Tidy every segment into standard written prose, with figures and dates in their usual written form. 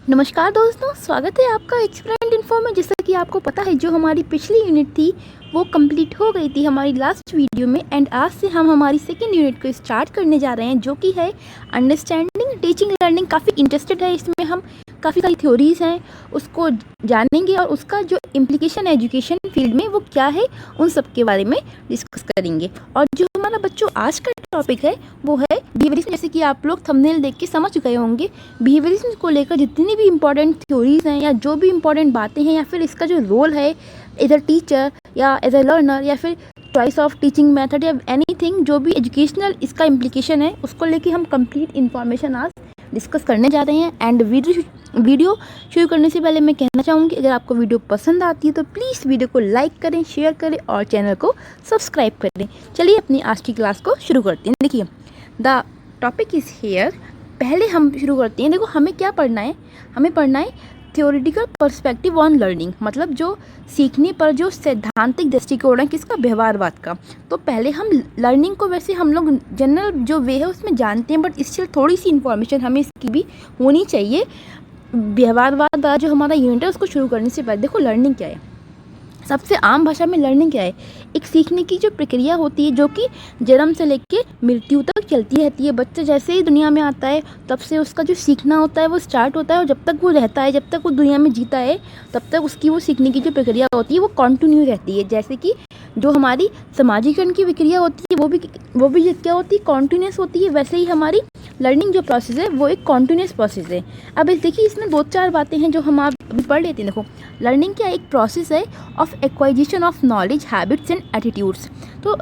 नमस्कार दोस्तों, स्वागत है आपका एक्सप्लेंड इन्फो में। जैसा कि आपको पता है, जो हमारी पिछली यूनिट थी वो कंप्लीट हो गई थी हमारी लास्ट वीडियो में। एंड आज से हम हमारी सेकेंड यूनिट को स्टार्ट करने जा रहे हैं, जो कि है अंडरस्टैंडिंग टीचिंग लर्निंग। काफ़ी इंटरेस्टेड है इसमें, हम काफ़ी सारी थ्योरीज हैं उसको जानेंगे और उसका जो इम्प्लीकेशन एजुकेशन फील्ड में वो क्या है उन सब के बारे में डिस्कस करेंगे। और जो हमारा बच्चों आज का टॉपिक है वो है बिहेवियरिज्म। जैसे कि आप लोग थंबनेल देख के समझ गए होंगे, बिहेवियरिज्म को लेकर जितनी भी इंपॉर्टेंट थ्योरीज हैं या जो भी इंपॉर्टेंट बातें हैं या फिर इसका जो रोल है एज अ टीचर या एज अ लर्नर या फिर चॉइस ऑफ टीचिंग मेथड या एनीथिंग, जो भी एजुकेशनल इसका इम्प्लीकेशन है उसको लेके हम कंप्लीट इन्फॉर्मेशन आज डिस्कस करने जा रहे हैं। एंड वीडियो शुरू करने से पहले मैं कहना चाहूँगी, अगर आपको वीडियो पसंद आती है तो प्लीज़ वीडियो को लाइक करें, शेयर करें और चैनल को सब्सक्राइब करें। चलिए अपनी आज की क्लास को शुरू करते हैं। देखिए, द टॉपिक इज़ हेयर। पहले हम शुरू करते हैं। देखो, हमें क्या पढ़ना है, हमें पढ़ना है थ्योरेटिकल पर्सपेक्टिव ऑन लर्निंग, मतलब जो सीखने पर जो सैद्धांतिक दृष्टिकोण है किसका, व्यवहारवाद का। तो पहले हम लर्निंग को वैसे हम लोग जनरल जो वे है उसमें जानते हैं, बट स्टिल थोड़ी सी इन्फॉर्मेशन हमें इसकी भी होनी चाहिए। व्यवहारवाद वाला जो हमारा यूनिट है उसको शुरू करने से पहले देखो लर्निंग क्या है। सबसे आम भाषा में लर्निंग क्या है, एक सीखने की जो प्रक्रिया होती है जो कि जन्म से लेके मृत्यु तक चलती रहती है। बच्चा जैसे ही दुनिया में आता है तब से उसका जो सीखना होता है वो स्टार्ट होता है, और जब तक वो रहता है, जब तक वो दुनिया में जीता है, तब तक उसकी वो सीखने की जो प्रक्रिया होती है वो कंटिन्यू रहती है। जैसे कि जो हमारी समाजीकरण की प्रक्रिया होती है वो भी क्या होती है, कॉन्टिन्यूस होती है। वैसे ही हमारी लर्निंग जो प्रोसेस है वो एक कॉन्टिन्यूस प्रोसेस है। अब देखिए, इसमें 2-4 बातें हैं जो हम आप अभी पढ़ लेते हैं। देखो, लर्निंग क्या एक प्रोसेस है of एक्वाइजिशन of knowledge, habits and attitudes. तो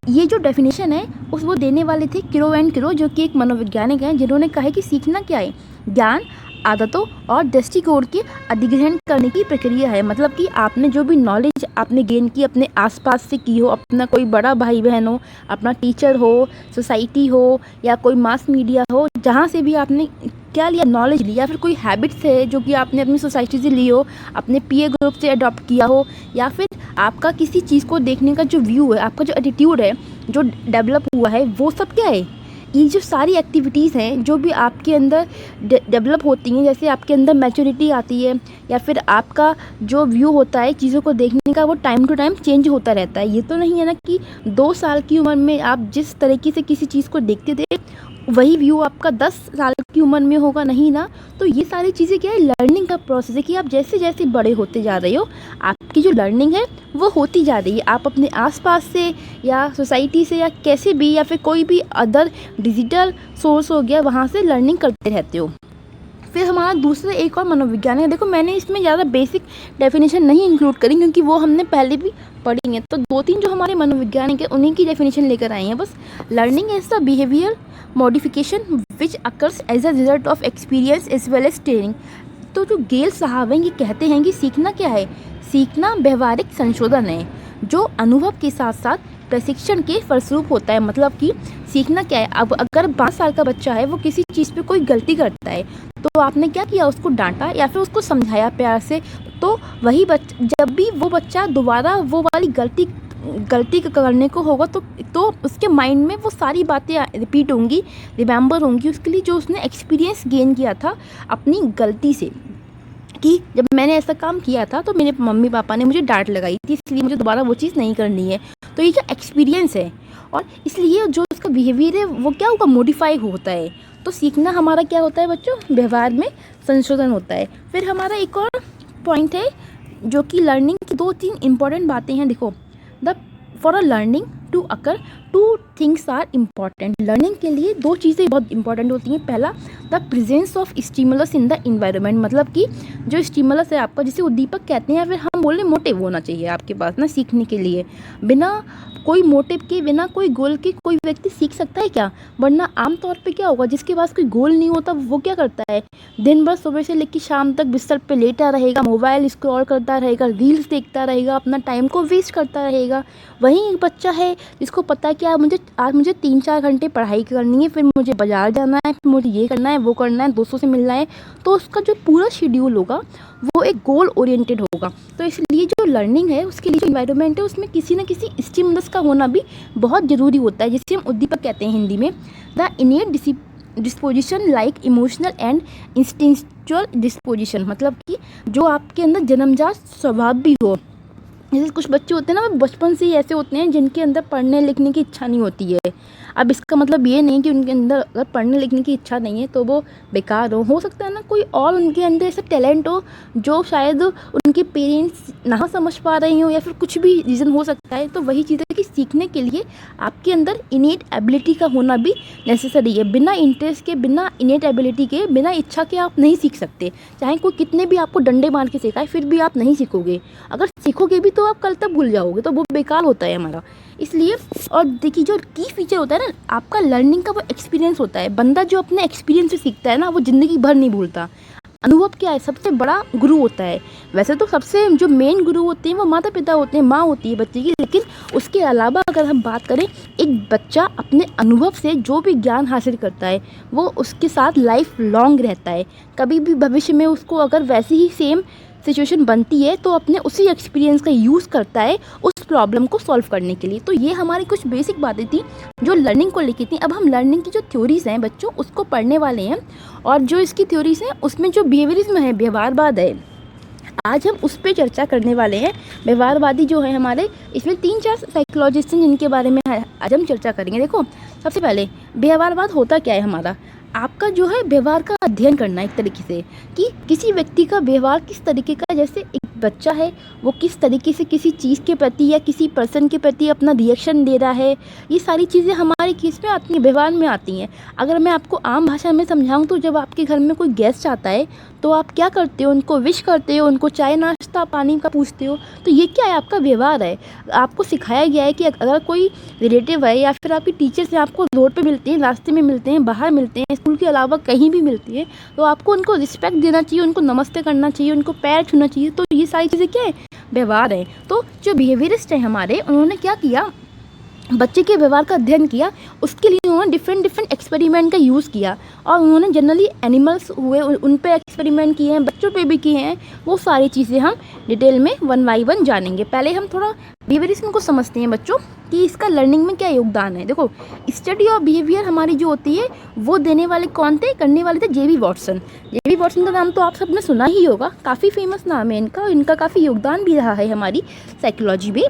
ये जो डेफिनेशन है उस वो देने वाले थे किरो एंड किरो, जो कि एक मनोवैज्ञानिक हैं, जिन्होंने कहा है कि सीखना क्या है, ज्ञान, आदतों और दृष्टिकोण के अधिग्रहण करने की प्रक्रिया है। मतलब कि आपने जो भी नॉलेज आपने गेन की अपने आसपास से की हो, अपना कोई बड़ा भाई बहन हो, अपना टीचर हो, सोसाइटी हो या कोई मास मीडिया हो, जहाँ से भी आपने क्या लिया, नॉलेज लिया, फिर कोई हैबिट्स है जो कि आपने अपनी सोसाइटी से ली हो, अपने पीयर ग्रुप से अडॉप्ट किया हो, या फिर आपका किसी चीज़ को देखने का जो व्यू है, आपका जो एटीट्यूड है जो डेवलप हुआ है, वो सब क्या है, ये जो सारी एक्टिविटीज़ हैं जो भी आपके अंदर डेवलप होती हैं। जैसे आपके अंदर मैच्योरिटी आती है या फिर आपका जो व्यू होता है चीज़ों को देखने का, वो टाइम टू टाइम चेंज होता रहता है। ये तो नहीं है ना कि 2 साल की उम्र में आप जिस तरीके से किसी चीज़ को देखते थे वही व्यू आपका 10 साल की उम्र में होगा, नहीं ना। तो ये सारी चीज़ें क्या है, लर्निंग का प्रोसेस है कि आप जैसे जैसे बड़े होते जा रहे हो आपकी जो लर्निंग है वो होती जा रही है। आप अपने आसपास से या सोसाइटी से या कैसे भी या फिर कोई भी अदर डिजिटल सोर्स हो गया, वहाँ से लर्निंग करते रहते हो। फिर हमारा दूसरा एक और मनोविज्ञान है। देखो, मैंने इसमें ज़्यादा बेसिक डेफिनेशन नहीं इंक्लूड करी क्योंकि वो हमने पहले भी पढ़ी है। तो 2-3 जो हमारे मनोविज्ञानिक है उन्हीं की डेफिनेशन लेकर आए हैं बस। Learning is the behaviour modification which occurs as a result of experience as well as training. तो जो गेल साहब हैं ये कहते हैं कि सीखना क्या है, सीखना व्यवहारिक संशोधन है जो अनुभव के साथ साथ प्रशिक्षण के फलस्वरूप होता है। मतलब कि सीखना क्या है, अब अगर 5 साल का बच्चा है वो किसी चीज़ पे कोई गलती करता है तो आपने क्या किया, उसको डांटा या फिर उसको समझाया प्यार से, तो वही जब भी वो बच्चा दोबारा वो वाली गलती करने को होगा तो उसके माइंड में वो सारी बातें रिपीट होंगी, रिमेंबर होंगी उसके लिए, जो उसने एक्सपीरियंस गेन किया था अपनी गलती से, कि जब मैंने ऐसा काम किया था तो मेरे मम्मी पापा ने मुझे डांट लगाई थी, इसलिए मुझे दोबारा वो चीज़ नहीं करनी है। तो ये जो एक्सपीरियंस है, और इसलिए जो उसका बिहेवियर है वो क्या होगा, मॉडिफाई होता है। तो सीखना हमारा क्या होता है बच्चों, व्यवहार में संशोधन होता है। फिर हमारा एक और पॉइंट है जो कि लर्निंग की 2-3 इंपॉर्टेंट बातें हैं। देखो, for a learning to occur 2 things are important. Learning के लिए 2 चीज़ें बहुत इंपॉर्टेंट होती हैं। पहला, the presence of stimulus in the environment, मतलब कि जो स्टिमुलस है आपका, जिसे उद्दीपक कहते हैं, या फिर हम बोले मोटिव होना चाहिए आपके पास ना सीखने के लिए। बिना कोई मोटिव के, बिना कोई गोल के कोई व्यक्ति सीख सकता है क्या? वरना आमतौर पे क्या होगा, जिसके पास कोई गोल नहीं होता वो क्या करता है, दिन भर सुबह से लेकर शाम तक बिस्तर पे लेटा रहेगा, मोबाइल स्क्रॉल करता रहेगा, रील्स देखता रहेगा, अपना टाइम को वेस्ट करता रहेगा। वहीं एक बच्चा है जिसको पता है कि आज मुझे 3-4 घंटे पढ़ाई करनी है, फिर मुझे बाजार जाना है, फिर मुझे ये करना है, वो करना है, दोस्तों से मिलना है, तो उसका जो पूरा शेड्यूल होगा वो एक गोल ओरिएंटेड होगा। तो इसलिए जो लर्निंग है उसके लिए जो इन्वायरमेंट है उसमें किसी न किसी स्टिमुलस का होना भी बहुत ज़रूरी होता है, जिसे हम उद्दीपक कहते हैं हिंदी में। The इनेट disposition like emotional and instinctual disposition, मतलब कि जो आपके अंदर जन्मजात स्वभाव भी हो। जैसे कुछ बच्चे होते हैं ना, वो बचपन से ही ऐसे होते हैं जिनके अंदर पढ़ने लिखने की इच्छा नहीं होती है। अब इसका मतलब ये नहीं कि उनके अंदर अगर पढ़ने लिखने की इच्छा नहीं है तो वो बेकार हो सकता है ना कोई और उनके अंदर ऐसा टैलेंट हो जो शायद उनके पेरेंट्स ना समझ पा रहे हो, या फिर कुछ भी रीज़न हो सकता है। तो वही चीज़ है कि सीखने के लिए आपके अंदर इनेट एबिलिटी का होना भी नेसेसरी है। बिना इंटरेस्ट के, बिना इनेट एबिलिटी के, बिना इच्छा के आप नहीं सीख सकते। चाहे कोई कितने भी आपको डंडे मार के सिखाए, फिर भी आप नहीं सीखोगे। अगर सीखोगे भी तो आप कल तक भूल जाओगे, तो वो बेकार होता है हमारा। इसलिए, और देखिए जो की फीचर होता है ना आपका लर्निंग का, वो एक्सपीरियंस होता है। बंदा जो अपने एक्सपीरियंस से सीखता है ना, वो ज़िंदगी भर नहीं भूलता। अनुभव क्या है, सबसे बड़ा गुरु होता है। वैसे तो सबसे जो मेन गुरु होते हैं वो माता पिता होते हैं, माँ होती है बच्चे की, लेकिन उसके अलावा अगर हम बात करें, एक बच्चा अपने अनुभव से जो भी ज्ञान हासिल करता है वो उसके साथ लाइफ लॉन्ग रहता है। कभी भी भविष्य में उसको अगर वैसी ही सेम सिचुएशन बनती है तो अपने उसी एक्सपीरियंस का यूज़ करता है उस प्रॉब्लम को सॉल्व करने के लिए। तो ये हमारी कुछ बेसिक बातें थी जो लर्निंग को लेकर थी। अब हम लर्निंग की जो थ्योरीज़ हैं बच्चों, उसको पढ़ने वाले हैं, और जो इसकी थ्योरीज़ हैं उसमें जो बिहेवियरिज्म है, व्यवहारवाद है, आज हम उस पर चर्चा करने वाले हैं। व्यवहारवादी जो है हमारे, इसमें 3-4 साइकोलॉजिस्ट हैं जिनके बारे में आज हम चर्चा करेंगे। देखो, सबसे पहले व्यवहारवाद होता क्या है हमारा, आपका जो है व्यवहार का अध्ययन करना एक तरीके से, कि किसी व्यक्ति का व्यवहार किस तरीके का, जैसे एक बच्चा है वो किस तरीके से किसी चीज़ के प्रति या किसी पर्सन के प्रति अपना रिएक्शन दे रहा है, ये सारी चीज़ें हमारे किस में आती हैं, व्यवहार में आती हैं। अगर मैं आपको आम भाषा में समझाऊं तो जब आपके घर में कोई गेस्ट आता है तो आप क्या करते हो, उनको विश करते हो, उनको चाय नाश्ता पानी का पूछते हो। तो ये क्या है, आपका व्यवहार है। आपको सिखाया गया है कि अगर कोई रिलेटिव है या फिर आपकी टीचर से आपको रोड पे मिलते हैं, रास्ते में मिलते हैं, बाहर मिलते हैं, स्कूल के अलावा कहीं भी मिलती है, तो आपको उनको रिस्पेक्ट देना चाहिए, उनको नमस्ते करना चाहिए, उनको पैर छूना चाहिए। तो ये सारी चीज़ें क्या है, व्यवहार है। तो जो बिहेवियरिस्ट हैं हमारे, उन्होंने क्या किया, बच्चे के व्यवहार का अध्ययन किया। उसके लिए उन्होंने डिफरेंट एक्सपेरिमेंट का यूज़ किया, और उन्होंने जनरली एनिमल्स हुए उन पे एक्सपेरिमेंट किए हैं, बच्चों पे भी किए हैं। वो सारी चीज़ें हम डिटेल में 1 बाय 1 जानेंगे। पहले हम थोड़ा बिहेवियरिज्म को समझते हैं बच्चों, कि इसका लर्निंग में क्या योगदान है। देखो, स्टडी ऑफ बिहेवियर हमारी जो होती है वो देने वाले कौन थे, करने वाले थे जेबी वॉटसन। जेबी वॉटसन का नाम तो आप सबने सुना ही होगा, काफ़ी फेमस नाम है इनका काफ़ी योगदान भी रहा है हमारी साइकोलॉजी में।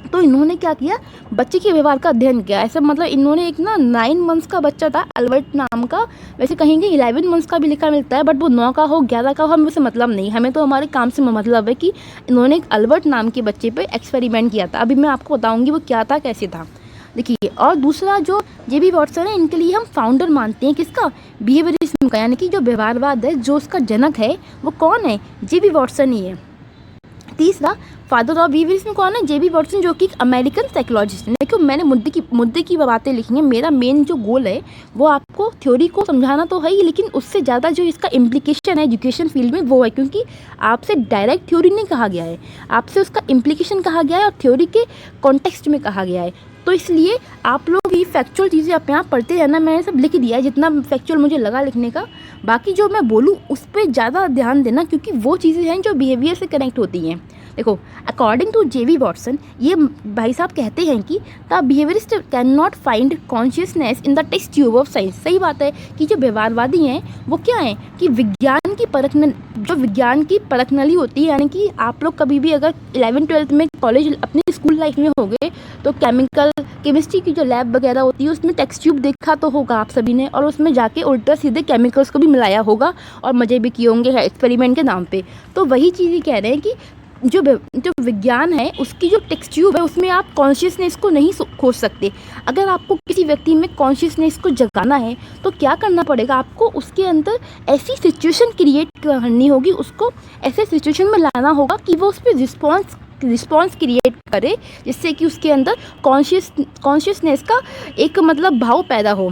तो इन्होंने क्या किया, बच्चे के व्यवहार का अध्ययन किया। ऐसा मतलब इन्होंने एक ना 9 मंथ्स का बच्चा था, अल्बर्ट नाम का। वैसे कहेंगे 11 मंथ्स का भी लिखा मिलता है, बट वो 9 का हो 11 का हो हमें उससे मतलब नहीं, हमें तो हमारे काम से मतलब है कि इन्होंने एक अल्बर्ट नाम के बच्चे पे एक्सपेरिमेंट किया था। अभी मैं आपको बताऊँगी वो क्या था, कैसे था। देखिए, और दूसरा जो जेबी वॉटसन है, इनके लिए हम फाउंडर मानते हैं किसका, बिहेवियरिज्म का, यानी कि जो व्यवहारवाद है, जो उसका जनक है वो कौन है, जेबी वॉटसन ही है। तीसरा, फादर ऑफ बिहेवियरिज्म कौन है, जेबी वॉटसन, जो कि एक अमेरिकन साइकोलॉजिस्ट है। देखो, मैंने मुद्दे की बातें लिखी हैं। मेरा मेन जो गोल है वो आपको थ्योरी को समझाना तो है ही, लेकिन उससे ज़्यादा जो इसका इम्प्लीकेशन है एजुकेशन फील्ड में वो है, क्योंकि आपसे डायरेक्ट थ्योरी नहीं कहा गया है, आपसे उसका इम्प्लीकेशन कहा गया है और थ्योरी के कॉन्टेक्स्ट में कहा गया है। तो इसलिए आप लोग ये फैक्चुअल चीज़ें अपने आप पढ़ते रहना। मैंने सब लिख दिया है जितना फैक्चुअल मुझे लगा लिखने का। बाकी जो मैं बोलूँ उस पर ज़्यादा ध्यान देना, क्योंकि वो चीज़ें हैं जो बिहेवियर से कनेक्ट होती हैं। देखो, अकॉर्डिंग टू जेबी वॉटसन, ये भाई साहब कहते हैं कि the behaviourist can not find consciousness in the test tube of science. सही बात है कि जो व्यवहारवादी हैं वो क्या है कि विज्ञान की परख नली होती है, यानी कि आप लोग कभी भी अगर 11th-12th में कॉलेज अपनी स्कूल लाइफ में हो गए तो केमिस्ट्री की जो लैब वगैरह होती है उसमें टेस्ट ट्यूब देखा तो होगा आप सभी ने, और उसमें जाके उल्टा सीधे केमिकल्स को भी मिलाया होगा और मज़े भी किए होंगे एक्सपेरिमेंट के नाम पे। तो वही चीज़ें कह रहे हैं कि जो विज्ञान है उसकी जो टेस्ट ट्यूब है उसमें आप कॉन्शियसनेस को नहीं खोज सकते। अगर आपको किसी व्यक्ति में कॉन्शियसनेस को जगाना है तो क्या करना पड़ेगा, आपको उसके अंदर ऐसी सिचुएशन क्रिएट करनी होगी, उसको ऐसे सिचुएशन में लाना होगा कि वो उस पर रिस्पॉन्स क्रिएट करे, जिससे कि उसके अंदर कॉन्शियसनेस का एक मतलब भाव पैदा हो।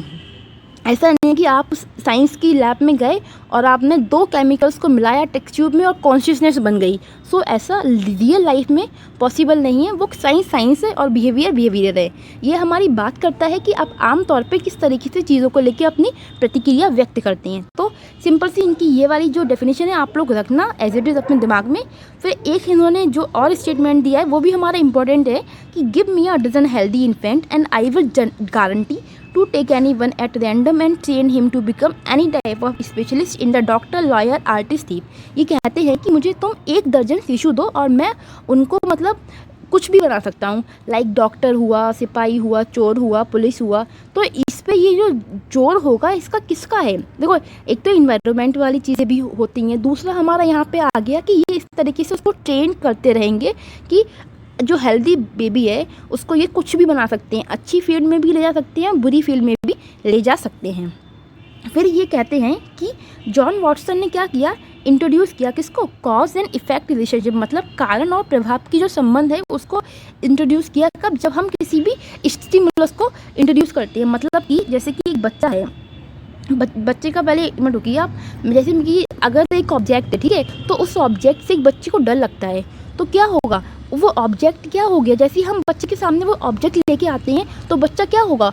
ऐसा नहीं है कि आप साइंस की लैब में गए और आपने 2 केमिकल्स को मिलाया टेस्ट ट्यूब में और कॉन्शियसनेस बन गई। सो ऐसा रियल लाइफ में पॉसिबल नहीं है। वो साइंस है और बिहेवियर है। ये हमारी बात करता है कि आप आम तौर पे किस तरीके से चीज़ों को लेकर अपनी प्रतिक्रिया व्यक्त करते हैं। तो सिंपल सी इनकी ये वाली जो डेफिनेशन है आप लोग रखना एज इट इज़ अपने दिमाग में। फिर एक इन्होंने जो और स्टेटमेंट दिया है वो भी हमारा इंपॉर्टेंट है कि give me a dozen healthy infant and I will guarantee to take anyone at random and train him to become any type of specialist in the doctor, lawyer, artist, thief। ये कहते हैं कि मुझे तुम 1 दर्जन शिशु दो और मैं उनको मतलब कुछ भी बना सकता हूँ, लाइक डॉक्टर हुआ, सिपाही हुआ, चोर हुआ, पुलिस हुआ। तो इस पे ये जो जोर होगा इसका किसका है? देखो, एक तो इन्वायरमेंट वाली चीज़ें भी होती हैं, दूसरा हमारा यहाँ पे आ गया कि ये इस तरीके से उसको ट्रेन करते रहेंगे कि जो हेल्दी बेबी है उसको ये कुछ भी बना सकते हैं, अच्छी फील्ड में भी ले जा सकते हैं, बुरी फील्ड में भी ले जा सकते हैं। फिर ये कहते हैं कि जॉन वॉटसन ने क्या किया, इंट्रोड्यूस किया किसको, कॉज एंड इफेक्ट रिलेशनशिप, मतलब कारण और प्रभाव की जो संबंध है उसको इंट्रोड्यूस किया। कब? जब हम किसी भी स्टिमुलस को इंट्रोड्यूस करते हैं। मतलब कि जैसे कि एक बच्चा है, बच्चे का पहले एक मिनट रुकिए आप, जैसे कि अगर एक ऑब्जेक्ट है, ठीक है, तो उस ऑब्जेक्ट से एक बच्चे को डर लगता है तो क्या होगा, वो ऑब्जेक्ट क्या हो गया, जैसे ही हम बच्चे के सामने वो ऑब्जेक्ट लेके आते हैं तो बच्चा क्या होगा,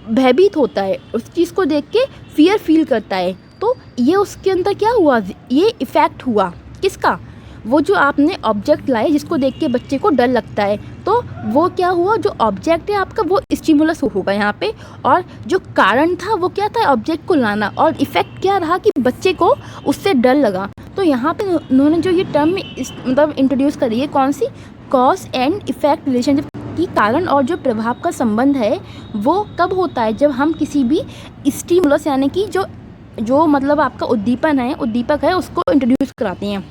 भयभीत होता है, उस चीज़ को देख के फियर फील करता है। तो ये उसके अंदर क्या हुआ, ये इफ़ेक्ट हुआ किसका, वो जो आपने ऑब्जेक्ट लाए जिसको देख के बच्चे को डर लगता है, तो वो क्या हुआ, जो ऑब्जेक्ट है आपका वो स्टिमुलस होगा यहाँ पे, और जो कारण था वो क्या था, ऑब्जेक्ट को लाना, और इफ़ेक्ट क्या रहा कि बच्चे को उससे डर लगा। तो यहाँ पे उन्होंने जो ये टर्म मतलब इंट्रोड्यूस करी है, कौन सी, कॉज एंड इफेक्ट रिलेशनशिप, की कारण और जो प्रभाव का संबंध है वो कब होता है, जब हम किसी भी स्टिमुलस यानी कि जो मतलब आपका उद्दीपक है उसको इंट्रोड्यूस कराते हैं।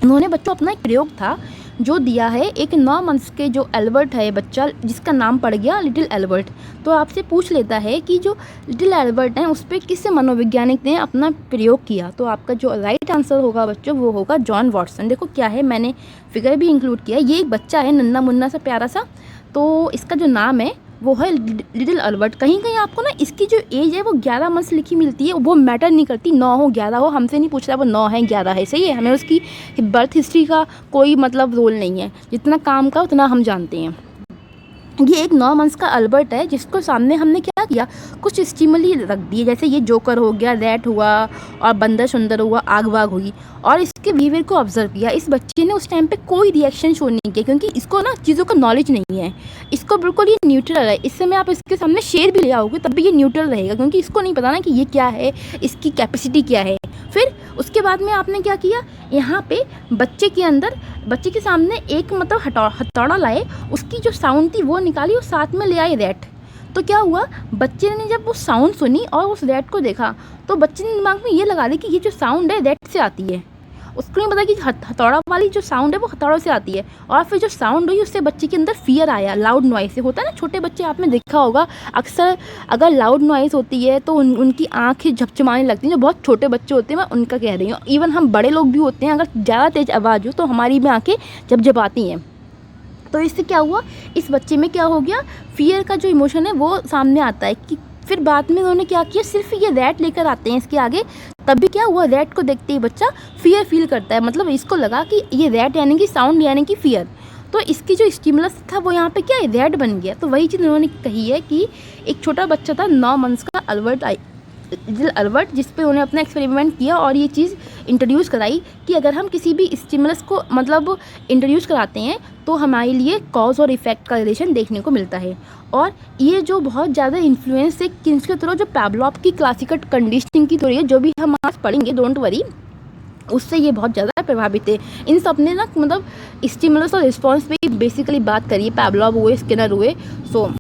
उन्होंने बच्चों अपना एक प्रयोग था जो दिया है, एक 9 मंथ्स के जो एल्बर्ट है बच्चा, जिसका नाम पड़ गया लिटिल एल्बर्ट। तो आपसे पूछ लेता है कि जो लिटिल एल्बर्ट है उस पर किस मनोवैज्ञानिक ने अपना प्रयोग किया, तो आपका जो राइट आंसर होगा बच्चों वो होगा जॉन वॉटसन। देखो क्या है, मैंने फिगर भी इंक्लूड किया है, ये एक बच्चा है नन्ना मुन्ना सा प्यारा सा, तो इसका जो नाम है वो है लिटिल एल्बर्ट। कहीं कहीं आपको ना इसकी जो एज है वो 11 मंथ्स लिखी मिलती है, वो मैटर नहीं करती, 9 हो 11 हो, हमसे नहीं पूछ रहा वो 9 है 11 है, सही है, हमें उसकी बर्थ हिस्ट्री का कोई मतलब रोल नहीं है, जितना काम का उतना हम जानते हैं। ये एक 9 मंथ्स का अल्बर्ट है जिसको सामने हमने क्या किया, कुछ स्टिमुली रख दिए, जैसे ये जोकर हो गया, रैट हुआ, और बंदर सुंदर हुआ, आग वाग हुई, और इसके बिहेवियर को ऑब्जर्व किया। इस बच्चे ने उस टाइम पे कोई रिएक्शन शो नहीं किया क्योंकि इसको ना चीज़ों का नॉलेज नहीं है, इसको बिल्कुल ये न्यूट्रल है। इस समय आप इसके सामने शेर भी ले आओगे तब भी ये न्यूट्रल रहेगा क्योंकि इसको नहीं पता ना कि ये क्या है, इसकी कैपेसिटी क्या है। फिर उसके बाद में आपने क्या किया, यहाँ पे बच्चे के सामने एक मतलब हथौड़ा लाए, उसकी जो साउंड थी वो निकाली और साथ में ले आए रैट। तो क्या हुआ, बच्चे ने जब वो साउंड सुनी और उस रैट को देखा तो बच्चे ने दिमाग में ये लगा ली कि ये जो साउंड है रैट से आती है। उसको नहीं पता कि हथौड़ा वाली जो साउंड है वो हथौड़ों से आती है, और फिर जो साउंड हुई उससे बच्चे के अंदर फियर आया, लाउड नॉइस से होता है ना, छोटे बच्चे आपने देखा होगा अक्सर अगर लाउड नॉइस होती है तो उनकी आँखें झपझमाने लगती हैं, जो बहुत छोटे बच्चे होते हैं मैं उनका कह रही हूँ, इवन हम बड़े लोग भी होते हैं, अगर ज़्यादा तेज़ आवाज़ हो तो हमारी भी आँखें झपझपाती हैं। तो इससे क्या हुआ, इस बच्चे में क्या हो गया, फियर का जो इमोशन है वो सामने आता है। कि फिर बाद में उन्होंने क्या किया, सिर्फ ये रैट लेकर आते हैं इसके आगे, तब भी क्या हुआ, रैट को देखते ही बच्चा फियर फील करता है, मतलब इसको लगा कि ये रैट यानी कि साउंड यानी कि फियर। तो इसकी जो स्टिमुलस था वो यहाँ पे क्या है, रैट बन गया। तो वही चीज़ उन्होंने कही है कि एक छोटा बच्चा था 9 मंथ्स का अल्बर्ट, जिस पे उन्होंने अपना एक्सपेरिमेंट किया और ये चीज़ इंट्रोड्यूस कराई कि अगर हम किसी भी स्टिमुलस को मतलब इंट्रोड्यूस कराते हैं तो हमारे लिए कॉज और इफेक्ट का रिलेशन देखने को मिलता है। और ये जो बहुत ज़्यादा इन्फ्लुएंस है किसके थ्रू, जो पावलोव की क्लासिकल कंडीशनिंग की थ्योरी है, जो भी हम आज पढ़ेंगे डोंट वरी, उससे ये बहुत ज़्यादा प्रभावित है। इन सब ने ना मतलब स्टिमुलस और रिस्पॉन्स पे बेसिकली बात करी है, पावलोव हुए, स्किनर हुए। सो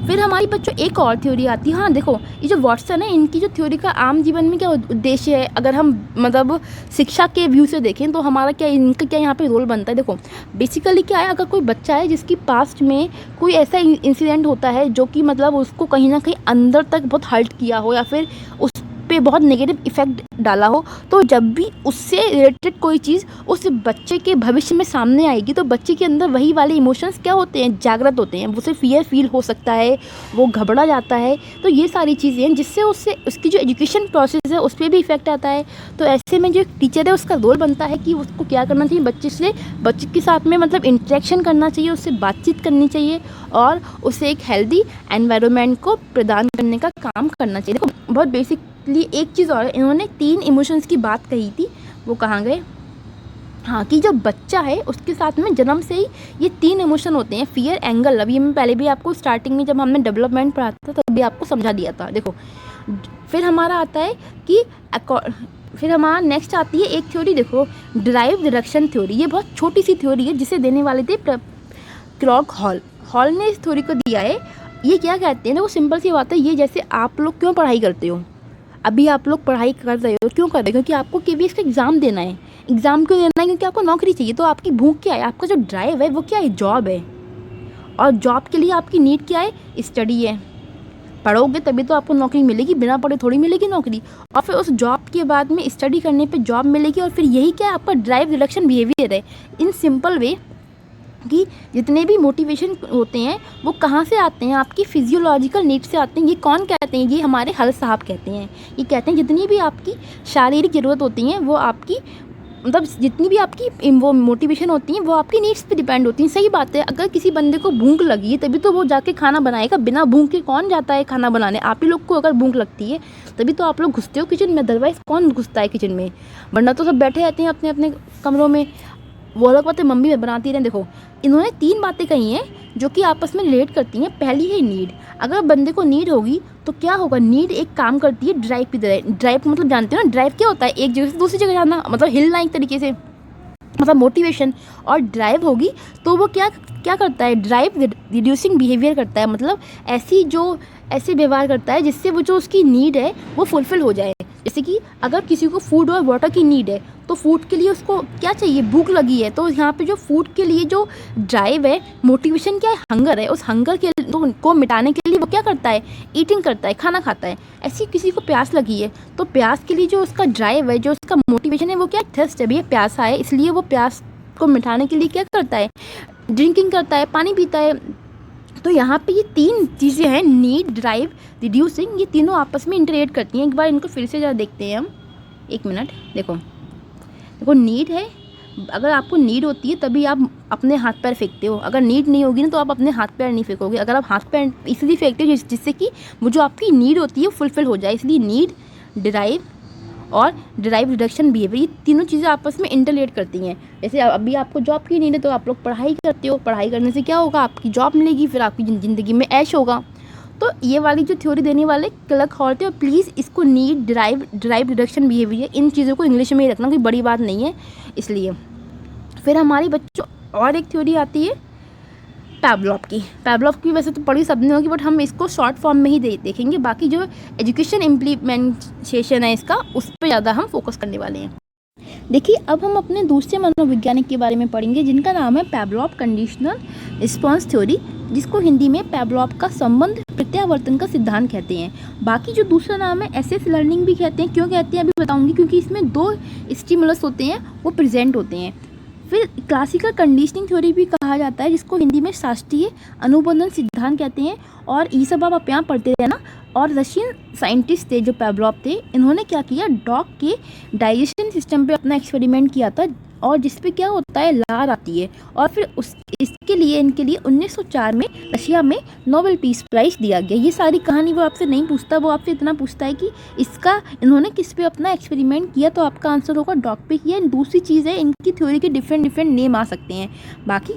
फिर हमारी बच्चों एक और थ्योरी आती है। हाँ देखो, ये जो वॉटसन है इनकी जो थ्योरी का आम जीवन में क्या उद्देश्य है, अगर हम मतलब शिक्षा के व्यू से देखें तो हमारा क्या, इनका क्या यहाँ पे रोल बनता है। देखो बेसिकली क्या है, अगर कोई बच्चा है जिसकी पास्ट में कोई ऐसा इंसिडेंट होता है जो कि मतलब उसको कहीं ना कहीं अंदर तक बहुत हर्ट किया हो या फिर उस पे बहुत नेगेटिव इफेक्ट डाला हो, तो जब भी उससे रिलेटेड कोई चीज़ उस बच्चे के भविष्य में सामने आएगी तो बच्चे के अंदर वही वाले इमोशंस क्या होते हैं, जागृत होते हैं। उसे फियर फील हो सकता है, वो घबरा जाता है। तो ये सारी चीज़ें हैं जिससे उसकी जो एजुकेशन प्रोसेस है उस पर भी इफेक्ट आता है। तो ऐसे में जो एक टीचर है उसका रोल बनता है कि उसको क्या करना चाहिए, बच्चे के साथ में मतलब इंटरेक्शन करना चाहिए, उससे बातचीत करनी चाहिए और उसे एक हेल्दी एनवायरनमेंट को प्रदान करने का काम करना चाहिए। देखो बहुत बेसिकली एक चीज़ और, इन्होंने 3 इमोशंस की बात कही थी, वो कहाँ गए, हाँ, कि जो बच्चा है उसके साथ में जन्म से ही ये 3 इमोशन होते हैं, फ़ियर, एंगर, लव। ये मैं पहले भी आपको स्टार्टिंग में जब हमने डेवलपमेंट पढ़ा था तभी आपको समझा दिया था। देखो, फिर हमारा आता है कि फिर हमारा नेक्स्ट आती है एक थ्योरी, देखो, डिराइव डिडक्शन थ्योरी। ये बहुत छोटी सी थ्योरी है जिसे देने वाले थे क्लॉक हॉल ने इस थ्योरी को दिया है। ये क्या कहते हैं ना, वो सिंपल सी बात है। ये जैसे आप लोग क्यों पढ़ाई करते हो, अभी आप लोग पढ़ाई कर रहे हो, क्यों कर रहे हो? क्योंकि आपको केवीएस का एग्ज़ाम देना है। एग्ज़ाम क्यों देना है? क्योंकि आपको नौकरी चाहिए। तो आपकी भूख क्या है, आपका जो ड्राइव है वो क्या है? जॉब है। और जॉब के लिए आपकी नीड क्या है? स्टडी है। पढ़ोगे तभी तो आपको नौकरी मिलेगी, बिना पढ़े थोड़ी मिलेगी नौकरी। और फिर उस जॉब के बाद में स्टडी करने पे जॉब मिलेगी, और फिर यही क्या है? आपका ड्राइव रिडक्शन बिहेवियर है। इन सिंपल वे कि जितने भी मोटिवेशन होते हैं वो कहाँ से आते हैं? आपकी फिजियोलॉजिकल नीड से आते हैं। ये कौन कहते हैं? ये हमारे हल साहब कहते हैं। ये कहते हैं जितनी भी आपकी शारीरिक ज़रूरत होती हैं वो आपकी, मतलब जितनी भी आपकी वो मोटिवेशन होती हैं वो आपकी नीड्स पे डिपेंड होती हैं। सही बात है, अगर किसी बंदे को भूख लगी है तभी तो वो जाके खाना बनाएगा। बिना भूख के कौन जाता है खाना बनाने? आप ही लोग को अगर भूख लगती है तभी तो आप लोग घुसते हो किचन में, अदरवाइज़ कौन घुसता है किचन में? वरना तो सब बैठे रहते हैं अपने अपने कमरों में। वो लोग बातें मम्मी बनाती रहें। देखो, इन्होंने 3 बातें कही हैं जो कि आपस में रिलेट करती हैं। पहली है नीड। अगर बंदे को नीड होगी तो क्या होगा? नीड एक काम करती है ड्राइव की तरह। ड्राइव मतलब जानते हो ना, ड्राइव क्या होता है? एक जगह से दूसरी जगह जाना, मतलब हिलना एक तरीके से, मतलब मोटिवेशन। और ड्राइव होगी तो वो क्या क्या करता है? ड्राइव रिड्यूसिंग बिहेवियर करता है, मतलब ऐसे व्यवहार करता है जिससे वो जो उसकी नीड है वो फुलफ़िल हो जाए। जैसे कि अगर किसी को फूड और वाटर की नीड है तो फूड के लिए उसको क्या चाहिए? भूख लगी है। तो यहाँ पे जो फूड के लिए जो ड्राइव है, मोटिवेशन क्या है? हंगर है। उस हंगर के को मिटाने के लिए वो क्या करता है? ईटिंग करता है, खाना खाता है। ऐसी किसी को प्यास लगी है तो प्यास के लिए जो उसका ड्राइव है, जो उसका मोटिवेशन है वो क्या? थर्स्ट है, भैया प्यासा है, इसलिए वो प्यास को मिटाने के लिए क्या करता है? ड्रिंकिंग करता है, पानी पीता है। तो यहाँ पे ये 3 चीज़ें हैं, नीड, ड्राइव, रिड्यूसिंग। ये तीनों आपस में इंटरेक्ट करती हैं। एक बार इनको फिर से ज़रा देखते हैं हम, 1 मिनट। देखो नीड है। अगर आपको नीड होती है तभी आप अपने हाथ पैर फेंकते हो। अगर नीड नहीं होगी ना तो आप अपने हाथ पैर नहीं फेंकोगे। अगर आप हाथ पैर इसलिए फेंकते हो जिससे कि वो जो आपकी नीड होती है फुलफ़िल हो जाए। इसलिए नीड, ड्राइव और ड्राइव रिडक्शन बिहेवियर, ये तीनों चीज़ें आपस में इंटरलेट करती हैं। जैसे अभी आपको जॉब की नीड है तो आप लोग पढ़ाई करते हो। पढ़ाई करने से क्या होगा? आपकी जॉब मिलेगी, फिर आपकी ज़िंदगी में ऐश होगा। तो ये वाली जो थ्योरी देने वाले क्लर्क हॉल थे, प्लीज़ इसको नीड, ड्राइव रिडक्शन बिहेवियर, इन चीज़ों को इंग्लिश में ही रखना, कोई बड़ी बात नहीं है इसलिए। फिर हमारी बच्चों और एक थ्योरी आती है पैवलोव की वैसे तो पढ़ी सबने होगी, बट हम इसको शॉर्ट फॉर्म में ही देखेंगे। बाकी जो एजुकेशन इम्प्लीमेंटेशन है इसका, उस पर ज़्यादा हम फोकस करने वाले हैं। देखिए, अब हम अपने दूसरे मनोवैज्ञानिक के बारे में पढ़ेंगे जिनका नाम है पैवलोव कंडीशनल रिस्पॉन्स थ्योरी, जिसको हिंदी में पैवलोव का संबंध प्रत्यावर्तन का सिद्धांत कहते हैं। बाकी जो दूसरा नाम है एसेस लर्निंग भी कहते हैं। क्यों कहते हैं अभी बताऊंगी, क्योंकि इसमें 2 स्टिमुलस होते हैं वो प्रेजेंट होते हैं। फिर क्लासिकल कंडीशनिंग थ्योरी भी कहा जाता है, जिसको हिंदी में शास्त्रीय अनुबंधन सिद्धांत कहते हैं। और ये सब आप यहाँ पढ़ते रहना। और रशियन साइंटिस्ट थे जो पैवलोव थे, इन्होंने क्या किया? डॉग के डाइजेशन सिस्टम पे अपना एक्सपेरिमेंट किया था, और जिस पे क्या होता है? लार आती है। और फिर इनके लिए 1904 में रशिया में नोबेल पीस प्राइज़ दिया गया। ये सारी कहानी वो आपसे नहीं पूछता, वो आपसे इतना पूछता है कि इसका इन्होंने किस पे अपना एक्सपेरिमेंट किया, तो आपका आंसर होगा डॉग पे किया। दूसरी चीज़ है, इनकी थ्योरी के डिफरेंट नेम आ सकते हैं। बाकी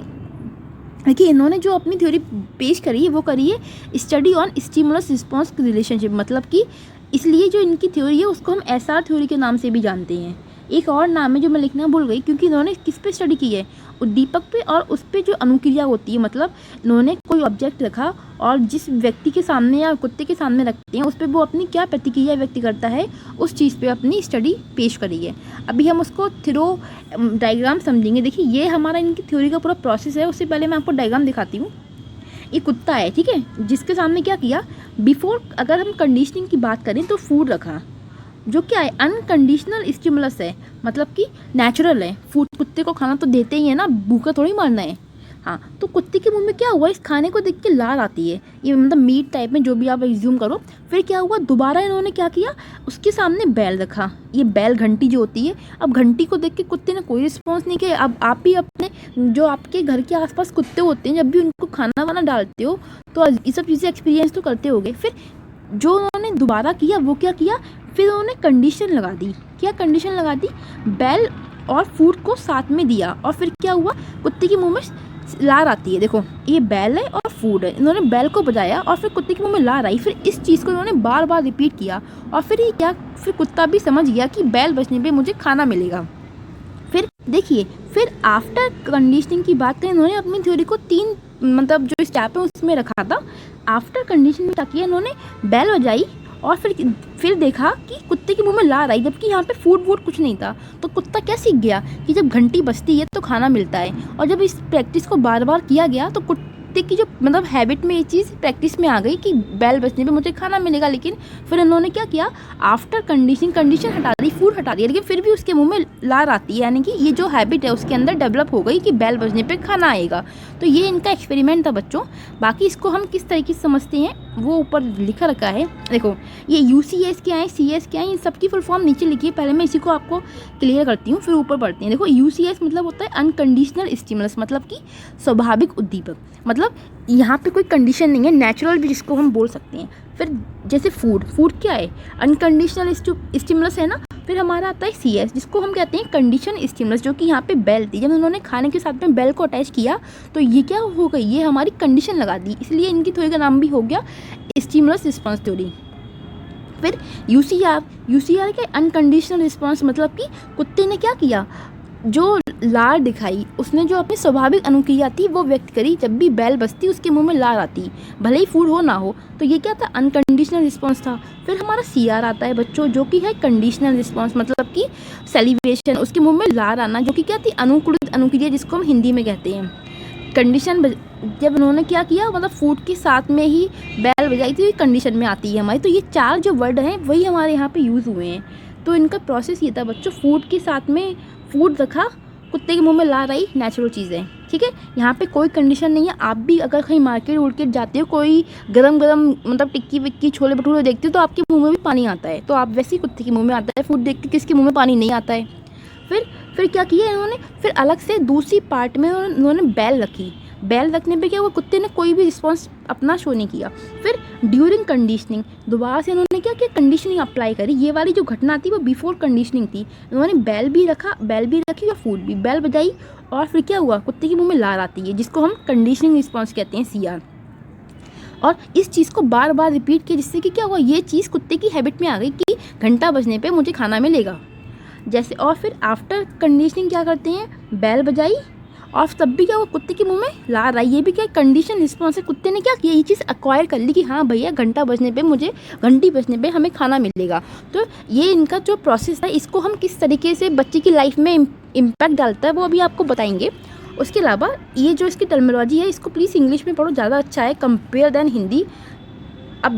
देखिए, इन्होंने जो अपनी थ्योरी पेश करी है वो करी है study on stimulus response relationship, मतलब कि इसलिए जो इनकी थ्योरी है उसको हम एसआर थ्योरी के नाम से भी जानते हैं। एक और नाम है जो मैं लिखना भूल गई, क्योंकि इन्होंने किस पे स्टडी की है? उद्दीपक पे, और उस पे जो अनुक्रिया होती है, मतलब इन्होंने कोई ऑब्जेक्ट रखा और जिस व्यक्ति के सामने या कुत्ते के सामने रखते हैं उस पर वो अपनी क्या प्रतिक्रिया व्यक्त करता है, उस चीज़ पे अपनी स्टडी पेश करी है। अभी हम उसको थ्रो डायग्राम समझेंगे। देखिए, ये हमारा इनकी थ्योरी का पूरा प्रोसेस है। उससे पहले मैं आपको डायग्राम दिखाती हूँ। ये कुत्ता है, ठीक है, जिसके सामने क्या किया? बिफोर, अगर हम कंडीशनिंग की बात करें तो फूड रखा, जो क्या है? अनकंडीशनल स्टिमुलस है, मतलब कि नेचुरल है। फूड कुत्ते को खाना तो देते ही है ना, भूखा थोड़ी मारना है। हाँ, तो कुत्ते के मुंह में क्या हुआ? इस खाने को देख के लार आती है, ये मतलब मीट टाइप में, जो भी आप एज्यूम करो। फिर क्या हुआ? दोबारा इन्होंने क्या किया? उसके सामने बैल रखा, ये बैल घंटी जो होती है। अब घंटी को देख के कुत्ते ने कोई रिस्पॉन्स नहीं किया। अब आप भी अपने जो आपके घर के आसपास कुत्ते होते हैं, जब भी उनको खाना वाना डालते हो तो ये सब चीज़ें एक्सपीरियंस तो करते होगे। फिर जो उन्होंने दोबारा किया वो क्या किया? फिर उन्होंने कंडीशन लगा दी। क्या कंडीशन लगा दी? बैल और फूड को साथ में दिया और फिर क्या हुआ, कुत्ते के मुंह में लार आती है। देखो ये बैल है और फूड है, इन्होंने बैल को बजाया और फिर कुत्ते के मुंह में लार आई। फिर इस चीज़ को इन्होंने बार बार रिपीट किया और फिर ये क्या, फिर कुत्ता भी समझ गया कि बैल बजने पे मुझे खाना मिलेगा। फिर देखिए, फिर आफ्टर कंडीशनिंग की बात करें, इन्होंने अपनी थ्योरी को 3 मतलब जो स्टेप है उसमें रखा था। आफ्टर कंडीशनिंग में क्या किया, इन्होंने बैल बजाई और फिर देखा कि कुत्ते के मुंह में लार आई, जबकि यहाँ पे फूड वूड कुछ नहीं था। तो कुत्ता क्या सीख गया कि जब घंटी बजती है तो खाना मिलता है। और जब इस प्रैक्टिस को बार बार किया गया तो कुत्ते की जो मतलब हैबिट में ये चीज़ प्रैक्टिस में आ गई कि बैल बजने पे मुझे खाना मिलेगा। लेकिन फिर इन्होंने क्या किया, आफ्टर कंडीशन हटा दी, फूड हटा दिया, लेकिन फिर भी उसके मुंह में लार आती है, यानी कि ये जो हैबिट है उसके अंदर डेवलप हो गई कि बैल बजने पे खाना आएगा। तो ये इनका एक्सपेरिमेंट था बच्चों। बाकी इसको हम किस तरीके से समझते हैं वो ऊपर लिखा रखा है। देखो ये UCS क्या है, CS क्या है, इन सबकी फुल फॉर्म नीचे लिखी है। पहले मैं इसी को आपको क्लियर करती हूँ, फिर ऊपर पढ़ते हैं। देखो UCS मतलब होता है अनकंडीशनल स्टिमुलस, मतलब कि स्वाभाविक उद्दीपक। मतलब यहाँ पे कोई कंडीशन नहीं है, नेचुरल भी जिसको हम बोल सकते हैं। फिर जैसे फूड क्या है, अनकंडीशनल स्टिमुलस है ना। फिर हमारा आता है CS, जिसको हम कहते हैं कंडीशन स्टिमुलस, जो कि यहाँ पे बेल थी। जब उन्होंने खाने के साथ में बेल को अटैच किया तो ये क्या हो गई, ये हमारी कंडीशन लगा दी, इसलिए इनकी थ्योरी का नाम भी हो गया स्टिमुलस रिस्पॉन्स थ्योरी। फिर UCR के अनकंडीशनल रिस्पॉन्स, मतलब कि कुत्ते ने क्या किया, जो लार दिखाई, उसने जो अपनी स्वाभाविक अनुक्रिया थी वो व्यक्त करी। जब भी बैल बजती उसके मुंह में लार आती, भले ही फूड हो ना हो। तो ये क्या था, अनकंडीशनल रिस्पॉन्स था। फिर हमारा CR आता है बच्चों, जो कि है कंडीशनल रिस्पॉन्स, मतलब कि सेलिब्रेशन, उसके मुंह में लार आना, जो कि क्या थी, अनुकूलित अनुक्रिया, जिसको हम हिंदी में कहते हैं। कंडीशन जब उन्होंने क्या किया, मतलब फूड के साथ में ही बैल बजाई थी, कंडीशन में आती है हमारी। तो ये 4 जो वर्ड हैं वही हमारे यहाँ पे यूज़ हुए हैं। तो इनका प्रोसेस ये था बच्चों, फूड के साथ में फूड रखा, कुत्ते के मुंह में लार आई, नेचुरल चीज़ें, ठीक है। यहाँ पे कोई कंडीशन नहीं है। आप भी अगर कहीं मार्केट जाते हो, कोई गरम मतलब टिक्की विक्की छोले भटूरे देखते हो तो आपके मुंह में भी पानी आता है। तो आप वैसे ही कुत्ते के मुंह में आता है फूड देख के, किसके मुंह में पानी नहीं आता है। फिर क्या किया इन्होंने, फिर अलग से दूसरी पार्ट में उन्होंने बैल रखी। बैल रखने पे क्या हुआ, कुत्ते ने कोई भी रिस्पॉन्स अपना शो नहीं किया। फिर ड्यूरिंग कंडीशनिंग दोबारा से इन्होंने क्या किया, कंडीशनिंग अप्लाई करी। ये वाली जो घटना थी वो बिफोर कंडीशनिंग थी। इन्होंने बैल भी रखी और फूड भी, बैल बजाई और फिर क्या हुआ, कुत्ते के मुंह में लार आती है, जिसको हम कंडीशनिंग रिस्पॉन्स कहते हैं, CR। और इस चीज़ को बार बार रिपीट किया, जिससे कि क्या हुआ, ये चीज़ कुत्ते की हैबिट में आ गई कि घंटा बजने पे मुझे खाना मिलेगा जैसे। और फिर आफ्टर कंडीशनिंग क्या करते हैं, बैल बजाई और तब भी क्या हुआ, कुत्ते के मुंह में लार आई। ये भी क्या कंडीशन रिस्पॉन्स है, कुत्ते ने क्या किया, ये चीज़ एक्वायर कर ली कि हाँ भैया घंटी बजने पे हमें खाना मिलेगा। तो ये इनका जो प्रोसेस है, इसको हम किस तरीके से बच्चे की लाइफ में इम्पैक्ट डालता है वो अभी आपको बताएंगे। उसके अलावा ये जो इसकी टर्मिनोलॉजी है, इसको प्लीज़ इंग्लिश में पढ़ो, ज़्यादा अच्छा है कंपेयर देन हिंदी। अब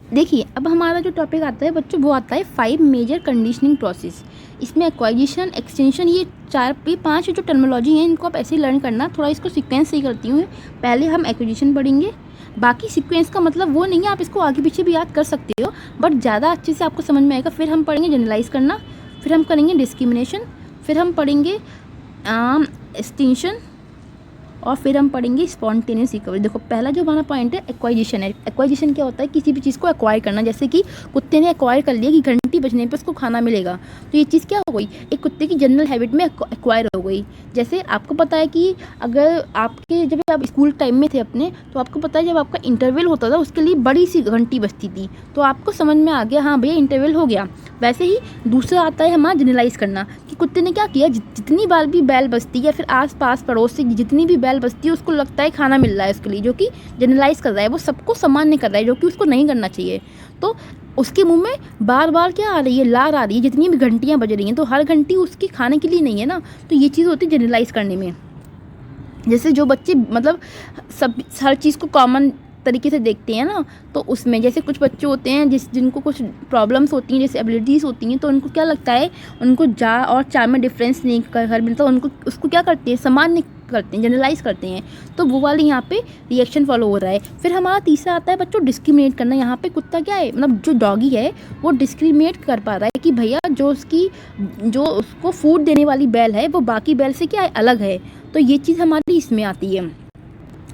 देखिए अब हमारा जो टॉपिक आता है बच्चों, वो आता है 5 मेजर कंडीशनिंग प्रोसेस। इसमें एक्वाइजिशन, एक्सटेंशन, ये 5 जो टर्मिनोलॉजी हैं, इनको आप ऐसे ही लर्न करना। थोड़ा इसको सीक्वेंस सही करती हूँ। पहले हम एक्विजिशन पढ़ेंगे, बाकी सीक्वेंस का मतलब वो नहीं है, आप इसको आगे पीछे भी याद कर सकते हो, बट ज़्यादा अच्छे से आपको समझ में आएगा। फिर हम पढ़ेंगे जनरलाइज करना, फिर हम करेंगे डिस्क्रिमिनेशन, फिर हम पढ़ेंगे एक्सटेंशन और फिर हम पढ़ेंगे स्पॉन्टेनियस रिकवरी। देखो पहला जो हमारा पॉइंट है एक्वाइजिशन है। एक्वाइजिशन क्या होता है, किसी भी चीज़ को एक्वायर करना। जैसे कि कुत्ते ने एक्वायर कर लिया कि घंटी बजने पे उसको खाना मिलेगा, तो ये चीज़ क्या हो गई, एक कुत्ते की जनरल हैबिट में एक्वायर हो गई। जैसे आपको पता है कि अगर आपके जब आप स्कूल टाइम में थे अपने, तो आपको पता है जब आपका इंटरवल होता था उसके लिए बड़ी सी घंटी बजती थी, तो आपको समझ में आ गया हाँ भैया इंटरवल हो गया। वैसे ही दूसरा आता है हमारा जनरलाइज करना, कि कुत्ते ने क्या किया, जितनी बार भी बैल बजती या फिर आस पास पड़ोस से जितनी भी बैल बजती है उसको लगता है खाना मिल रहा है उसके लिए, जो कि जनरलाइज कर रहा है, वो सबको सामान्य कर रहा है, जो कि उसको नहीं करना चाहिए। तो उसके मुंह में बार बार क्या आ रही है, लार आ रही है, जितनी भी घंटियाँ बज रही हैं, तो हर घंटी उसके खाने के लिए नहीं है ना। तो ये चीज़ होती है जनरलाइज करने में। जैसे जो बच्चे मतलब सब हर चीज़ को कॉमन तरीके से देखते हैं ना, तो उसमें जैसे कुछ बच्चे होते हैं जिनको कुछ प्रॉब्लम्स होती हैं, जैसे एबिलिटीज़ होती हैं, तो उनको क्या लगता है, उनको जा और चा में डिफरेंस नहीं कर मिलता, उनको उसको क्या करते हैं, सामान्य करते हैं, जनरलाइज करते हैं। तो वो वाली यहाँ पे रिएक्शन फॉलो हो रहा है। फिर हमारा तीसरा आता है बच्चों डिस्क्रिमिनेट करना। यहाँ पे कुत्ता क्या है, मतलब जो डॉगी है वो डिस्क्रिमिनेट कर पा रहा है कि भैया जो उसको फूड देने वाली बैल है वो बाकी बैल से क्या है, अलग है। तो ये चीज़ हमारी इसमें आती है।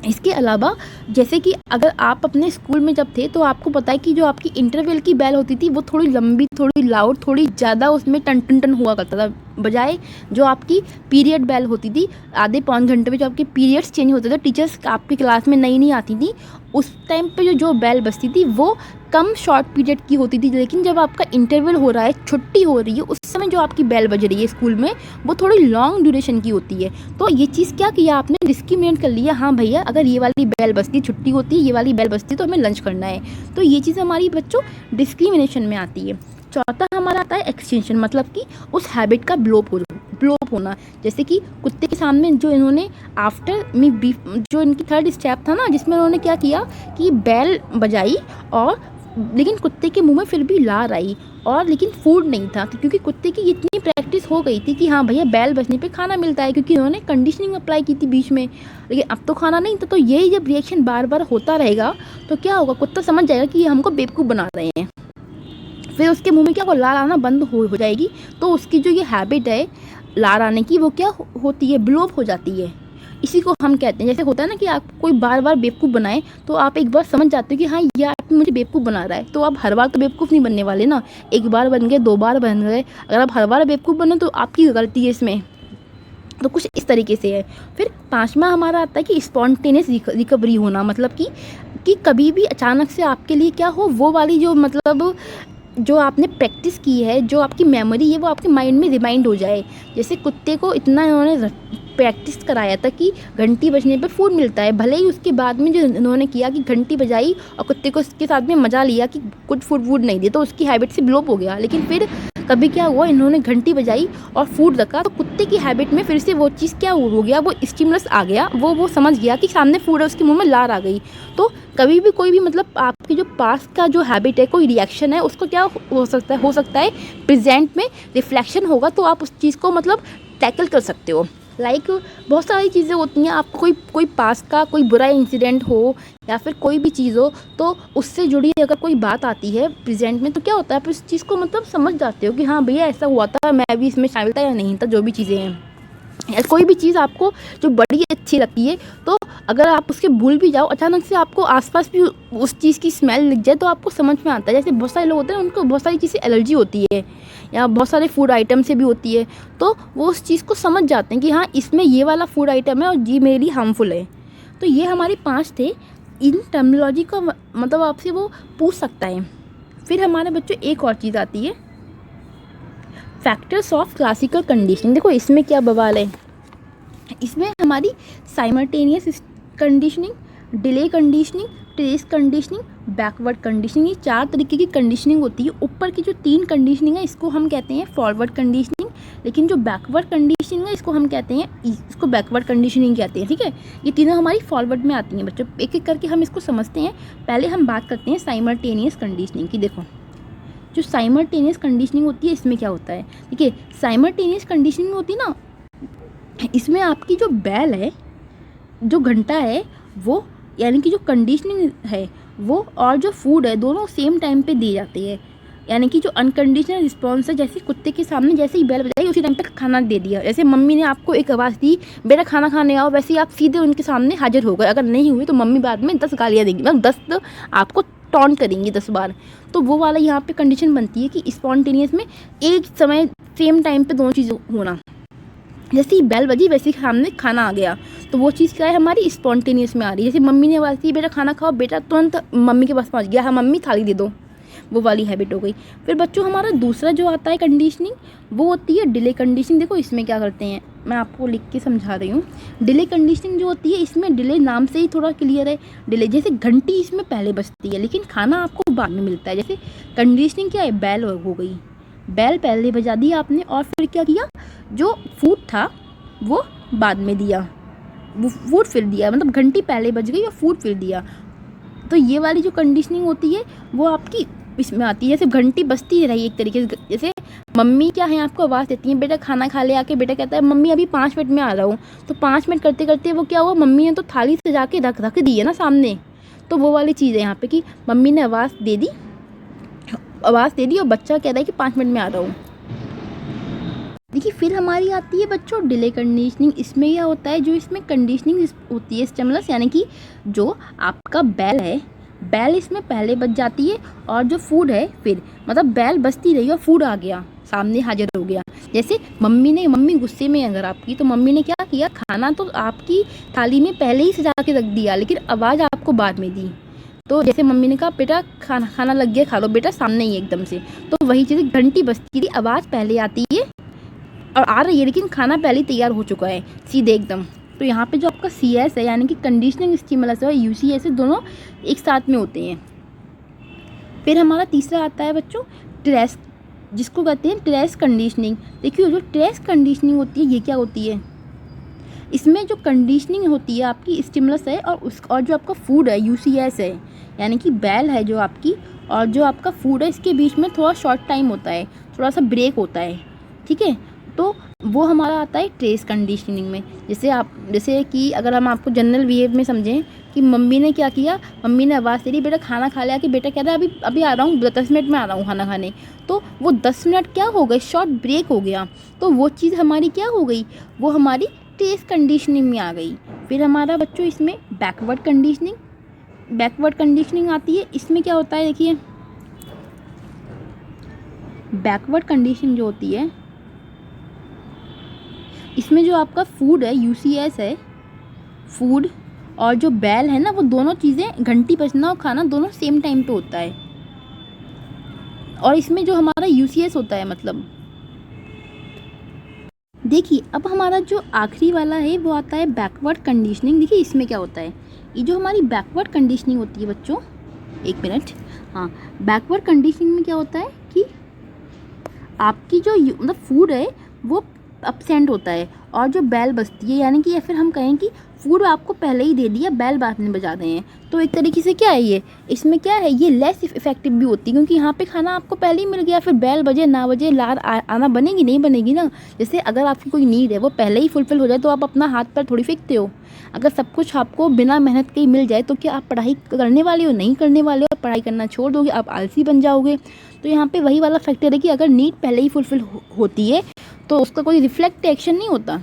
इसके अलावा जैसे कि अगर आप अपने स्कूल में जब थे तो आपको पता है कि जो आपकी इंटरवल की बेल होती थी वो थोड़ी लंबी, थोड़ी लाउड, थोड़ी ज़्यादा उसमें टन टन टन हुआ करता था, बजाय जो आपकी पीरियड बेल होती थी आधे पौन घंटे में जो आपके पीरियड्स चेंज होते थे, टीचर्स आपकी क्लास में नई नई आती थी, उस टाइम पे जो बेल बजती थी वो कम शॉर्ट पीरियड की होती थी। लेकिन जब आपका इंटरवल हो रहा है, छुट्टी हो रही है, उस समय जो आपकी बेल बज रही है स्कूल में वो थोड़ी लॉन्ग ड्यूरेशन की होती है। तो ये चीज़ क्या किया आपने, डिस्क्रिमिनेट कर लिया, हाँ भैया अगर ये वाली बेल बजती छुट्टी होती है, ये वाली बेल बजती तो हमें लंच करना है। तो ये चीज़ हमारी बच्चों डिस्क्रिमिनेशन में आती है। चौथा हमारा आता है एक्सटेंशन, मतलब कि उस हैबिट का ब्लोप होना। जैसे कि कुत्ते के सामने जो इन्होंने आफ्टर मी बीफ, जो इनकी थर्ड स्टेप था ना, जिसमें उन्होंने क्या किया कि बेल बजाई और लेकिन कुत्ते के मुंह में फिर भी लार आई और लेकिन फूड नहीं था, क्योंकि कुत्ते की इतनी प्रैक्टिस हो गई थी कि हाँ भैया बेल बजने पे खाना मिलता है, क्योंकि उन्होंने कंडीशनिंग अप्लाई की थी बीच में। लेकिन अब तो खाना नहीं था। तो यही जब रिएक्शन बार बार होता रहेगा तो क्या होगा, कुत्ता समझ जाएगा कि ये हमको बेवकूफ़ बना रहे हैं, फिर उसके मुंह में क्या होगा, लार आना बंद हो जाएगी। तो उसकी जो ये हैबिट है लार आने की वो क्या होती है, ब्लोप हो जाती है। इसी को हम कहते हैं, जैसे होता है ना कि आप कोई बार बार बेवकूफ़ बनाए तो आप एक बार समझ जाते हो कि हाँ ये आदमी मुझे बेवकूफ़ बना रहा है। तो आप हर बार तो बेवकूफ़ नहीं बनने वाले ना, एक बार बन गए, दो बार बन गए, अगर आप हर बार बेवकूफ़ बने तो आपकी गलती है इसमें। तो कुछ इस तरीके से है। फिर पांचवा हमारा आता है कि स्पॉन्टेनियस रिकवरी होना, मतलब कि कभी भी अचानक से आपके लिए क्या हो, वो वाली जो मतलब जो आपने प्रैक्टिस की है, जो आपकी मेमोरी है, वो आपके माइंड में रिमाइंड हो जाए। जैसे कुत्ते को इतना इन्होंने प्रैक्टिस कराया था कि घंटी बजने पर फूड मिलता है, भले ही उसके बाद में जो इन्होंने किया कि घंटी बजाई और कुत्ते को उसके साथ में मज़ा लिया कि कुछ फूड वूड नहीं दिया, तो उसकी हैबिट से ब्लोप हो गया। लेकिन फिर कभी क्या हुआ, इन्होंने घंटी बजाई और फूड रखा तो कुत्ते की हैबिट में फिर से वो चीज़ क्या हो गया, वो स्टिमुलस आ गया, वो समझ गया कि सामने फूड है, उसके मुंह में लार आ गई। तो कभी भी कोई भी मतलब आपकी जो पास्ट का जो हैबिट है, कोई रिएक्शन है, उसको क्या हो सकता है प्रेजेंट में रिफ्लेक्शन होगा, तो आप उस चीज़ को मतलब टैकल कर सकते हो। बहुत सारी चीज़ें होती हैं, आपको कोई पास्ट का कोई बुरा इंसिडेंट हो या फिर कोई भी चीज़ हो, तो उससे जुड़ी अगर कोई बात आती है प्रेजेंट में, तो क्या होता है आप उस चीज़ को मतलब समझ जाते हो कि हाँ भैया ऐसा हुआ था, मैं भी इसमें शामिल था या नहीं था, जो भी चीज़ें हैं। या कोई भी चीज़ आपको जो बड़ी अच्छी लगती है, तो अगर आप उसके भूल भी जाओ, अचानक से आपको आसपास भी उस चीज़ की स्मेल दिख जाए तो आपको समझ में आता है। जैसे बहुत सारे लोग होते हैं उनको बहुत सारी चीज़ें एलर्जी होती है या बहुत सारे फूड आइटम से भी होती है, तो वो उस चीज़ को समझ जाते हैं कि हाँ इसमें ये वाला फूड आइटम है और जी मेरे लिए हार्मफुल है। तो ये हमारे 5 थे। इन टर्मिनोलॉजी का मतलब आपसे वो पूछ सकता है। फिर हमारे बच्चों एक और चीज़ आती है, फैक्टर्स ऑफ क्लासिकल कंडीशनिंग। देखो इसमें क्या बवाल है, इसमें हमारी simultaneous conditioning, delay conditioning, trace conditioning, backward conditioning, ये 4 तरीके की कंडीशनिंग होती है। ऊपर की जो 3 कंडीशनिंग है इसको हम कहते हैं फॉरवर्ड कंडीशनिंग, लेकिन जो बैकवर्ड कंडीशनिंग है इसको हम कहते हैं, इसको बैकवर्ड कंडीशनिंग कहते हैं। ठीक है, ये तीनों हमारी फॉरवर्ड में आती हैं बच्चों। एक एक करके हम इसको समझते हैं। पहले हम बात करते हैं साइमल्टेनियस कंडीशनिंग की। देखो जो साइमल्टेनियस कंडीशनिंग होती है इसमें क्या होता है, देखिए साइमल्टेनियस कंडीशनिंग होती है ना, इसमें आपकी जो बेल है, जो घंटा है, वो यानी कि जो कंडीशनिंग है वो और जो फूड है दोनों सेम टाइम पे दी जाती है। यानी कि जो अनकंडीशनल रिस्पॉन्स है, जैसे कुत्ते के सामने जैसे ही बेल बजाई उसी टाइम पे खाना दे दिया। जैसे मम्मी ने आपको एक आवाज़ दी बेटा खाना खाने आओ, वैसे ही आप सीधे उनके सामने हाजिर हो गए। अगर नहीं हुए तो मम्मी बाद में 10 गालियाँ देंगी, मतलब 10 तो आपको टॉन्ट करेंगी 10 बार। तो वो वाला यहाँ पे कंडीशन बनती है कि स्पॉन्टेनियस में एक समय सेम टाइम पे दोनों चीज़ होना। जैसे ही बेल बजी वैसे ही सामने खाना आ गया, तो वो चीज़ क्या है हमारी स्पॉन्टेनियस में आ रही है। जैसे मम्मी ने आवाज़ दी बेटा खाना खाओ, बेटा तुरंत मम्मी के पास पहुंच गया, हाँ मम्मी थाली दे दो, वो वाली हैबिट हो गई। फिर बच्चों हमारा दूसरा जो आता है कंडीशनिंग, वो होती है डिले कंडीशनिंग। देखो इसमें क्या करते हैं, मैं आपको लिख के समझा रही हूँ। डिले कंडीशनिंग जो होती है, इसमें डिले नाम से ही थोड़ा क्लियर है। डिले जैसे घंटी इसमें पहले बजती है लेकिन खाना आपको बाद में मिलता है। जैसे कंडीशनिंग क्या है, बेल हो गई, बेल पहले बजा दी आपने और फिर क्या किया, जो फूड था वो बाद में दिया, वो फूड फिर दिया, मतलब घंटी पहले बज गई और फूड फिर दिया। तो ये वाली जो कंडीशनिंग होती है वो आपकी इसमें आती है। जैसे घंटी बजती रही एक तरीके से, जैसे मम्मी क्या है आपको आवाज़ देती है बेटा खाना खा ले, आके बेटा कहता है मम्मी अभी 5 मिनट में आ रहा हूँ, तो 5 मिनट करते करते वो क्या हुआ, मम्मी ने तो थाली से जाके रख दी है ना सामने। तो वो वाली चीज़ है यहाँ पे कि मम्मी ने आवाज़ दे दी और बच्चा कह रहा है कि 5 मिनट में आ रहा हूँ। देखिए फिर हमारी आती है बच्चों डिले कंडीशनिंग। इसमें क्या होता है, जो इसमें कंडीशनिंग होती है स्टिमुलस, यानी कि जो आपका बैल है, बैल इसमें पहले बच जाती है और जो फूड है फिर, मतलब बैल बचती रही और फूड आ गया सामने हाजिर हो गया। जैसे मम्मी गुस्से में अगर आपकी, तो मम्मी ने क्या किया, खाना तो आपकी थाली में पहले ही सजा के रख दिया, लेकिन आवाज़ आपको बाद में दी। तो जैसे मम्मी ने कहा बेटा खाना लग गया, खा लो बेटा, सामने ही एकदम से। तो वही चीज़, घंटी बजती थी, आवाज़ पहले आती है और आ रही है, लेकिन खाना पहले ही तैयार हो चुका है सीधे एकदम। तो यहाँ पे जो आपका CS है, यानी कि कंडीशनिंग स्टिमुलस है, और UCS दोनों एक साथ में होते हैं। फिर हमारा तीसरा आता है बच्चों ट्रेस, जिसको कहते हैं ट्रेस कंडीशनिंग। देखिए जो ट्रेस कंडीशनिंग होती है, ये क्या होती है, इसमें जो कंडीशनिंग होती है आपकी स्टिमुलस है और जो आपका फूड है UCS है, यानी कि बैल है जो आपकी, और जो आपका फूड है, इसके बीच में थोड़ा शॉर्ट टाइम होता है, थोड़ा सा ब्रेक होता है, ठीक है। तो वो हमारा आता है ट्रेस कंडीशनिंग में। जैसे कि अगर हम आपको जनरल वे में समझें कि मम्मी ने क्या किया, मम्मी ने आवाज़ दे दी बेटा खाना खा लिया, कि बेटा कह रहा है अभी आ रहा हूँ, 10 मिनट में आ रहा हूँ खाना खाने। तो वो 10 मिनट क्या हो गए, शॉर्ट ब्रेक हो गया। तो वो चीज़ हमारी क्या हो गई, वो हमारी ट्रेस कंडीशनिंग में आ गई। फिर हमारा बच्चों इसमें बैकवर्ड कंडीशनिंग आती है। इसमें क्या होता है, देखिए बैकवर्ड कंडीशनिंग जो होती है, इसमें जो आपका फूड है UCS है, फूड और जो बैल है ना, वो दोनों चीज़ें, घंटी बजना और खाना दोनों सेम टाइम पे होता है। और इसमें जो हमारा UCS होता है, मतलब देखिए अब हमारा जो आखिरी वाला है वो आता है बैकवर्ड कंडीशनिंग। देखिए इसमें क्या होता है, ये जो हमारी बैकवर्ड कंडीशनिंग होती है बच्चों, एक मिनट, हाँ, बैकवर्ड कंडीशनिंग में क्या होता है कि आपकी जो मतलब फूड है वो अपसेंट होता है और जो बैल बजती है, यानी कि या फिर हम कहें कि फूड आपको पहले ही दे दिया, बैल बाद में बजा रहे हैं। तो एक तरीके से क्या है ये, इसमें क्या है, ये लेस इफेक्टिव भी होती है, क्योंकि यहाँ पे खाना आपको पहले ही मिल गया, फिर बैल बजे ना बजे लार आना बनेगी नहीं बनेगी ना। जैसे अगर आपकी कोई नीड है वो पहले ही फुलफिल हो जाए तो आप अपना हाथ पैर थोड़ी फेंकते हो। अगर सब कुछ आपको बिना मेहनत के ही मिल जाए तो क्या आप पढ़ाई करने वाले हो, नहीं करने वाले हो, पढ़ाई करना छोड़ दोगे, आप आलसी बन जाओगे। तो यहाँ पे वही वाला फैक्टर है कि अगर नीड पहले ही फुलफिल होती है तो उसका कोई रिफ्लेक्ट एक्शन नहीं होता।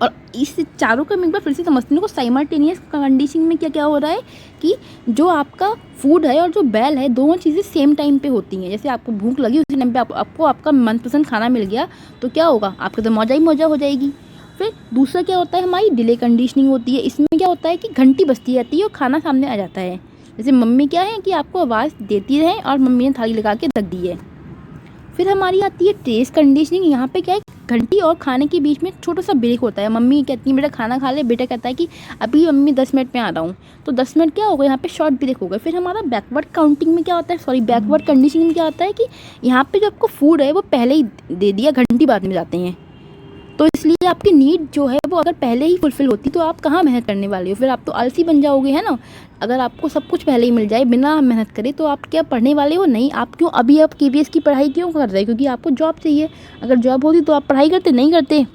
और इस चारों का मैं एक बार फिर से समझते हैं, साइमल्टेनियस कंडीशनिंग में क्या क्या हो रहा है कि जो आपका फूड है और जो बैल है, दोनों चीज़ें सेम टाइम पे होती हैं। जैसे आपको भूख लगी, उसी टाइम पे आपको आपका मनपसंद खाना मिल गया, तो क्या होगा, आपका तो मौजा ही मौजा हो जाएगी। फिर दूसरा क्या होता है, हमारी डिले कंडीशनिंग होती है। इसमें क्या होता है कि घंटी बजती रहती है और खाना सामने आ जाता है। जैसे मम्मी क्या है कि आपको आवाज़ देती रहे और मम्मी ने थाली लगा के रख दी है। फिर हमारी आती है ट्रेस कंडीशनिंग। यहाँ पे क्या है, घंटी और खाने के बीच में छोटा सा ब्रेक होता है। मम्मी कहती है बेटा खाना खा ले, बेटा कहता है कि अभी मम्मी 10 मिनट में आ रहा हूँ, तो 10 मिनट क्या होगा, यहाँ पे शॉर्ट ब्रेक होगा। फिर हमारा बैकवर्ड काउंटिंग में क्या होता है, बैकवर्ड कंडीशनिंग में क्या होता है कि यहाँ पे जो आपको फूड है वो पहले ही दे दिया, घंटी बाद में जाते हैं। तो इसलिए आपकी नीड जो है वो अगर पहले ही फुलफिल होती तो आप कहाँ मेहनत करने वाले हो, फिर आप तो आलसी बन जाओगे, है ना। अगर आपको सब कुछ पहले ही मिल जाए बिना मेहनत करे तो आप क्या पढ़ने वाले हो, नहीं। आप क्यों अभी आप KVS की पढ़ाई क्यों कर रहे हैं, क्योंकि आपको जॉब चाहिए। अगर जॉब होती तो आप पढ़ाई करते, नहीं करते।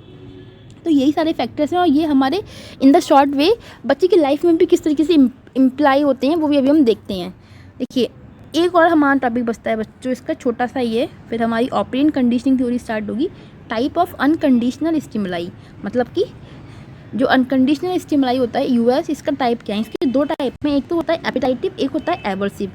तो यही सारे फैक्टर्स हैं और ये हमारे इन द शॉर्ट वे बच्चे की लाइफ में भी किस तरीके से इम्प्लाई होते हैं वो भी अभी हम देखते हैं। देखिए एक और हमारा टॉपिक बचता है बच्चों, इसका छोटा सा ये, फिर हमारी ऑपरेंट कंडीशनिंग थ्योरी स्टार्ट होगी। टाइप ऑफ अनकंडीशनल स्टिमुलाई, मतलब कि जो अनकंडीशनल स्टिमुलाई होता है US, इसका टाइप क्या है, इसके दो टाइप में, एक तो होता है एपेटाइटिव, एक होता है एवर्सिव।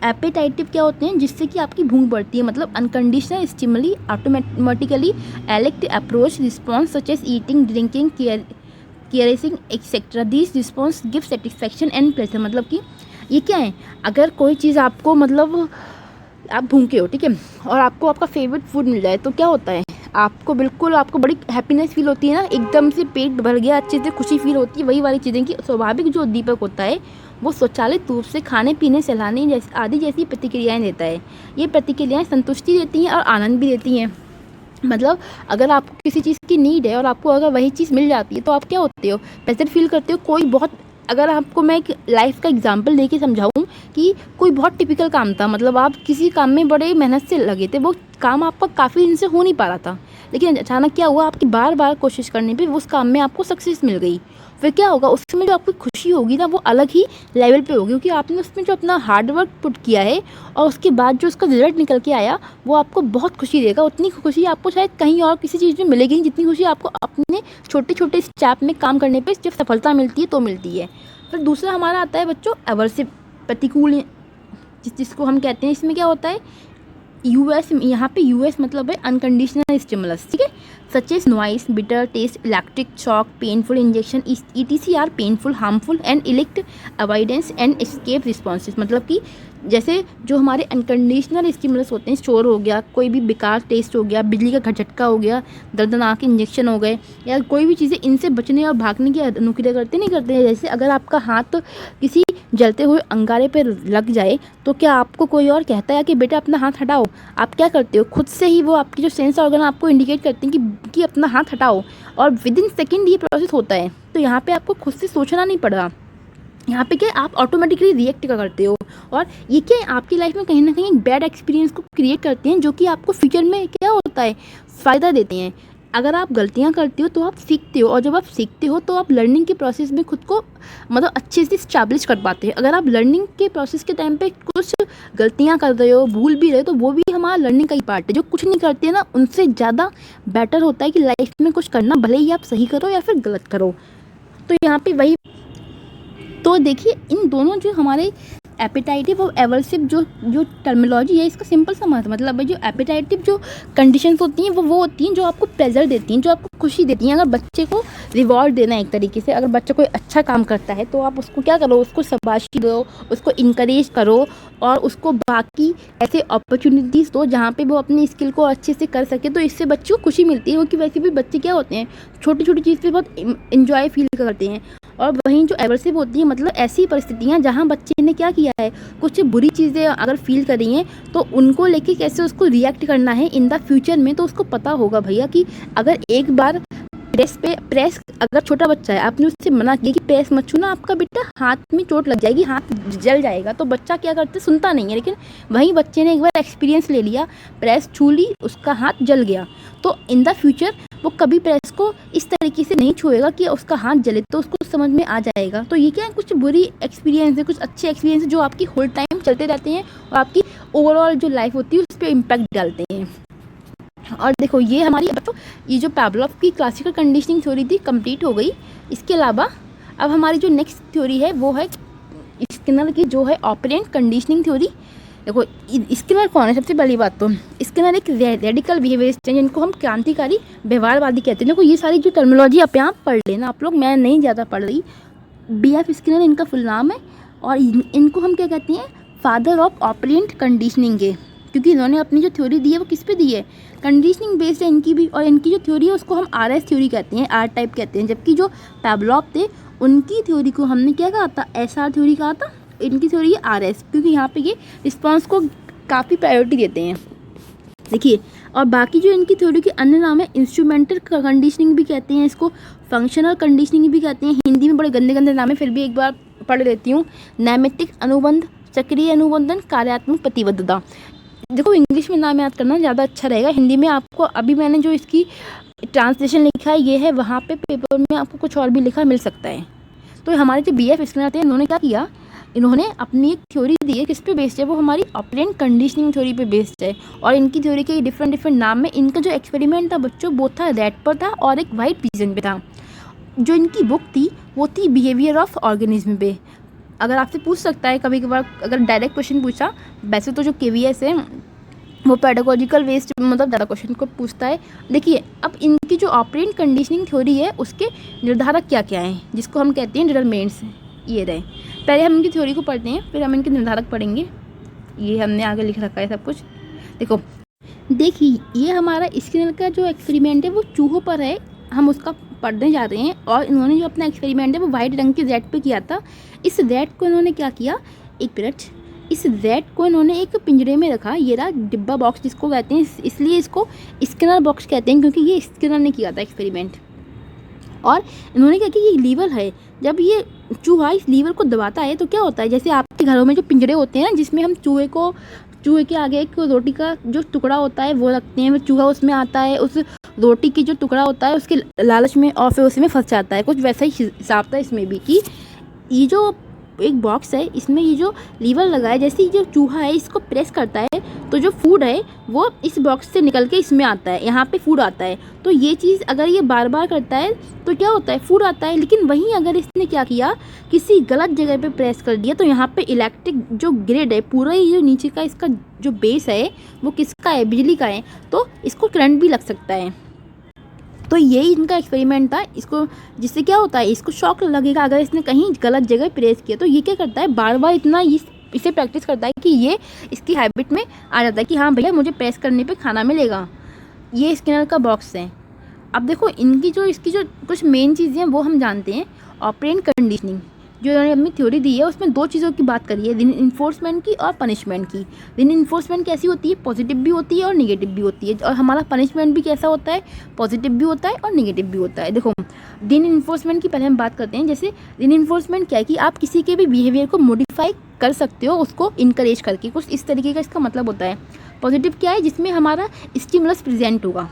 एपेटाइटिव क्या होते हैं, जिससे कि आपकी भूख बढ़ती है, मतलब unconditional stimuli automatically elicit approach response such as eating, drinking, caring etcetera. This response give satisfaction and pleasure. मतलब कि ये क्या है, अगर कोई चीज़ आपको, मतलब आप भूखे हो, ठीक है, और आपको आपका फेवरेट फूड मिल जाए तो क्या होता है, आपको बड़ी हैप्पीनेस फील होती है ना, एकदम से पेट भर गया, अच्छे से खुशी फील होती है। वही वाली चीज़ें कि स्वाभाविक जो उद्दीपक होता है वो स्वचालित रूप से खाने पीने सहलाने जैसे आदि जैसी प्रतिक्रियाएं देता है। ये प्रतिक्रियाएं संतुष्टि देती हैं और आनंद भी देती हैं। मतलब अगर आपको किसी चीज़ की नीड है और आपको अगर वही चीज़ मिल जाती है तो आप क्या होते हो, प्लेजर फील करते हो। कोई बहुत, अगर आपको मैं एक लाइफ का एग्जांपल देके समझाऊं कि कोई बहुत टिपिकल काम था, मतलब आप किसी काम में बड़े मेहनत से लगे थे, वो काम आपका काफ़ी दिन से हो नहीं पा रहा था, लेकिन अचानक क्या हुआ, आपकी बार बार कोशिश करने पे उस काम में आपको सक्सेस मिल गई। फिर क्या होगा, उसमें जो आपकी खुशी होगी ना वो अलग ही लेवल पे होगी, क्योंकि आपने उसमें जो अपना हार्ड वर्क पुट किया है और उसके बाद जो उसका रिजल्ट निकल के आया वो आपको बहुत खुशी देगा। उतनी खुशी आपको शायद कहीं और किसी चीज़ में मिलेगी नहीं, जितनी खुशी आपको अपने छोटे छोटे स्टेप में काम करने पर जब सफलता मिलती है तो मिलती है। फिर दूसरा हमारा आता है बच्चों एवर्सिव, प्रतिकूल, जिसको हम कहते हैं। इसमें क्या होता है, यूएस, यहाँ पे यूएस मतलब है अनकंडीशनल स्टिमुलस, ठीक है, such as noise, bitter taste, electric shock, painful injection, ETC are painful, harmful and elicit avoidance and escape responses. मतलब कि जैसे जो हमारे अनकंडीशनल स्टिमुलस होते हैं, शोर हो गया, कोई भी बेकार टेस्ट हो गया, बिजली का झटका हो गया, दर्दनाक इंजेक्शन हो गए, या कोई भी चीज़ें, इनसे बचने और भागने की अनुक्रिया करते नहीं करते हैं। जैसे अगर आपका हाथ किसी जलते हुए अंगारे पर लग जाए तो क्या आपको कोई और कहता है कि बेटा अपना हाथ हटाओ? आप क्या करते हो, खुद से ही वो आपकी जो सेंस ऑर्गन आपको इंडिकेट करते हैं कि अपना हाथ हटाओ, और विद इन सेकेंड ये प्रोसेस होता है। तो यहाँ पे आपको खुद से सोचना नहीं पड़ रहा, यहाँ पे क्या आप ऑटोमेटिकली रिएक्ट करते हो, और ये क्या है आपकी लाइफ में कहीं ना कहीं एक बैड एक्सपीरियंस को क्रिएट करते हैं, जो कि आपको फ्यूचर में क्या होता है, फ़ायदा देते हैं। अगर आप गलतियाँ करते हो तो आप सीखते हो, और जब आप सीखते हो तो आप लर्निंग के प्रोसेस में खुद को मतलब अच्छे से इस्टेब्लिश कर पाते हैं। अगर आप लर्निंग के प्रोसेस के टाइम पे कुछ गलतियाँ कर रहे हो, भूल भी रहे हो, तो वो भी हमारा लर्निंग का ही पार्ट है। जो कुछ नहीं करते हैं ना, उनसे ज़्यादा बेटर होता है कि लाइफ में कुछ करना, भले ही आप सही करो या फिर गलत करो। तो यहाँ पे वही, तो देखिए इन दोनों जो हमारे एपेटाइटिव और एवर्सिव जो टर्मिनोलॉजी है, इसका सिंपल सा मतलब है, जो एपेटाइटिव जो कंडीशंस होती हैं वो होती हैं जो आपको प्लेजर देती हैं, जो आपको खुशी देती हैं। अगर बच्चे को रिवॉर्ड देना है एक तरीके से, अगर बच्चा कोई अच्छा काम करता है तो आप उसको क्या करो, उसको शाबाशी दो, उसको इनकरेज करो, और उसको बाकी ऐसे अपॉर्चुनिटीज़ दो जहाँ पे वो अपनी स्किल को अच्छे से कर सके। तो इससे बच्चों को खुशी मिलती है, क्योंकि वैसे भी बच्चे क्या होते हैं, छोटी छोटी चीज़ पे बहुत इंजॉय फील करते हैं। और वहीं जो एवर्सिव होती है, मतलब ऐसी परिस्थितियाँ जहाँ बच्चे ने क्या किया है, कुछ बुरी चीज़ें अगर फील करी हैं तो उनको लेके कैसे उसको रिएक्ट करना है इन द फ्यूचर में। तो उसको पता होगा भैया कि अगर एक बार प्रेस अगर छोटा बच्चा है, आपने उससे मना किया कि प्रेस मत छूना, आपका बेटा हाथ में चोट लग जाएगी, हाथ जल जाएगा, तो बच्चा क्या करते, सुनता नहीं है। लेकिन वहीं बच्चे ने एक बार एक्सपीरियंस ले लिया, प्रेस छू ली, उसका हाथ जल गया, तो इन द फ्यूचर वो कभी प्रेस को इस तरीके से नहीं छुएगा कि उसका हाथ जले, तो उसको समझ में आ जाएगा। तो ये क्या है, कुछ बुरी एक्सपीरियंस है, कुछ अच्छे एक्सपीरियंस है जो आपकी होल टाइम चलते रहते हैं और आपकी ओवरऑल जो लाइफ होती है उस पर इम्पैक्ट डालते हैं। और देखो ये हमारी बच्चों ये जो पावलोव की क्लासिकल कंडीशनिंग थ्योरी थी कंप्लीट हो गई। इसके अलावा अब हमारी जो नेक्स्ट थ्योरी है वो है स्किनर की, जो है ऑपरेंट कंडीशनिंग थ्योरी। देखो स्किनर कौन है, सबसे पहली बात तो स्किनर एक रेडिकल बिहेवियरिस्ट हैं, जिनको हम क्रांतिकारी व्यवहारवादी कहते हैं। देखो ये सारी जो टर्मिनोलॉजी आप यहाँ पढ़ लेना आप लोग, मैं नहीं ज़्यादा पढ़ रही। BF स्किनर इनका फुल नाम है, और इनको हम क्या कहते हैं, फादर ऑफ ऑपरेंट कंडीशनिंग के, क्योंकि इन्होंने अपनी जो थ्योरी दी है वो किस पे दी है, कंडीशनिंग बेस्ड है इनकी भी। और इनकी जो थ्योरी है उसको हम RS थ्योरी कहते हैं, R टाइप कहते हैं। जबकि जो पावलोव थे उनकी थ्योरी को हमने क्या कहा था, SR थ्योरी कहा था। इनकी थ्योरी है RS, क्योंकि यहाँ पे ये रिस्पॉन्स को काफ़ी प्रायोरिटी देते हैं। देखिए, और बाकी जो इनकी थ्योरी के अन्य नाम है, इंस्ट्रूमेंटल कंडीशनिंग भी कहते हैं इसको, फंक्शनल कंडीशनिंग भी कहते हैं। हिंदी में बड़े गंदे गंदे नाम है, फिर भी एक बार पढ़ लेती हूँ। नैमित्तिक अनुबंध, चक्रीय अनुबंधन, कार्यात्मक प्रतिबद्धता। देखो इंग्लिश में नाम याद करना ज़्यादा अच्छा रहेगा, हिंदी में आपको अभी मैंने जो इसकी ट्रांसलेशन लिखा है ये है, वहाँ पे पेपर में आपको कुछ और भी लिखा मिल सकता है। तो हमारे जो BF स्किनर थे इन्होंने क्या किया, इन्होंने अपनी एक थ्योरी दी है, किस पे बेस्ड है, वो हमारी ऑपरेंट कंडीशनिंग थ्योरी पे बेस्ड है। और इनकी थ्योरी के डिफरेंट नाम में, इनका जो एक्सपेरिमेंट था बच्चों वो था रैट पर था और एक वाइट पिजन पे था। जो इनकी बुक थी वो थी बिहेवियर ऑफ ऑर्गेनिज्म पे। अगर आपसे पूछ सकता है कभी कभार, अगर डायरेक्ट क्वेश्चन पूछा, वैसे तो जो KVS है वो पेडागोजिकल वेस्ट मतलब ज़्यादा क्वेश्चन को पूछता है। देखिए अब इनकी जो ऑपरेंट कंडीशनिंग थ्योरी है उसके निर्धारक क्या क्या हैं, जिसको हम कहते हैं डिटरमिनेंट्स, ये रहे। पहले हम इनकी थ्योरी को पढ़ते हैं, फिर हम इनके निर्धारक पढ़ेंगे। ये हमने आगे लिख रखा है सब कुछ। देखिए ये हमारा स्किनर का जो एक्सपेरिमेंट है वो चूहों पर है, हम उसका पढ़ने जा रहे हैं। और इन्होंने जो अपना एक्सपेरिमेंट है वो वाइट रंग के रैट पे किया था। इस रैट को इन्होंने क्या किया, एक मिनट, इस रैट को इन्होंने एक पिंजरे में रखा, ये रहा डिब्बा बॉक्स जिसको कहते हैं, इसलिए इसको स्किनर बॉक्स कहते हैं, क्योंकि ये स्किनर ने किया था एक्सपेरिमेंट। और इन्होंने क्या किया, ये लीवर है, जब ये चूहा इस लीवर को दबाता है तो क्या होता है, जैसे आपके घरों में जो पिंजरे होते हैं ना जिसमें हम चूहे के आगे एक रोटी का जो टुकड़ा होता है वो रखते हैं, वो चूहा उसमें आता है, उस रोटी की जो टुकड़ा होता है उसके लालच में और फिर उसमें फंस जाता है। कुछ वैसा ही हिसाब था इसमें भी कि ये जो एक बॉक्स है इसमें ये जो लीवर लगा है, जैसे ये जो चूहा है इसको प्रेस करता है तो जो फूड है वो इस बॉक्स से निकल के इसमें आता है, यहाँ पे फूड आता है। तो ये चीज़ अगर ये बार बार करता है तो क्या होता है, फूड आता है। लेकिन वहीं अगर इसने क्या किया, किसी गलत जगह पे प्रेस कर दिया तो यहाँ पे इलेक्ट्रिक जो ग्रिड है, पूरा ही जो नीचे का इसका जो बेस है वो किसका है, बिजली का है, तो इसको करंट भी लग सकता है। तो यही इनका एक्सपेरिमेंट था, इसको जिससे क्या होता है, इसको शॉक लगेगा अगर इसने कहीं गलत जगह प्रेस किया। तो ये क्या करता है, बार बार इतना इसे प्रैक्टिस करता है कि ये इसकी हैबिट में आ जाता है कि हाँ भैया मुझे प्रेस करने पे खाना मिलेगा। ये स्किनर का बॉक्स है। अब देखो इसकी जो कुछ मेन चीज़ें हैं वो हम जानते हैं। ऑपरेंट कंडीशनिंग जो इन्होंने अपनी थ्योरी दी है उसमें दो चीज़ों की बात करी है, रीइंफोर्समेंट की और पनिशमेंट की। रीइंफोर्समेंट कैसी होती है, पॉजिटिव भी होती है और नेगेटिव भी होती है। और हमारा पनिशमेंट भी कैसा होता है, पॉजिटिव भी होता है और नेगेटिव भी होता है। देखो रीइंफोर्समेंट की पहले हम बात करते हैं। जैसे रीइंफोर्समेंट क्या है कि आप किसी के भी बिहेवियर को मॉडिफाई कर सकते हो उसको इनकरेज करके, कुछ इस तरीके का इसका मतलब होता है। पॉजिटिव क्या है, जिसमें हमारा स्टिमुलस प्रेजेंट होगा,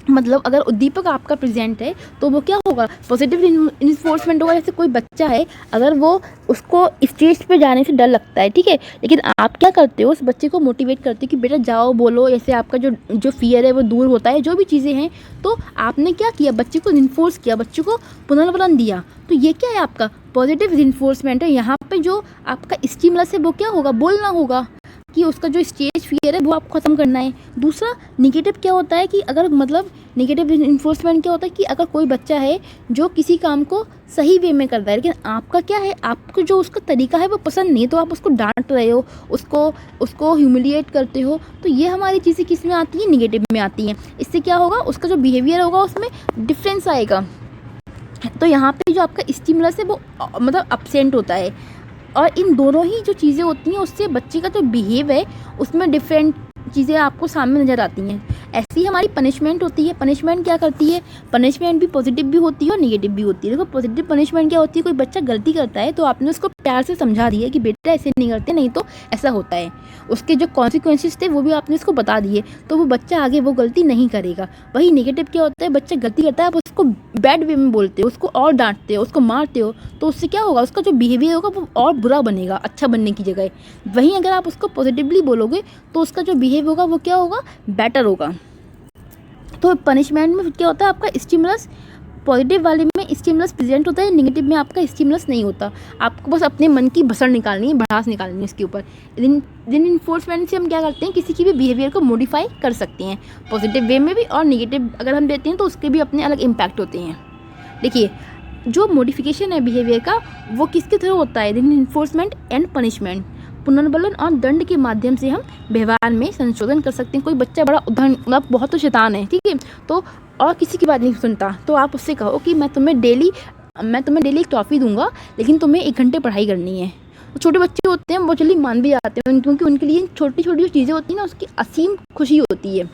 मतलब अगर उद्दीपक आपका प्रेजेंट है तो वो क्या होगा, पॉजिटिव इन्फोर्समेंट होगा। जैसे कोई बच्चा है, अगर वो उसको स्टेज पे जाने से डर लगता है, ठीक है, लेकिन आप क्या करते हो, उस बच्चे को मोटिवेट करते हो कि बेटा जाओ बोलो, ऐसे आपका जो फियर है वो दूर होता है, जो भी चीज़ें हैं। तो आपने क्या किया, बच्चे को इन्फोर्स किया, बच्चे को पुनर्बलन दिया। तो ये क्या है, आपका पॉजिटिव इन्फोर्समेंट है। यहाँ पे जो आपका स्टिमुलस है वो क्या होगा, बोलना होगा कि उसका जो स्टेज फियर है वो आपको ख़त्म करना है। दूसरा निगेटिव क्या होता है कि अगर मतलब निगेटिव इन्फोर्समेंट क्या होता है कि अगर कोई बच्चा है जो किसी काम को सही वे में कर रहा है, लेकिन आपका क्या है, आपको जो उसका तरीका है वो पसंद नहीं है, तो आप उसको डांट रहे हो, उसको ह्यूमिलिएट करते हो। तो ये हमारी चीज़ें किस में आती हैं, निगेटिव में आती हैं। इससे क्या होगा, उसका जो बिहेवियर होगा उसमें डिफरेंस आएगा। तो यहाँ पे जो आपका स्टिमुलस है वो मतलब अब्सेंट होता है, और इन दोनों ही जो चीज़ें होती हैं उससे बच्चे का जो बिहेव है उसमें डिफरेंट चीज़ें आपको सामने नज़र आती हैं। ऐसी हमारी पनिशमेंट होती है। पनिशमेंट क्या करती है, पनिशमेंट भी पॉजिटिव भी होती है और नेगेटिव भी होती है। देखो पॉजिटिव पनिशमेंट क्या होती है, कोई बच्चा गलती करता है तो आपने उसको प्यार से समझा दिया कि बेटा ऐसे नहीं करते, नहीं तो ऐसा होता है। उसके जो कॉन्सिक्वेंसेस थे वो भी आपने उसको बता दिए, तो वो बच्चा आगे वो गलती नहीं करेगा। वही नेगेटिव क्या होता है, बच्चा गलती करता है, आप उसको बैड वे में बोलते हो, उसको और डांटते हो, उसको मारते हो, तो उससे क्या होगा, उसका जो बिहेवियर होगा वो और बुरा बनेगा अच्छा बनने की जगह। वहीं अगर आप उसको पॉजिटिवली बोलोगे तो उसका जो बिहेव होगा वो क्या होगा, बेटर होगा। तो पनिशमेंट में क्या होता है, आपका स्टिमुलस पॉजिटिव वाले में स्टिमुलस प्रेजेंट होता है, नेगेटिव में आपका स्टिमुलस नहीं होता। आपको बस अपने मन की भसड़ निकालनी है, भड़ास निकालनी है इसके ऊपर। रीइंफोर्समेंट से हम क्या करते हैं, किसी की भी बिहेवियर को मॉडिफाई कर सकते हैं, पॉजिटिव वे में भी, और नेगेटिव अगर हम देते हैं तो उसके भी अपने अलग इम्पैक्ट होते हैं। देखिए जो मॉडिफिकेशन है बिहेवियर का वो किसके थ्रू होता है, रीइंफोर्समेंट एंड पनिशमेंट। पुनर्बलन और दंड के माध्यम से हम व्यवहार में संशोधन कर सकते हैं। कोई बच्चा बड़ा मतलब बहुत तो शैतान है, ठीक है, तो और किसी की बात नहीं सुनता, तो आप उससे कहो कि मैं तुम्हें डेली एक टॉफ़ी दूंगा, लेकिन तुम्हें 1 घंटे पढ़ाई करनी है। तो छोटे बच्चे होते हैं वो जल्दी मान भी जाते हैं, क्योंकि उनके लिए छोटी छोटी जो चीज़ें होती हैं ना उसकी असीम खुशी होती है।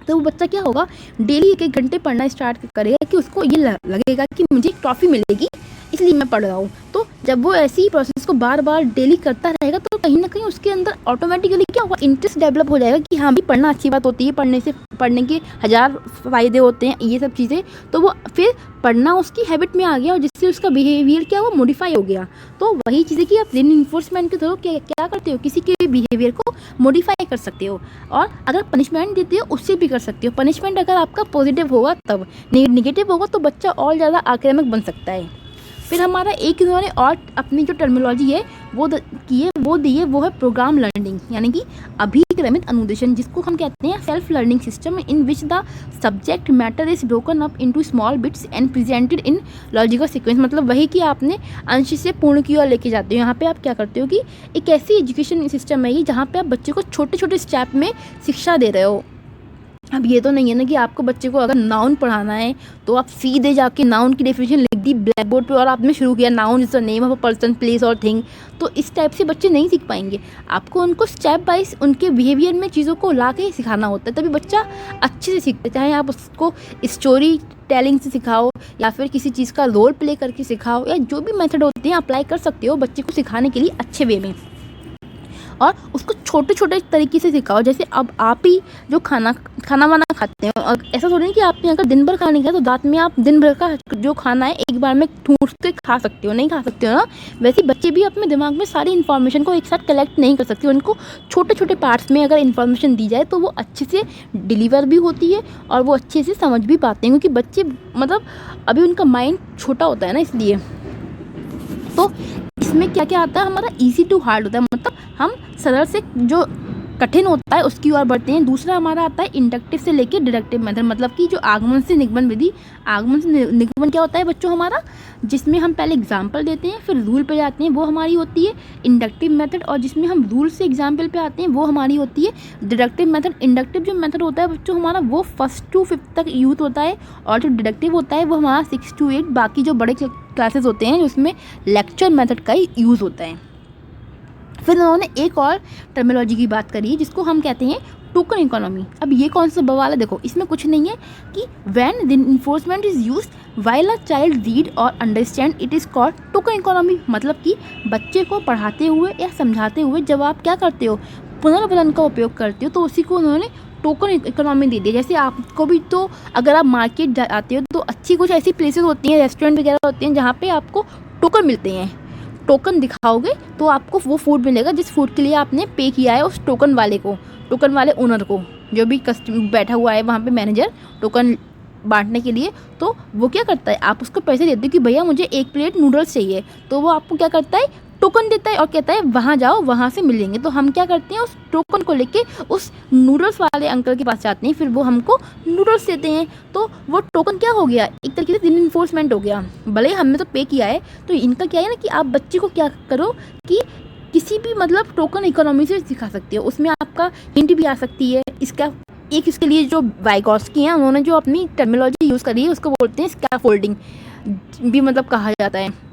तो वो बच्चा क्या होगा, डेली 1 घंटे पढ़ना स्टार्ट करेगा कि उसको ये लगेगा कि मुझे एक ट्रॉफ़ी मिलेगी इसलिए मैं पढ़ रहा हूँ। तो जब वो ऐसी ही प्रोसेस को बार बार डेली करता रहेगा तो कहीं ना कहीं उसके अंदर ऑटोमेटिकली क्या होगा, इंटरेस्ट डेवलप हो जाएगा कि हाँ भी पढ़ना अच्छी बात होती है, पढ़ने के 1000 फ़ायदे होते हैं, ये सब चीज़ें। तो वो फिर पढ़ना उसकी हैबिट में आ गया और जिससे उसका बिहेवियर क्या वो मॉडिफाई हो गया। तो वही चीज़ें कि आप रीइंफोर्समेंट के थ्रू क्या करते हो, किसी के बिहेवियर को मॉडिफाई कर सकते हो, और अगर पनिशमेंट देते हो उससे भी कर सकते हो। पनिशमेंट अगर आपका पॉजिटिव होगा तब, नेगेटिव होगा तो बच्चा और ज़्यादा आक्रामक बन सकता है। फिर हमारा एक इन्होंने और अपनी जो टर्मिनोलॉजी है वो दी है, वो है प्रोग्राम लर्निंग, यानी कि अभिक्रमित अनुदेशन, जिसको हम कहते हैं self learning system in which the subject matter is broken up into small bits and presented in logical sequence. मतलब वही कि आपने अंश से पूर्ण की ओर लेके जाते हो। यहाँ पे आप क्या करते हो कि एक ऐसी एजुकेशन सिस्टम है ये जहाँ पे आप बच्चे को छोटे छोटे स्टेप में शिक्षा दे रहे हो। अब ये तो नहीं है ना कि आपको बच्चे को अगर नाउन पढ़ाना है तो आप सीधे जाके नाउन की डेफिनेशन लिख दी ब्लैक बोर्ड पे और आपने शुरू किया noun is the name of a person place और थिंग। तो इस टाइप से बच्चे नहीं सीख पाएंगे। आपको उनको स्टेप बाइज उनके बिहेवियर में चीज़ों को ला के सिखाना होता है, तभी बच्चा अच्छे से सीखता है। चाहे आप उसको स्टोरी टेलिंग से सिखाओ या फिर किसी चीज़ का रोल प्ले करके सिखाओ, या जो भी मेथड होते हैं अप्लाई कर सकते हो बच्चे को सिखाने के लिए अच्छे वे में। और उसको छोटे छोटे तरीके से सिखाओ। जैसे अब आप ही जो खाना वाना खाते हो, और ऐसा थोड़ी नहीं कि आपने अगर दिन भर खाना नहीं खाया तो रात में आप दिन भर का जो खाना है एक बार में ठूंस के खा सकते हो, नहीं खा सकते हो ना। वैसे बच्चे भी अपने दिमाग में सारी इन्फॉर्मेशन को एक साथ कलेक्ट नहीं कर सकते। उनको छोटे छोटे पार्ट्स में अगर इन्फॉर्मेशन दी जाए तो वो अच्छे से डिलीवर भी होती है और वो अच्छे से समझ भी पाते हैं, क्योंकि बच्चे मतलब अभी उनका माइंड छोटा होता है ना, इसलिए। तो इसमें क्या क्या आता है, हमारा इजी टू हार्ड होता है, मतलब हम सरल से जो कठिन होता है उसकी ओर बढ़ते हैं। दूसरा हमारा आता है इंडक्टिव से लेके डिडक्टिव मेथड, मतलब कि जो आगमन से निगमन विधि। आगमन से निगमन क्या होता है बच्चों हमारा, जिसमें हम पहले एग्जाम्पल देते हैं फिर रूल पे जाते हैं, वो हमारी होती है इंडक्टिव मेथड। और जिसमें हम रूल से एग्जाम्पल पे आते हैं वो हमारी होती है डिडक्टिव मेथड। इंडक्टिव जो मेथड होता है बच्चों हमारा वो 1st to 5th तक यूज होता है, और जो डिडक्टिव होता है वो हमारा 6 to 8, बाकी जो बड़े क्लासेस होते हैं उसमें लेक्चर मेथड का ही यूज़ होता है। फिर उन्होंने एक और टर्मिनोलॉजी की बात करी जिसको हम कहते हैं टोकन इकोनॉमी। अब ये कौन सा बवाल है, देखो इसमें कुछ नहीं है कि when the enforcement is used while a child read और understand it is called token economy. मतलब कि बच्चे को पढ़ाते हुए या समझाते हुए जब आप क्या करते हो, पुनर्वलन का उपयोग करते हो, तो उसी को उन्होंने टोकन इकोनॉमी दे दी। जैसे आपको भी तो अगर आप मार्केट जाते हो तो अच्छी कुछ ऐसी प्लेसेस होती हैं, रेस्टोरेंट वगैरह होते हैं जहाँ पे आपको टोकन मिलते हैं। टोकन दिखाओगे तो आपको वो फूड मिलेगा जिस फूड के लिए आपने पे किया है उस टोकन वाले को, टोकन वाले ओनर को, जो भी कस्टमर बैठा हुआ है वहाँ पे मैनेजर टोकन बांटने के लिए। तो वो क्या करता है, आप उसको पैसे देते हो कि भैया मुझे 1 प्लेट नूडल्स चाहिए, तो वो आपको क्या करता है, टोकन देता है और कहता है वहाँ जाओ वहाँ से मिलेंगे। तो हम क्या करते हैं, उस टोकन को लेके उस नूडल्स वाले अंकल के पास जाते हैं, फिर वो हमको नूडल्स देते हैं। तो वो टोकन क्या हो गया, एक तरीके से इन्फोर्समेंट हो गया। भले हमने तो पे किया है, तो इनका क्या है ना कि आप बच्चे को क्या करो कि किसी भी मतलब टोकन इकोनॉमी से सिखा सकते हो। उसमें आपका हिंट भी आ सकती है। इसके लिए जो वाइगॉस्की हैं उन्होंने जो अपनी टर्मिनोलॉजी यूज़ करी है उसको बोलते हैं स्कैफोल्डिंग भी मतलब कहा जाता है।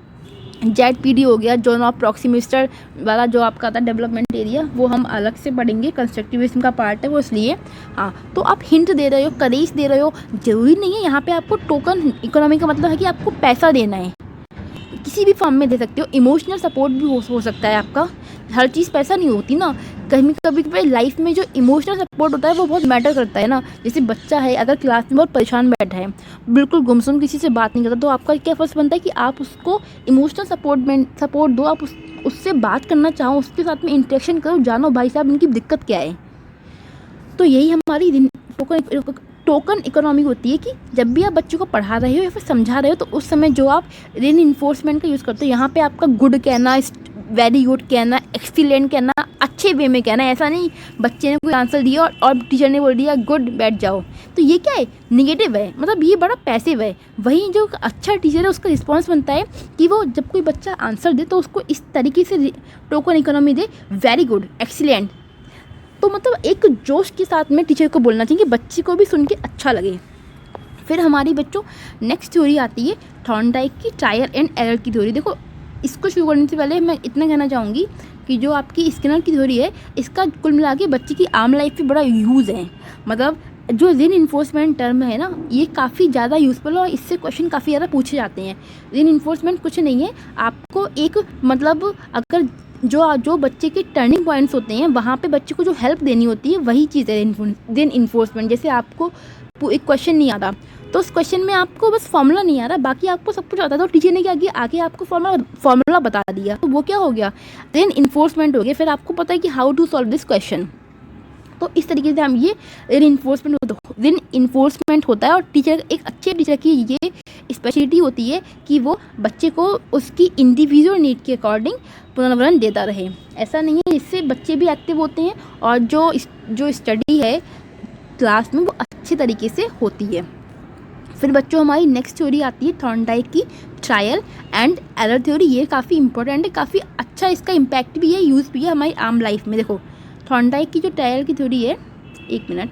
ZPD हो गया, जोन ऑफ प्रॉक्सिमिस्टर वाला जो आपका था डेवलपमेंट एरिया, वो हम अलग से पढ़ेंगे, कंस्ट्रक्टिविज्म का पार्ट है वो, इसलिए हाँ। तो आप हिंट दे रहे हो, करेज दे रहे हो, जरूरी नहीं है यहाँ पे आपको टोकन इकोनॉमी का मतलब है कि आपको पैसा देना है, किसी भी फॉर्म में दे सकते हो। इमोशनल सपोर्ट भी हो सकता है आपका, हर चीज़ पैसा नहीं होती ना। कभी लाइफ में जो इमोशनल सपोर्ट होता है वो बहुत मैटर करता है ना। जैसे बच्चा है अगर क्लास में बहुत परेशान बैठा है, बिल्कुल गुमसुम, किसी से बात नहीं करता, तो आपका क्या फर्ज बनता है कि आप उसको इमोशनल सपोर्ट दो, आप उससे बात करना चाहो, उसके साथ में इंटरेक्शन करो, जानो भाई साहब इनकी दिक्कत क्या है। तो यही हमारी टोकन इकोनॉमी होती है कि जब भी आप बच्चों को पढ़ा रहे हो या फिर समझा रहे हो तो उस समय जो आप रीइंफोर्समेंट का यूज़ करते हो, यहाँ पे आपका गुड कहना, वेरी गुड कहना, एक्सीलेंट कहना, अच्छे वे में कहना। ऐसा नहीं बच्चे ने कोई आंसर दिया और टीचर ने बोल दिया गुड बैठ जाओ, तो ये क्या है, निगेटिव है, मतलब ये बड़ा पैसिव है। वहीं जो अच्छा टीचर है उसका रिस्पॉन्स बनता है कि वो जब कोई बच्चा आंसर दे तो उसको इस तरीके से token economy they, very good, excellent. तो मतलब एक जोश के साथ में टीचर को बोलना चाहिए कि बच्चे को भी सुन के अच्छा लगे। फिर हमारी बच्चों नेक्स्ट थ्योरी आती है थॉर्नडाइक की ट्रायल एंड एरर की थ्योरी। देखो इसको शुरू करने से पहले मैं इतना कहना चाहूँगी कि जो आपकी स्किनर की थ्योरी है इसका कुल मिला के बच्चे की आम लाइफ में बड़ा यूज़ है। मतलब जो रीइंफोर्समेंट टर्म है ना, ये काफ़ी ज़्यादा यूज़फुल और इससे क्वेश्चन काफ़ी ज़्यादा पूछे जाते हैं। रीइंफोर्समेंट कुछ नहीं है, आपको एक मतलब अगर जो बच्चे के टर्निंग पॉइंट्स होते हैं वहाँ पे बच्चे को जो हेल्प देनी होती है वही चीज़ है रीइंफोर्समेंट। जैसे आपको एक क्वेश्चन नहीं आता तो उस क्वेश्चन में आपको बस फॉर्मूला नहीं आ रहा, बाकी आपको सब कुछ आता है, तो टीचर ने क्या किया, आगे आपको फॉर्मूला बता दिया, तो वो क्या हो गया, रीइंफोर्समेंट हो गया। फिर आपको पता है कि how to solve this question. तो इस तरीके से हम ये रीइंफोर्समेंट होता है। और टीचर, एक अच्छे टीचर की ये स्पेशलिटी होती है कि वो बच्चे को उसकी इंडिविजुअल नीड के अकॉर्डिंग पुनर्वलन देता रहे। ऐसा नहीं है, इससे बच्चे भी एक्टिव होते हैं और जो स्टडी है क्लास में वो अच्छे तरीके से होती है। फिर बच्चों हमारी नेक्स्ट थ्योरी आती है थॉर्नडाइक की ट्रायल एंड एरर थ्योरी। ये काफ़ी इंपॉर्टेंट है, काफ़ी अच्छा इसका इम्पैक्ट भी है, यूज़ भी है हमारी आम लाइफ में। देखो थॉर्नडाइक की जो ट्रायल की थ्योरी है, एक मिनट,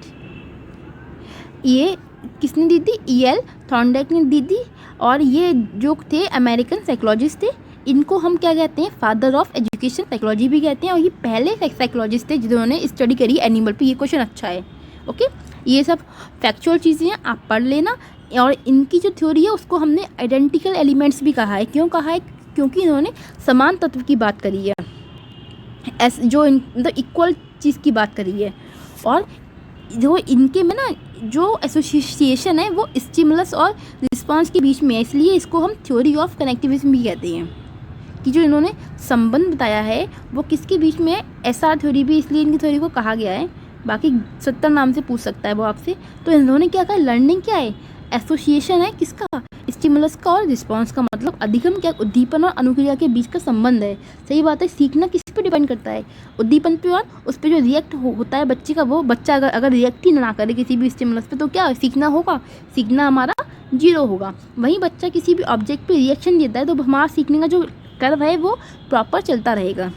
ये किसने दी थी, EL थॉर्नडाइक ने दी थी। और ये जो थे अमेरिकन साइकोलॉजिस्ट थे, इनको हम क्या कहते हैं, फादर ऑफ एजुकेशन साइकोलॉजी भी कहते हैं। और ये पहले साइकोलॉजिस्ट थे जिन्होंने स्टडी करी एनिमल पे। ये क्वेश्चन अच्छा है, ओके। ये सब फैक्चुअल चीज़ें हैं, आप पढ़ लेना। और इनकी जो थ्योरी है उसको हमने आइडेंटिकल एलिमेंट्स भी कहा है। क्यों कहा है, क्योंकि इन्होंने समान तत्व की बात करी है। जो मतलब इक्वल चीज़ की बात करी है। और जो इनके में ना जो एसोसिएशन है वो स्टिमुलस और रिस्पांस के बीच में है, इसलिए इसको हम थ्योरी ऑफ कनेक्टिविज्म भी कहते हैं। कि जो इन्होंने संबंध बताया है वो किसके बीच में है, एसआर थ्योरी भी इसलिए इनकी थ्योरी को कहा गया है। बाकी 70 नाम से पूछ सकता है वो आपसे। तो इन्होंने क्या कहा, लर्निंग क्या है, एसोसिएशन है किसका, स्टिमुलस का और रिस्पांस का, मतलब अधिगम क्या, उद्दीपन और अनुक्रिया के बीच का संबंध है। सही बात है, सीखना किस पे डिपेंड करता है, उद्दीपन पे, और उस पर जो रिएक्ट होता है बच्चे का, वो बच्चा अगर रिएक्ट ही ना करे किसी भी स्टिमुलस पे तो क्या सीखना होगा, सीखना हमारा 0 होगा। वहीं बच्चा किसी भी ऑब्जेक्ट पे रिएक्शन देता है तो हमारा सीखने का जो कर्व है वो प्रॉपर चलता रहेगा।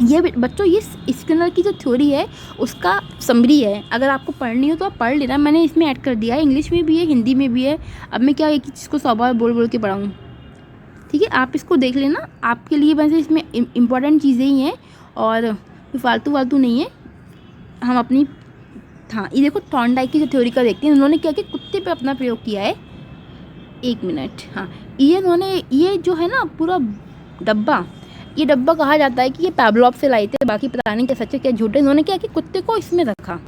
ये बच्चों ये स्किनर की जो थ्योरी है उसका समरी है, अगर आपको पढ़नी हो तो आप पढ़ लेना, मैंने इसमें ऐड कर दिया है, इंग्लिश में भी है हिंदी में भी है। अब मैं क्या एक ही चीज़ को 100 बार बोल बोल के पढ़ाऊँ, ठीक है, आप इसको देख लेना, आपके लिए वैसे इसमें इम्पॉर्टेंट चीज़ें ही हैं और फालतू वालतू नहीं है। हम अपनी, हाँ ये देखो थॉर्नडाइक की जो थ्योरी का देखते हैं, उन्होंने क्या कि कुत्ते पे अपना प्रयोग किया है। 1 मिनट, हाँ ये उन्होंने, ये जो है ना पूरा डब्बा, ये डब्बा कहा जाता है कि ये पैवलोव से लाए थे, बाकी पता नहीं क्या सच है क्या झूठ है। इन्होंने क्या कि कुत्ते को इसमें रखा,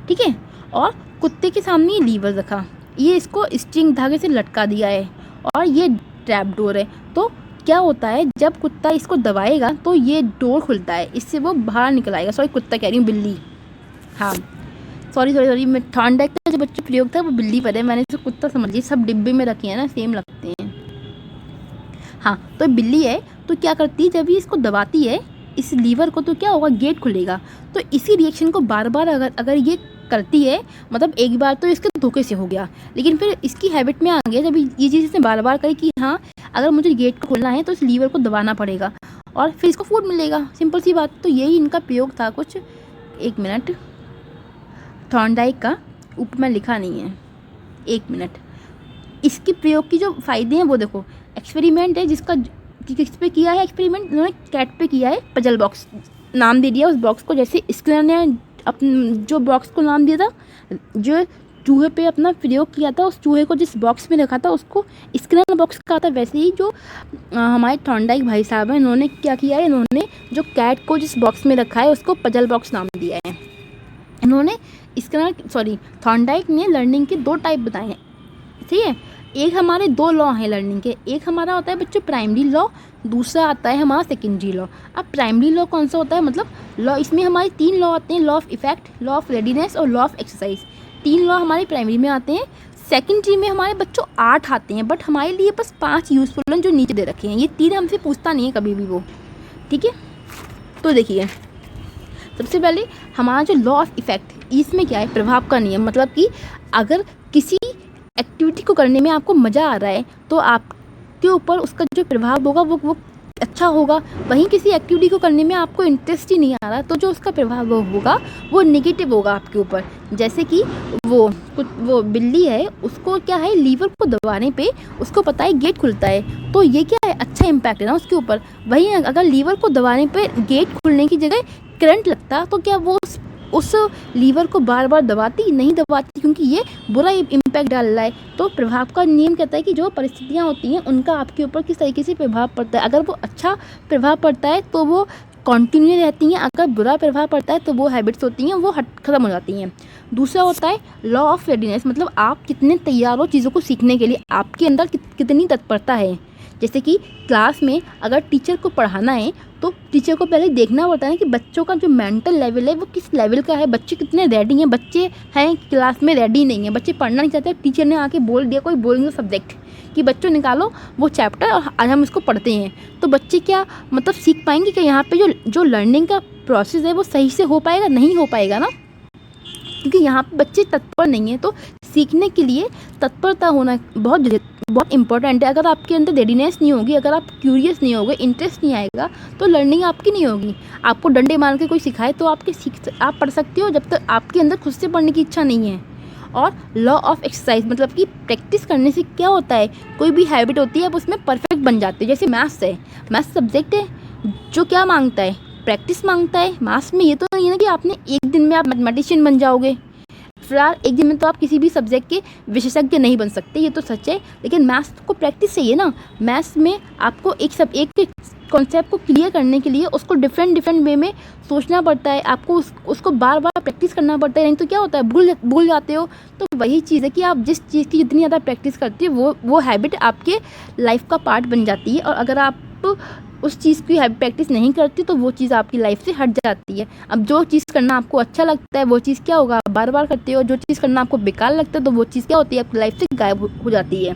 ठीक है, और कुत्ते के सामने ये लीवर रखा, ये इसको स्ट्रिंग धागे से लटका दिया है और ये ट्रैप डोर है। तो क्या होता है, जब कुत्ता इसको दबाएगा तो ये डोर खुलता है, इससे वो बाहर निकल आएगा। सॉरी कुत्ता कह रही हूँ, बिल्ली, हाँ सॉरी मैं थॉर्नडाइक का जो बच्चे प्रयोग था वो बिल्ली पर है, मैंने इसको कुत्ता समझ लिया, सब डिब्बे में रखे हैं ना, सेम लगते हैं। हाँ तो बिल्ली है, तो क्या करती है, जब ये इसको दबाती है इस लीवर को तो क्या होगा, गेट खुलेगा। तो इसी रिएक्शन को बार बार अगर ये करती है, मतलब एक बार तो इसके धोखे से हो गया, लेकिन फिर इसकी हैबिट में आ गया, जब ये चीज़ इसने बार बार करी कि हाँ अगर मुझे गेट को खोलना है तो इस लीवर को दबाना पड़ेगा और फिर इसको फूड मिलेगा, सिंपल सी बात। तो यही इनका प्रयोग था कुछ। 1 मिनट, थॉर्नडाइक का ऊपर में लिखा नहीं है, 1 मिनट। इसके प्रयोग की जो फ़ायदे हैं वो देखो, एक्सपेरिमेंट है जिसका किस पे किया है एक्सपेरिमेंट, उन्होंने कैट पे किया है, पजल बॉक्स नाम दे दिया उस बॉक्स को, जैसे स्किनर ने जो बॉक्स को नाम दिया था, जो चूहे पे अपना प्रयोग किया था, उस चूहे को जिस बॉक्स में रखा था उसको स्किनर बॉक्स कहा था, वैसे ही जो हमारे थॉर्नडाइक भाई साहब हैं, इन्होंने क्या किया है, इन्होंने जो कैट को जिस बॉक्स में रखा है उसको पजल बॉक्स नाम दिया है। इन्होंने थॉर्नडाइक ने लर्निंग के 2 टाइप बताए हैं, ठीक है। एक हमारे 2 लॉ हैं लर्निंग के, एक हमारा होता है बच्चों प्राइमरी लॉ, दूसरा आता है हमारा सेकेंडरी लॉ। अब प्राइमरी लॉ कौन सा होता है, मतलब लॉ, इसमें हमारे 3 लॉ आते हैं, law of effect, law of readiness और लॉ ऑफ एक्सरसाइज। 3 लॉ हमारे प्राइमरी में आते हैं। सेकेंडरी में हमारे बच्चों 8 आते हैं, बट हमारे लिए बस 5 यूजफुल हैं जो नीचे दे रखे हैं, ये 3 हमसे पूछता नहीं है कभी भी वो, ठीक है। तो देखिए सबसे पहले हमारा जो लॉ ऑफ इफेक्ट, इसमें क्या है, प्रभाव का नियम, मतलब कि अगर किसी एक्टिविटी को करने में आपको मज़ा आ रहा है तो आपके ऊपर उसका जो प्रभाव होगा वो अच्छा होगा। वहीं किसी एक्टिविटी को करने में आपको इंटरेस्ट ही नहीं आ रहा तो जो उसका प्रभाव होगा वो नेगेटिव होगा आपके ऊपर। जैसे कि वो बिल्ली है, उसको क्या है, लीवर को दबाने पे उसको पता है गेट खुलता है, तो ये क्या है, अच्छा इम्पैक्ट है ना उसके ऊपर। वहीं अगर लीवर को दबाने पे गेट खुलने की जगह करंट लगता तो क्या वो उस लीवर को बार बार दबाती नहीं दबाती, क्योंकि ये बुरा इम्पैक्ट डाल रहा है। तो प्रभाव का नियम कहता है कि जो परिस्थितियाँ होती हैं उनका आपके ऊपर किस तरीके से प्रभाव पड़ता है। अगर वो अच्छा प्रभाव पड़ता है तो वो कंटिन्यू रहती हैं, अगर बुरा प्रभाव पड़ता है तो वो हैबिट्स होती हैं वो ख़त्म हो जाती हैं। दूसरा होता है लॉ ऑफ रेडीनेस, मतलब आप कितने तैयार हो चीज़ों को सीखने के लिए, आपके अंदर कितनी तत्परता है। जैसे कि क्लास में अगर टीचर को पढ़ाना है तो टीचर को पहले देखना पड़ता है कि बच्चों का जो मेंटल लेवल है वो किस लेवल का है, बच्चे कितने रेडी हैं। बच्चे हैं क्लास में रेडी नहीं है, बच्चे पढ़ना नहीं चाहते, टीचर ने आके बोल दिया कोई बोरिंग सब्जेक्ट कि बच्चों निकालो वो चैप्टर और आज हम इसको पढ़ते हैं, तो बच्चे क्या मतलब सीख पाएंगे कि यहाँ पे जो लर्निंग का प्रोसेस है वो सही से हो पाएगा, नहीं हो पाएगा ना, क्योंकि यहाँ पे बच्चे तत्पर नहीं है। तो सीखने के लिए तत्परता होना बहुत इंपॉर्टेंट है। अगर आपके अंदर रेडीनेस नहीं होगी, अगर आप क्यूरियस नहीं होगे, इंटरेस्ट नहीं आएगा तो लर्निंग आपकी नहीं होगी। आपको डंडे मार के कोई सिखाए तो आप पढ़ सकते हो जब तक आपके अंदर खुद से पढ़ने की इच्छा नहीं है। और लॉ ऑफ एक्सरसाइज, मतलब कि प्रैक्टिस करने से क्या होता है, कोई भी हैबिट होती है आप उसमें परफेक्ट बन जाते हो। जैसे मैथ्स है, मैथ्स सब्जेक्ट है जो क्या मांगता है, प्रैक्टिस मांगता है। मैथ्स में ये तो नहीं है ना कि आपने एक दिन में आप मैथमेटिशियन बन जाओगे, फिलहाल एक दिन में तो आप किसी भी सब्जेक्ट के विशेषज्ञ नहीं बन सकते, ये तो सच है, लेकिन मैथ्स को प्रैक्टिस चाहिए ना। मैथ्स में आपको एक कॉन्सेप्ट को क्लियर करने के लिए उसको डिफरेंट वे में सोचना पड़ता है, आपको उसको बार बार प्रैक्टिस करना पड़ता है, नहीं तो क्या होता है भूल जाते हो। तो वही चीज़ है कि आप जिस चीज़ की जितनी ज़्यादा प्रैक्टिस करते हो वो हैबिट आपके लाइफ का पार्ट बन जाती है, और अगर आप उस चीज़ की प्रैक्टिस नहीं करती तो वो चीज़ आपकी लाइफ से हट जाती है। अब जो चीज़ करना आपको अच्छा लगता है वो चीज़ क्या होगा, आप बार बार करते हो। जो चीज़ करना आपको बेकार लगता है तो वो चीज़ क्या होती है, आपकी लाइफ से गायब हो जाती है।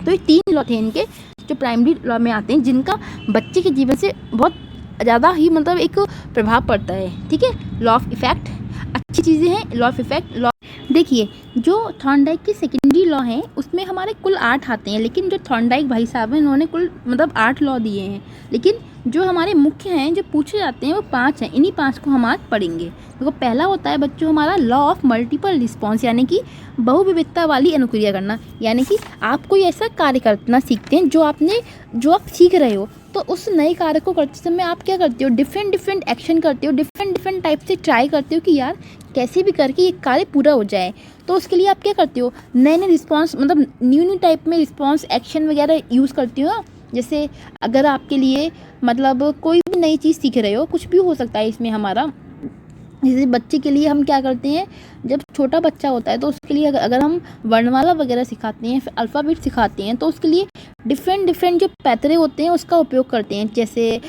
तो ये 3 लॉ थे इनके जो प्राइमरी लॉ में आते हैं, जिनका बच्चे के जीवन से बहुत ज़्यादा ही मतलब एक प्रभाव पड़ता है। ठीक है, लॉ ऑफ इफेक्ट अच्छी चीज़ें हैं। लॉ ऑफ इफेक्ट लॉ, देखिए जो थॉर्नडाइक के सेकेंडरी लॉ हैं उसमें हमारे कुल 8 आते हैं, लेकिन जो थॉर्नडाइक भाई साहब हैं उन्होंने कुल मतलब 8 लॉ दिए हैं, लेकिन जो हमारे मुख्य हैं जो पूछे जाते हैं वो 5 हैं। इन्हीं 5 को हम आज पढ़ेंगे। देखो पहला होता है बच्चों हमारा लॉ ऑफ मल्टीपल रिस्पॉन्स, यानी कि बहुविविधता वाली अनुक्रिया करना। यानी कि आप कोई ऐसा कार्य करना सीखते हैं जो आप सीख रहे हो, तो उस नए कार्य को करते समय आप क्या करते हो, डिफरेंट एक्शन करते हो, डिफरेंट टाइप से ट्राई करते हो कि यार कैसे भी करके ये कार्य पूरा हो जाए। तो उसके लिए आप क्या करते हो, नए रिस्पॉन्स मतलब न्यू टाइप में रिस्पॉन्स एक्शन वगैरह यूज़ करते हो ना। जैसे अगर आपके लिए मतलब कोई भी नई चीज़ सीख रहे हो, कुछ भी हो सकता है इसमें हमारा, जैसे बच्चे के लिए हम क्या करते हैं, जब छोटा बच्चा होता है तो उसके लिए अगर हम वर्णमाला वगैरह सिखाते हैं, फिर अल्फ़ाबेट सिखाते हैं, तो उसके लिए डिफरेंट जो पैतरे होते हैं उसका उपयोग करते हैं। जैसे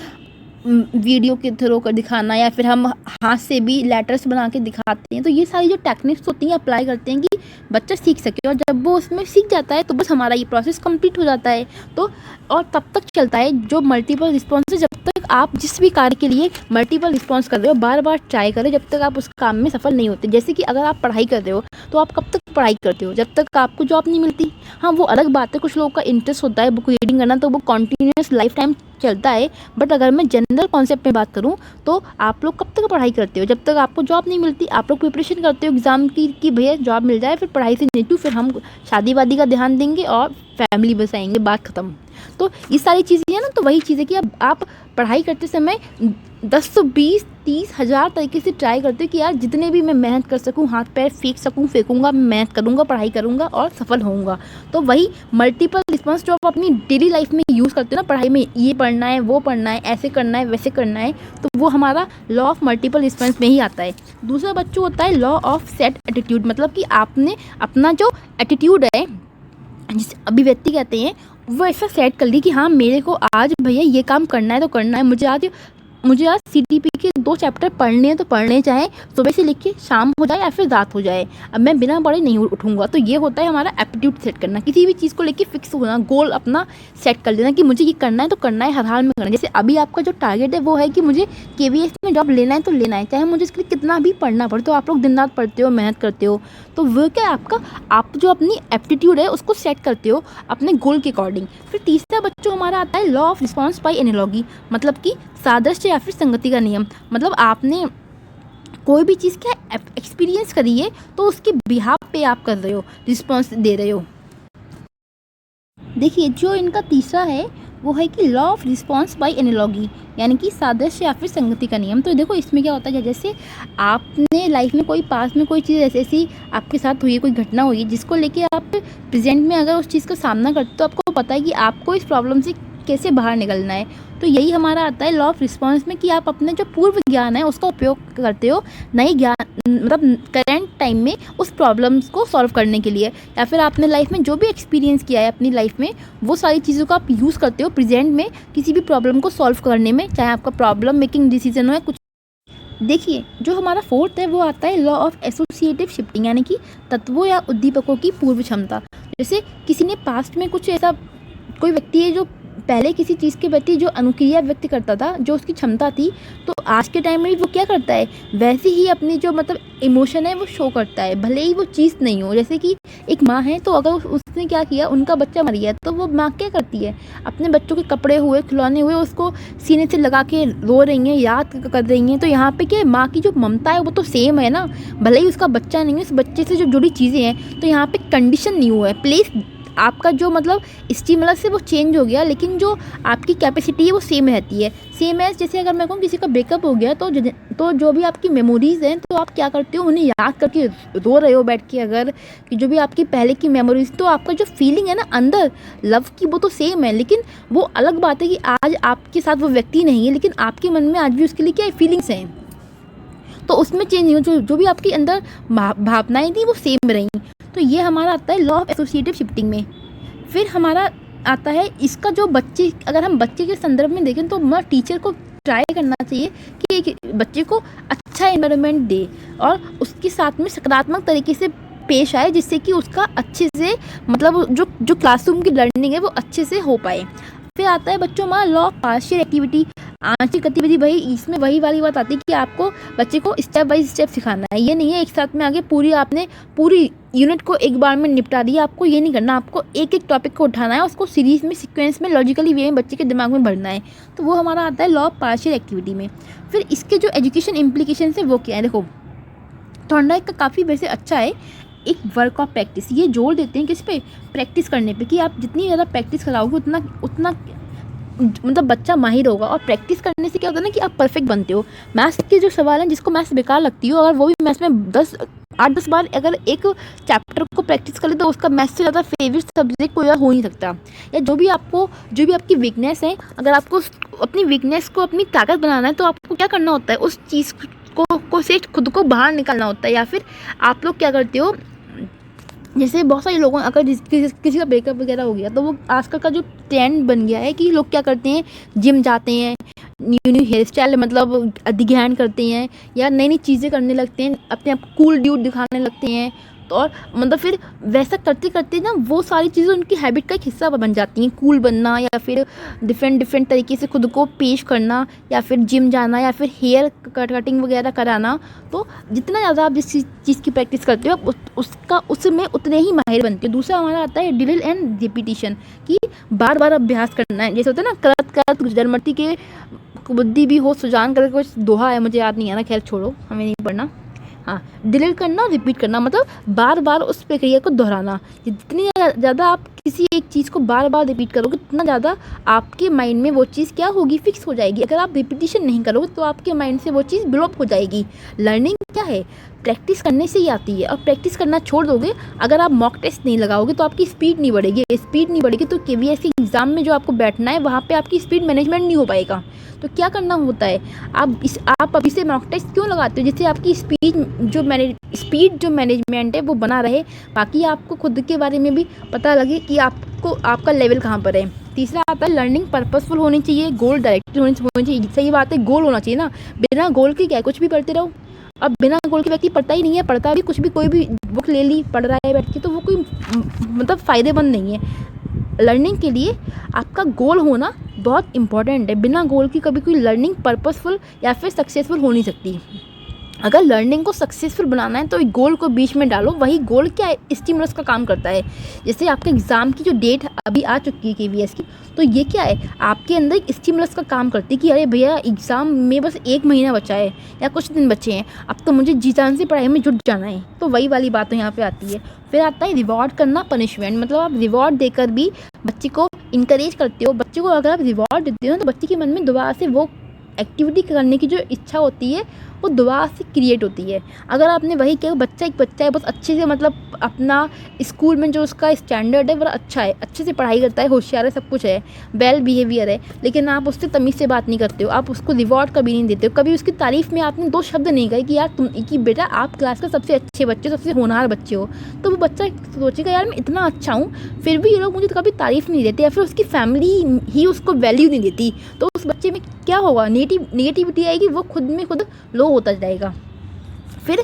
वीडियो के थ्रू कर दिखाना, या फिर हम हाथ से भी लेटर्स बना के दिखाते हैं। तो ये सारी जो टेक्निक्स होती हैं अप्लाई करते हैं कि बच्चा सीख सके, और जब वो उसमें सीख जाता है तो बस हमारा ये प्रोसेस कंप्लीट हो जाता है। तो और तब तक चलता है जो मल्टीपल रिस्पॉन्स है, जब तक आप जिस भी कार्य के लिए मल्टीपल रिस्पॉन्स कर रहे हो, बार बार ट्राई करें जब तक आप उस काम में सफल नहीं होते। जैसे कि अगर आप पढ़ाई कर रहे हो तो आप कब तक पढ़ाई करते हो, जब तक आपको जॉब नहीं मिलती। हाँ वो अलग बात है, कुछ लोगों का इंटरेस्ट होता है बुक रीडिंग करना, तो वो कॉन्टीन्यूस लाइफ टाइम चलता है। बट अगर मैं जनरल कॉन्सेप्ट में बात करूं तो आप लोग कब तक पढ़ाई करते हो, जब तक आपको जॉब नहीं मिलती। आप लोग प्रिपरेशन करते हो एग्ज़ाम की कि भैया जॉब मिल जाए, फिर पढ़ाई से नीटू, फिर हम शादी वादी का ध्यान देंगे और फैमिली बसाएंगे, बात ख़त्म। तो ये सारी चीज़ें हैं ना, तो वही चीज़ है कि अब आप पढ़ाई करते समय 10 तो 20 30 हज़ार तरीके से ट्राई करते हो कि यार जितने भी मैं मेहनत कर सकूं, हाथ पैर फेंकूंगा, मेहनत करूंगा, पढ़ाई करूंगा और सफल होऊंगा। तो वही मल्टीपल रिस्पॉन्स जो आप अपनी डेली लाइफ में यूज़ करते हो ना, पढ़ाई में ये पढ़ना है, वो पढ़ना है, ऐसे करना है, वैसे करना है, तो वो हमारा लॉ ऑफ मल्टीपल रिस्पॉन्स में ही आता है। दूसरा बच्चों होता है लॉ ऑफ सेट एटीट्यूड, मतलब कि आपने अपना जो एटीट्यूड है, जिसे अभिव्यक्ति कहते हैं, वो ऐसा सेट कर ली कि हाँ मेरे को आज भैया ये काम करना है तो करना है। मुझे आज CTP के 2 चैप्टर पढ़ने हैं तो पढ़ने, चाहे सुबह से लेके शाम हो जाए या फिर रात हो जाए, अब मैं बिना पढ़े नहीं उठूंगा। तो ये होता है हमारा एप्टीट्यूड सेट करना, किसी भी चीज़ को लेके फिक्स होना, गोल अपना सेट कर लेना कि मुझे ये करना है तो करना है, हर हाल में करना है। जैसे अभी आपका जो टारगेट है वो है कि मुझे KVS में जॉब लेना है तो लेना है, चाहे मुझे इसके लिए कितना भी पढ़ना पड़े। तो आप लोग दिन रात पढ़ते हो, मेहनत करते हो, तो वो क्या आपका, आप जो अपनी एप्टीट्यूड है उसको सेट करते हो अपने गोल के अकॉर्डिंग। फिर तीसरा बच्चों हमारा आता है law of response by analogy, मतलब कि सादृश्य या फिर संगति का नियम। मतलब आपने कोई भी चीज़ क्या एक्सपीरियंस करी है तो उसके बिहाफ पे आप कर रहे हो, रिस्पॉन्स दे रहे हो। देखिए जो इनका तीसरा है वो है कि law of response by analogy, यानी कि सादृश्य या फिर संगति का नियम। तो देखो इसमें क्या होता है, जैसे आपने लाइफ में कोई पास में कोई चीज़ ऐसी आपके साथ हुई है, कोई घटना हुई है जिसको लेके आप प्रेजेंट में अगर उस चीज़ का सामना करते हो तो आपको पता है कि आपको इस प्रॉब्लम से कैसे बाहर निकलना है। तो यही हमारा आता है लॉ ऑफ रिस्पॉन्स में, कि आप अपने जो पूर्व ज्ञान है उसका उपयोग करते हो नई ज्ञान मतलब करेंट टाइम में उस प्रॉब्लम्स को सॉल्व करने के लिए, या फिर आपने लाइफ में जो भी एक्सपीरियंस किया है अपनी लाइफ में वो सारी चीज़ों को आप यूज़ करते हो प्रेजेंट में किसी भी प्रॉब्लम को सॉल्व करने में, चाहे आपका प्रॉब्लम मेकिंग डिसीजन हो या कुछ। देखिए जो हमारा फोर्थ है वो आता है लॉ ऑफ एसोसिएटिव शिफ्टिंग, यानी कि तत्वों या उद्दीपकों की पूर्व क्षमता। जैसे किसी ने पास्ट में कुछ ऐसा, कोई व्यक्ति है जो पहले किसी चीज़ के प्रति जो अनुक्रिया व्यक्त करता था, जो उसकी क्षमता थी, तो आज के टाइम में वो क्या करता है वैसे ही अपनी जो मतलब इमोशन है वो शो करता है, भले ही वो चीज़ नहीं हो। जैसे कि एक माँ है तो अगर उसने क्या किया, उनका बच्चा मर गया, तो वो माँ क्या करती है, अपने बच्चों के कपड़े हुए, खिलौने हुए, उसको सीने से लगा के रो रही हैं, याद कर रही हैं। तो यहाँ पे क्या, माँ की जो ममता है वो तो सेम है ना, भले ही उसका बच्चा नहीं है, उस बच्चे से जो जुड़ी चीज़ें हैं। तो यहाँ पे कंडीशन न्यू है, प्लेस आपका जो मतलब स्टिमुलस से वो चेंज हो गया, लेकिन जो आपकी कैपेसिटी है वो सेम रहती है। सेम है जैसे अगर मैं कहूँ किसी का ब्रेकअप हो गया, तो तो जो भी आपकी मेमोरीज़ हैं तो आप क्या करते हो उन्हें याद करके रो रहे हो बैठ के, अगर कि जो भी आपकी पहले की मेमोरीज़, तो आपका जो फीलिंग है ना अंदर लव की वो तो सेम है, लेकिन वो अलग बात है कि आज आपके साथ वो व्यक्ति नहीं है, लेकिन आपके मन में आज भी उसके लिए क्या फीलिंग्स हैं, तो उसमें चेंज नहीं हो, जो भी आपकी अंदर भावनाएं थी वो सेम रही। तो ये हमारा आता है लॉ ऑफ एसोसिएटिव शिफ्टिंग में। फिर हमारा आता है इसका जो बच्चे, अगर हम बच्चे के संदर्भ में देखें तो टीचर को ट्राई करना चाहिए कि एक बच्चे को अच्छा एनवायरनमेंट दे और उसके साथ में सकारात्मक तरीके से पेश आए, जिससे कि उसका अच्छे से मतलब जो क्लासरूम की लर्निंग है वो अच्छे से हो पाए। फिर आता है बच्चों हमारा लॉ ऑफ पार्शियल एक्टिविटी, आंशिक गतिविधि। वही इसमें वही वाली बात आती है कि आपको बच्चे को स्टेप बाय स्टेप सिखाना है, ये नहीं है एक साथ में आगे आपने पूरी यूनिट को एक बार में निपटा दिया, आपको ये नहीं करना, आपको एक एक टॉपिक को उठाना है, उसको सीरीज में सीक्वेंस में लॉजिकली वे में बच्चे के दिमाग में भरना है। तो वो हमारा आता है लॉ ऑफ पार्शियल एक्टिविटी में। फिर इसके जो एजुकेशन इम्प्लीकेशन है वो क्या है, देखो थॉर्नडाइक का काफ़ी वैसे अच्छा है, एक वर्क ऑफ प्रैक्टिस, ये जोर देते हैं किस पे, प्रैक्टिस करने पे, कि आप जितनी ज़्यादा प्रैक्टिस कराओगे उतना मतलब बच्चा माहिर होगा। और प्रैक्टिस करने से क्या होता है ना कि आप परफेक्ट बनते हो। मैथ्स के जो सवाल हैं जिसको मैथ्स बेकार लगती हो, अगर वो भी मैथ्स में 8-10 बार अगर एक चैप्टर को प्रैक्टिस कर ले तो उसका मैथ्स से ज़्यादा फेवरेट सब्जेक्ट कोई और हो नहीं सकता। या जो भी आपकी वीकनेस है, अगर आपको अपनी वीकनेस को अपनी ताकत बनाना है तो आपको क्या करना होता है, उस चीज़ को से खुद को बाहर निकालना होता है। या फिर आप लोग क्या करते हो, जैसे बहुत सारे लोगों अगर किसी का ब्रेकअप वगैरह हो गया तो वो आजकल का जो ट्रेंड बन गया है कि लोग क्या करते हैं, जिम जाते हैं, न्यू हेयर स्टाइल मतलब अधिग्रहण करते हैं, या नई नई चीज़ें करने लगते हैं, अपने आप कूल ड्यूड दिखाने लगते हैं। तो और मतलब फिर वैसा करते करते ना वो सारी चीज़ें उनकी हैबिट का एक हिस्सा बन जाती हैं, कूल बनना या फिर डिफरेंट तरीके से खुद को पेश करना, या फिर जिम जाना, या फिर हेयर कटिंग वगैरह कराना। तो जितना ज़्यादा आप जिस चीज़ की प्रैक्टिस करते हो आप उसमें उतने ही माहिर बनते हो। दूसरा हमारा आता है ड्रिल एंड रिपीटिशन, कि बार बार अभ्यास करना है। जैसे होता है ना, करत करत जड़मती के बुद्धि भी हो सुजान करके कुछ दोहा है, मुझे याद नहीं आना, खैर छोड़ो, हमें नहीं पढ़ना। हाँ, ड्रिल करना, रिपीट करना मतलब बार बार उस प्रक्रिया को दोहराना। जितनी ज़्यादा आप किसी एक चीज़ को बार बार रिपीट करोगे उतना ज़्यादा आपके माइंड में वो चीज़ क्या होगी, फिक्स हो जाएगी। अगर आप रिपीटिशन नहीं करोगे तो आपके माइंड से वो चीज़ ब्लॉक हो जाएगी। लर्निंग क्या है, प्रैक्टिस करने से ही आती है। और प्रैक्टिस करना छोड़ दोगे, अगर आप मॉक टेस्ट नहीं लगाओगे तो आपकी स्पीड नहीं बढ़ेगी। तो केवीएससी एग्ज़ाम में जो आपको बैठना है वहाँ पे आपकी स्पीड मैनेजमेंट नहीं हो पाएगा। तो क्या करना होता है, आप अभी से मॉक टेस्ट क्यों लगाते हो, जिससे आपकी स्पीड जो मैनेजमेंट है वो बना रहे, बाकी आपको खुद के बारे में भी पता लगे कि आपका लेवल कहाँ पर है। तीसरा आता है लर्निंग पर्पसफुल होनी चाहिए, गोल डायरेक्टेड होनी चाहिए। सही बात है, गोल होना चाहिए ना, बिना गोल के क्या कुछ भी पढ़ते रहो। अब बिना गोल के व्यक्ति पढ़ता ही नहीं है, पढ़ता भी कुछ भी, कोई भी बुक ले ली पढ़ रहा है बैठ के, तो वो कोई मतलब फ़ायदेमंद नहीं है। लर्निंग के लिए आपका गोल होना बहुत इंपॉर्टेंट है। बिना गोल की कभी कोई लर्निंग पर्पसफुल या फिर सक्सेसफुल हो नहीं सकती। अगर लर्निंग को सक्सेसफुल बनाना है तो एक गोल को बीच में डालो। वही गोल क्या है, स्टिमुलस का काम करता है। जैसे आपके एग्ज़ाम की जो डेट अभी आ चुकी है केवीएस की, तो ये क्या है, आपके अंदर एक स्टिमुलस का काम करती है कि अरे भैया एग्ज़ाम में बस 1 महीना बचा है या कुछ दिन बचे हैं, अब तो मुझे जी जान से पढ़ाई में जुट जाना है। तो वही वाली बात यहाँ पे आती है। फिर आता है रिवॉर्ड करना, पनिशमेंट, मतलब आप रिवॉर्ड देकर भी बच्चे को इंकरेज करते हो। बच्चे को अगर आप रिवॉर्ड देते हो तो बच्चे के मन में दोबारा से वो एक्टिविटी करने की जो इच्छा होती है वो दोबारा से क्रिएट होती है। अगर आपने वही किया, बच्चा है, बहुत अच्छे से मतलब अपना स्कूल में जो उसका स्टैंडर्ड है वो अच्छा है, अच्छे से पढ़ाई करता है, होशियार है, सब कुछ है, वेल बिहेवियर है, लेकिन आप उससे तमीज़ से बात नहीं करते हो, आप उसको रिवॉर्ड कभी नहीं देते हो, कभी उसकी तारीफ़ में आपने 2 शब्द नहीं कहे कि यार कि बेटा आप क्लास का सबसे अच्छे बच्चे, सबसे होनहार बच्चे हो। तो वो बच्चा सोचेगा यार मैं इतना अच्छा हूँ, फिर भी ये लोग मुझे कभी तारीफ़ नहीं देते, या फिर उसकी फैमिली ही उसको वैल्यू नहीं देती। तो उस बच्चे में क्या होगा, नेगेटिविटी आएगी, वो खुद में खुद लो होता जाएगा। फिर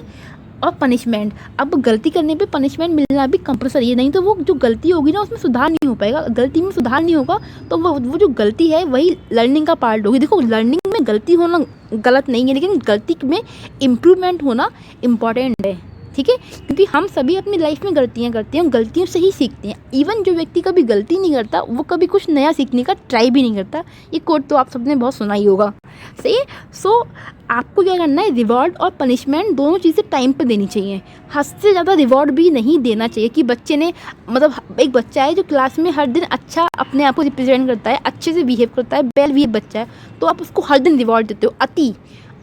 और पनिशमेंट, अब गलती करने पे पनिशमेंट मिलना भी कंपलसरी है, नहीं तो वो जो गलती होगी ना उसमें सुधार नहीं हो पाएगा। गलती में सुधार नहीं होगा तो वो जो गलती है वही लर्निंग का पार्ट होगी। देखो, लर्निंग में गलती होना गलत नहीं है, लेकिन गलती में इम्प्रूवमेंट होना इम्पॉर्टेंट है, ठीक है। क्योंकि हम सभी अपनी लाइफ में गलतियाँ करते हैं, गलतियों से ही सीखते हैं। इवन जो व्यक्ति कभी गलती नहीं करता वो कभी कुछ नया सीखने का ट्राई भी नहीं करता। ये कोट तो आप सबने बहुत सुना ही होगा, सही है। सो आपको क्या करना है, रिवॉर्ड और पनिशमेंट दोनों चीज़ें टाइम पे देनी चाहिए। हद से ज़्यादा रिवॉर्ड भी नहीं देना चाहिए कि बच्चे ने मतलब एक बच्चा है जो क्लास में हर दिन अच्छा अपने आप को रिप्रेजेंट करता है, अच्छे से बिहेव करता है, वेल बिहेव बच्चा है, तो आप उसको हर दिन रिवॉर्ड देते हो।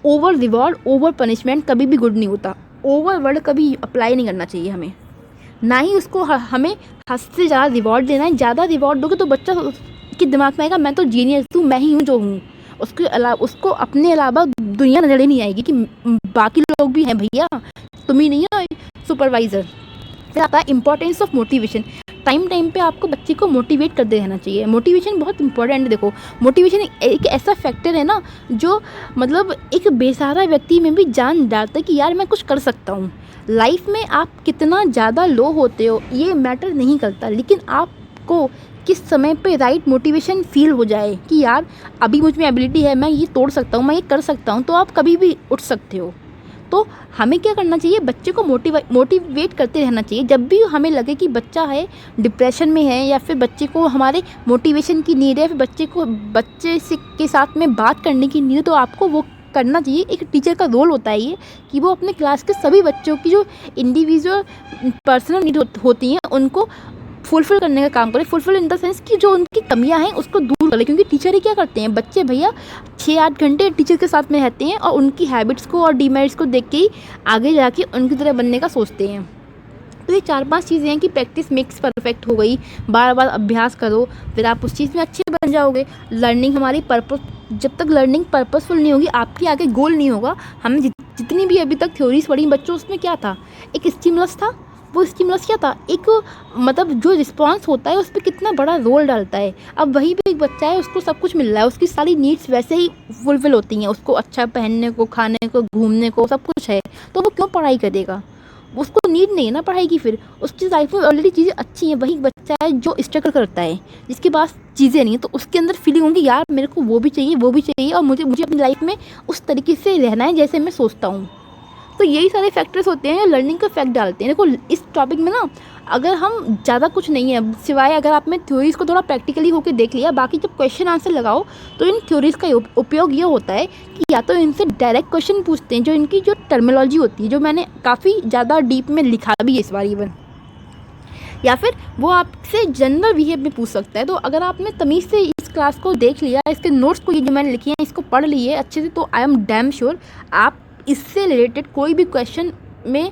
ओवर रिवॉर्ड, ओवर पनिशमेंट कभी भी गुड नहीं होता। ओवर वर्ड कभी अप्लाई नहीं करना चाहिए हमें, ना ही उसको हमें हद से ज़्यादा रिवॉर्ड देना है। ज़्यादा रिवॉर्ड दोगे तो बच्चा के दिमाग में आएगा मैं तो जीनियस हूँ, मैं ही हूँ जो हूँ। उसको अपने अलावा दुनिया नजर ही नहीं आएगी कि बाकी लोग भी हैं भैया, तुम ही नहीं हो सुपरवाइज़र। फिर आता है इंपॉर्टेंस ऑफ मोटिवेशन। टाइम पे आपको बच्चे को मोटिवेट करते रहना चाहिए। मोटिवेशन बहुत इंपॉर्टेंट है। देखो, मोटिवेशन एक ऐसा फैक्टर है ना जो मतलब एक बेसहारा व्यक्ति में भी जान डालता है कि यार मैं कुछ कर सकता हूँ। लाइफ में आप कितना ज़्यादा लो होते हो ये मैटर नहीं करता, लेकिन आपको किस समय पे राइट मोटिवेशन फील हो जाए कि यार अभी मुझ में एबिलिटी है, मैं ये तोड़ सकता हूँ, मैं ये कर सकता हूँ, तो आप कभी भी उठ सकते हो। तो हमें क्या करना चाहिए, बच्चे को मोटिवेट करते रहना चाहिए। जब भी हमें लगे कि बच्चा है डिप्रेशन में है या फिर बच्चे को हमारे मोटिवेशन की नीड है, फिर बच्चे से के साथ में बात करने की नीड है, तो आपको वो करना चाहिए। एक टीचर का रोल होता है ये कि वो अपने क्लास के सभी बच्चों की जो इंडिविजुअल पर्सनल नीड होती हैं उनको फुलफ़िल करने का काम करे। फुलफ़िल इन द सेंस कि जो उनकी कमियां हैं उसको दूर करें, क्योंकि टीचर ही क्या करते हैं, बच्चे भैया 6-8 घंटे टीचर के साथ में रहते हैं और उनकी हैबिट्स को और डीमेरिट्स को देख के ही आगे जाके उनकी तरह बनने का सोचते हैं। तो ये 4-5 चीज़ें हैं कि प्रैक्टिस मेक्स परफेक्ट हो गई। बार बार अभ्यास करो, फिर आप उस चीज़ में अच्छे बन जाओगे। लर्निंग हमारी जब तक लर्निंग पर्पसफुल नहीं होगी, आपकी आगे गोल नहीं होगा। हमने जितनी भी अभी तक थ्योरीज पढ़ी बच्चों, उसमें क्या था, एक स्टिमुलस था। वो स्टिमुलस क्या था, एक मतलब जो रिस्पॉन्स होता है उस पर कितना बड़ा रोल डालता है। अब वही पे एक बच्चा है, उसको सब कुछ मिल रहा है, उसकी सारी नीड्स वैसे ही फुलफिल होती हैं, उसको अच्छा पहनने को, खाने को, घूमने को सब कुछ है, तो वो क्यों पढ़ाई करेगा। उसको नीड नहीं है ना पढ़ाई की, फिर उसकी लाइफ में ऑलरेडी चीज़ें अच्छी हैं। वही बच्चा है जो स्ट्रगल करता है, जिसके पास चीज़ें नहीं है, तो उसके अंदर फीलिंग होगी यार मेरे को वो भी चाहिए, वो भी चाहिए, और मुझे अपनी लाइफ में उस तरीके से रहना है जैसे मैं सोचता हूँ। तो यही सारे फैक्टर्स होते हैं लर्निंग का इफेक्ट डालते हैं। देखो, इस टॉपिक में ना अगर हम ज़्यादा कुछ नहीं है सिवाय अगर आपने थ्योरीज़ को थोड़ा प्रैक्टिकली होकर देख लिया, बाकी जब क्वेश्चन आंसर लगाओ तो इन थ्योरीज़ का उपयोग ये होता है कि या तो इनसे डायरेक्ट क्वेश्चन पूछते हैं, जो इनकी जो टर्मिनोलॉजी होती है, जो मैंने काफ़ी ज़्यादा डीप में लिखा भी है इस बार इवन, या फिर वो आपसे जनरल बिहेव में पूछ सकता है। तो अगर आपने तमीज़ से इस क्लास को देख लिया, इसके नोट्स को ये जो मैंने लिखे हैं इसको पढ़ लिए अच्छे से, तो आई एम डैम श्योर आप इससे रिलेटेड कोई भी क्वेश्चन में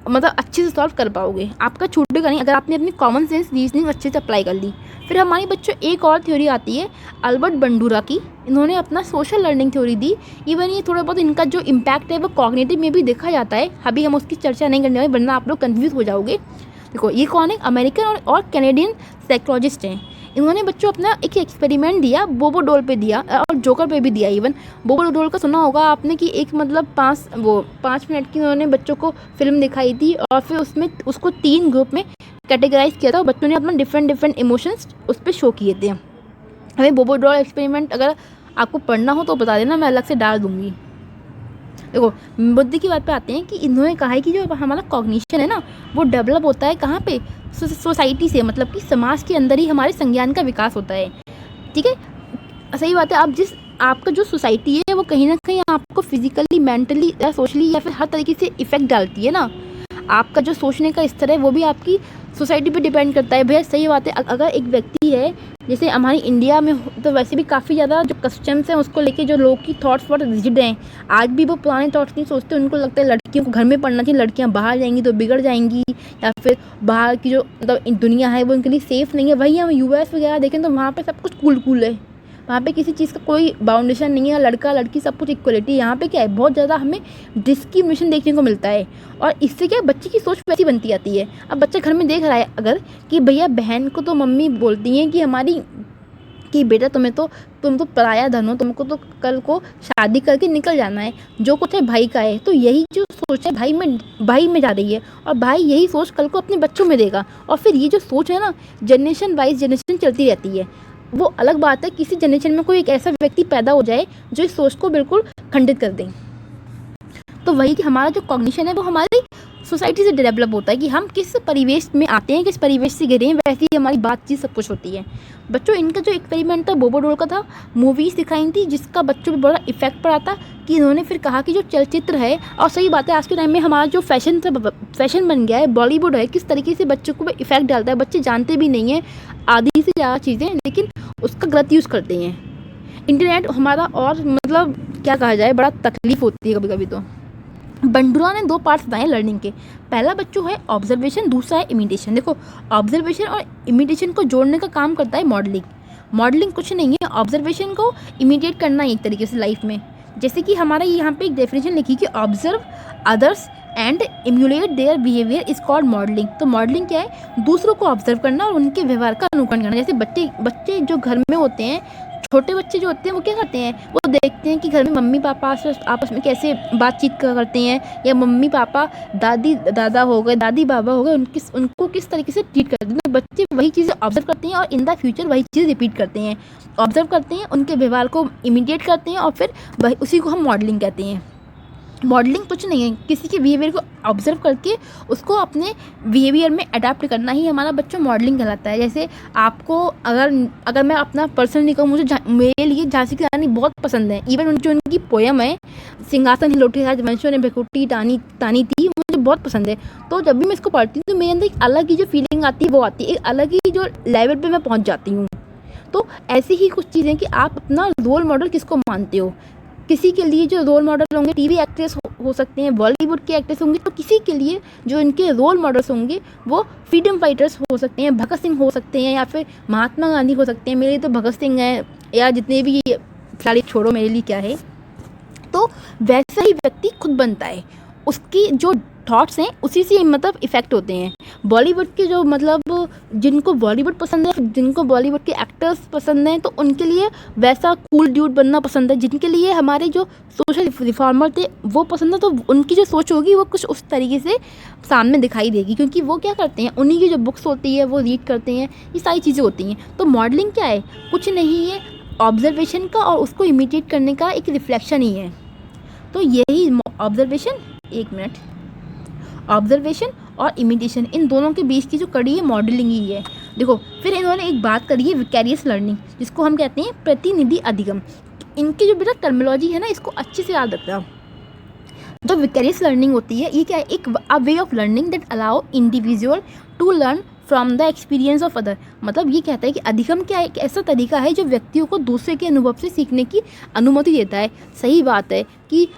मतलब अच्छे से सॉल्व कर पाओगे, आपका छूटेगा नहीं, अगर आपने अपनी कॉमन सेंस रीजनिंग अच्छे से अप्लाई कर ली। फिर हमारी बच्चों एक और थ्योरी आती है अल्बर्ट बंडूरा की। इन्होंने अपना सोशल लर्निंग थ्योरी दी। इवन ये थोड़ा बहुत इनका जो इम्पैक्ट है वो कॉग्निटिव में भी देखा जाता है। अभी हम उसकी चर्चा नहीं करने वाले वरना आप लोग कन्फ्यूज़ हो जाओगे। देखो, ये कौन है, अमेरिकन और कैनेडियन साइकोलॉजिस्ट हैं। इन्होंने बच्चों अपना एक एक्सपेरिमेंट दिया, बोबो डॉल पे दिया और जोकर पे भी दिया। इवन बोबो डॉल का सुना होगा आपने कि एक मतलब 5 मिनट की उन्होंने बच्चों को फिल्म दिखाई थी और फिर उसमें उसको 3 ग्रुप में कैटेगराइज किया था और बच्चों ने अपना डिफरेंट इमोशंस उस पर शो किए थे। हमें बोबो डॉल एक्सपेरिमेंट अगर आपको पढ़ना हो तो बता देना, मैं अलग से डाल दूँगी। देखो, बुद्धि की बात पे आते हैं कि इन्होंने कहा है कि जो हमारा कॉग्निशन है ना वो डेवलप होता है कहाँ पे, सोसाइटी से, मतलब कि समाज के अंदर ही हमारे संज्ञान का विकास होता है। ठीक है, सही बात है। आप आपका जो सोसाइटी है वो कहीं ना कहीं आपको फिजिकली, मेंटली या सोशली या फिर हर तरीके से इफेक्ट डालती है ना। आपका जो सोचने का स्तर है वो भी आपकी सोसाइटी पे डिपेंड करता है। भैया सही बात है, अगर एक व्यक्ति है जैसे हमारी इंडिया में तो वैसे भी काफ़ी ज़्यादा जो कस्टम्स हैं उसको लेके जो लोग की थॉट्स बहुत रिजिड हैं। आज भी वो पुराने थॉट्स नहीं सोचते, उनको लगता है लड़कियों को घर में पढ़ना चाहिए, लड़कियां बाहर जाएंगी तो बिगड़ जाएंगी, या फिर बाहर की जो मतलब दुनिया है वो उनके लिए सेफ़ नहीं है। वही हम यूएस वगैरह देखें तो वहाँ पर सब कुछ कूल है, वहाँ पे किसी चीज़ का कोई बाउंडेशन नहीं है, लड़का लड़की सब कुछ इक्वलिटी। यहाँ पे क्या है, बहुत ज़्यादा हमें डिस्क्रिमिनेशन देखने को मिलता है और इससे क्या बच्चे की सोच वैसी बनती आती है। अब बच्चा घर में देख रहा है अगर कि भैया बहन को तो मम्मी बोलती हैं कि हमारी कि बेटा तुम तो पराया धन हो, तुमको तो कल को शादी करके निकल जाना है, जो कुछ है भाई का है। तो यही जो सोच है भाई में जा रही है और भाई यही सोच कल को अपने बच्चों में देगा। और फिर ये जो सोच है ना जनरेशन वाइज जनरेशन चलती रहती है। वो अलग बात है किसी जनरेशन में कोई एक ऐसा व्यक्ति पैदा हो जाए जो इस सोच को बिल्कुल खंडित कर दे। तो वही कि हमारा जो कॉग्निशन है वो हमारी सोसाइटी से डेवलप होता है कि हम किस परिवेश में आते हैं, किस परिवेश से गिरे हैं, वैसे ही हमारी बातचीत सब कुछ होती है। बच्चों, इनका जो एक्सपेरिमेंट था बोबो डॉल का था, मूवीज़ दिखाई थी जिसका बच्चों पर बड़ा इफेक्ट पड़ा था कि इन्होंने फिर कहा कि जो चलचित्र है, और सही बात है आज के टाइम में हमारा जो फैशन बन गया है, बॉलीवुड है, किस तरीके से बच्चों को इफेक्ट डालता है। बच्चे जानते भी नहीं हैं आधी से ज़्यादा चीज़ें, लेकिन उसका गलत यूज़ करते हैं। इंटरनेट हमारा और मतलब क्या कहा जाए, बड़ा तकलीफ़ होती है कभी कभी। तो बंडूरा ने 2 पार्ट्स बताए लर्निंग के। पहला बच्चों है ऑब्जर्वेशन, दूसरा है इमिटेशन। देखो, ऑब्जर्वेशन और इमिटेशन को जोड़ने का काम करता है मॉडलिंग। मॉडलिंग कुछ नहीं है, ऑब्जर्वेशन को इमिटेट करना है एक तरीके से लाइफ में। जैसे कि हमारा यहाँ पे एक डेफिनेशन लिखी कि observe others and emulate their behaviour is called modelling. तो मॉडलिंग क्या है? दूसरों को ऑब्जर्व करना और उनके व्यवहार का अनुकरण करना। जैसे बच्चे जो घर में होते हैं, छोटे बच्चे जो होते हैं, वो क्या करते हैं? वो देखते हैं कि घर में मम्मी पापा आपस में कैसे बातचीत करते हैं, या मम्मी पापा दादी दादा हो गए, दादी बाबा हो गए, उनको किस तरीके से ट्रीट करते हैं। तो बच्चे वही चीज़ें ऑब्जर्व करते हैं और इन द फ्यूचर वही चीज़ रिपीट करते हैं, ऑब्जर्व करते हैं, उनके व्यवहार को इमिटेट करते हैं और फिर वही उसी को हम मॉडलिंग कहते हैं। मॉडलिंग कुछ नहीं है, किसी के बिहेवियर को ऑब्जर्व करके उसको अपने बिहेवियर में अडाप्ट करना ही हमारा बच्चों मॉडलिंग कहलाता है। जैसे आपको अगर मैं अपना पर्सनली कहूँ, मेरे लिए झांसी की रानी बहुत पसंद है। इवन जो उनकी पोयम है, सिंहासन हिलोटे राजवंशों ने भ्रकुटी तानी थी, मुझे बहुत पसंद है। तो जब भी मैं इसको पढ़ती हूँ तो मेरे अंदर एक अलग ही जो फीलिंग आती है वो आती है, एक अलग ही जो लेवल पर मैं पहुँच जाती हूँ। तो ऐसी ही कुछ चीज़ें कि आप अपना रोल मॉडल किसको मानते हो। किसी के लिए जो रोल मॉडल होंगे टीवी एक्ट्रेस हो सकते हैं, बॉलीवुड के एक्ट्रेस होंगे, तो किसी के लिए जो इनके रोल मॉडल्स होंगे वो फ्रीडम फाइटर्स हो सकते हैं, भगत सिंह हो सकते हैं, या फिर महात्मा गांधी हो सकते हैं। मेरे लिए तो भगत सिंह है, या जितने भी फिलहाल छोड़ो मेरे लिए क्या है। तो वैसा ही व्यक्ति खुद बनता है, उसकी जो थॉट्स हैं उसी से मतलब इफ़ेक्ट होते हैं। बॉलीवुड के जो मतलब जिनको बॉलीवुड पसंद है, जिनको बॉलीवुड के एक्टर्स पसंद हैं, तो उनके लिए वैसा कूल ड्यूड बनना पसंद है। जिनके लिए हमारे जो सोशल रिफॉर्मर थे वो पसंद है, तो उनकी जो सोच होगी वो कुछ उस तरीके से सामने दिखाई देगी, क्योंकि वो क्या करते हैं, उन्हीं की जो बुक्स होती है वो रीड करते हैं, ये सारी चीज़ें होती हैं। तो मॉडलिंग क्या है? कुछ नहीं है, ऑब्जर्वेशन का और उसको इमिटेट करने का एक रिफ्लेक्शन ही है। तो यही ऑब्जर्वेशन, एक मिनट, ऑब्जर्वेशन और इमिटेशन, इन दोनों के बीच की जो कड़ी है मॉडलिंग ही है। देखो, फिर इन्होंने एक बात करी है विकैरियस लर्निंग, जिसको हम कहते हैं प्रतिनिधि अधिगम। इनकी जो बेटा टर्मिनोलॉजी है ना, इसको अच्छे से याद रखना। जो विकैरियस लर्निंग होती है, ये क्या है? एक way of learning that allow individual to learn from the experience of other. मतलब ये कहता है कि अधिगम क्या है? एक ऐसा तरीका है जो व्यक्तियों को दूसरे के अनुभव से सीखने की अनुमति देता है। सही बात है कि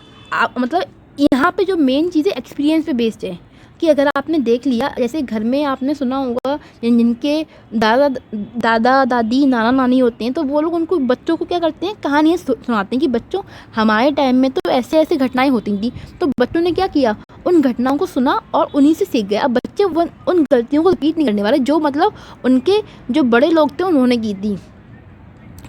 मतलब यहाँ पे जो मेन चीज़ें एक्सपीरियंस पे बेस्ड है, कि अगर आपने देख लिया, जैसे घर में आपने सुना होगा जिनके दादा दादी नाना नानी होते हैं, तो वो लोग उनको बच्चों को क्या करते हैं, कहानियाँ सुनाते हैं कि बच्चों हमारे टाइम में तो ऐसे ऐसे घटनाएं होती थी। तो बच्चों ने क्या किया, उन घटनाओं को सुना और उन्हीं से सीख गए। अब बच्चे उन गलतियों को रिपीट नहीं करने वाले जो मतलब उनके जो बड़े लोग थे उन्होंने की थी।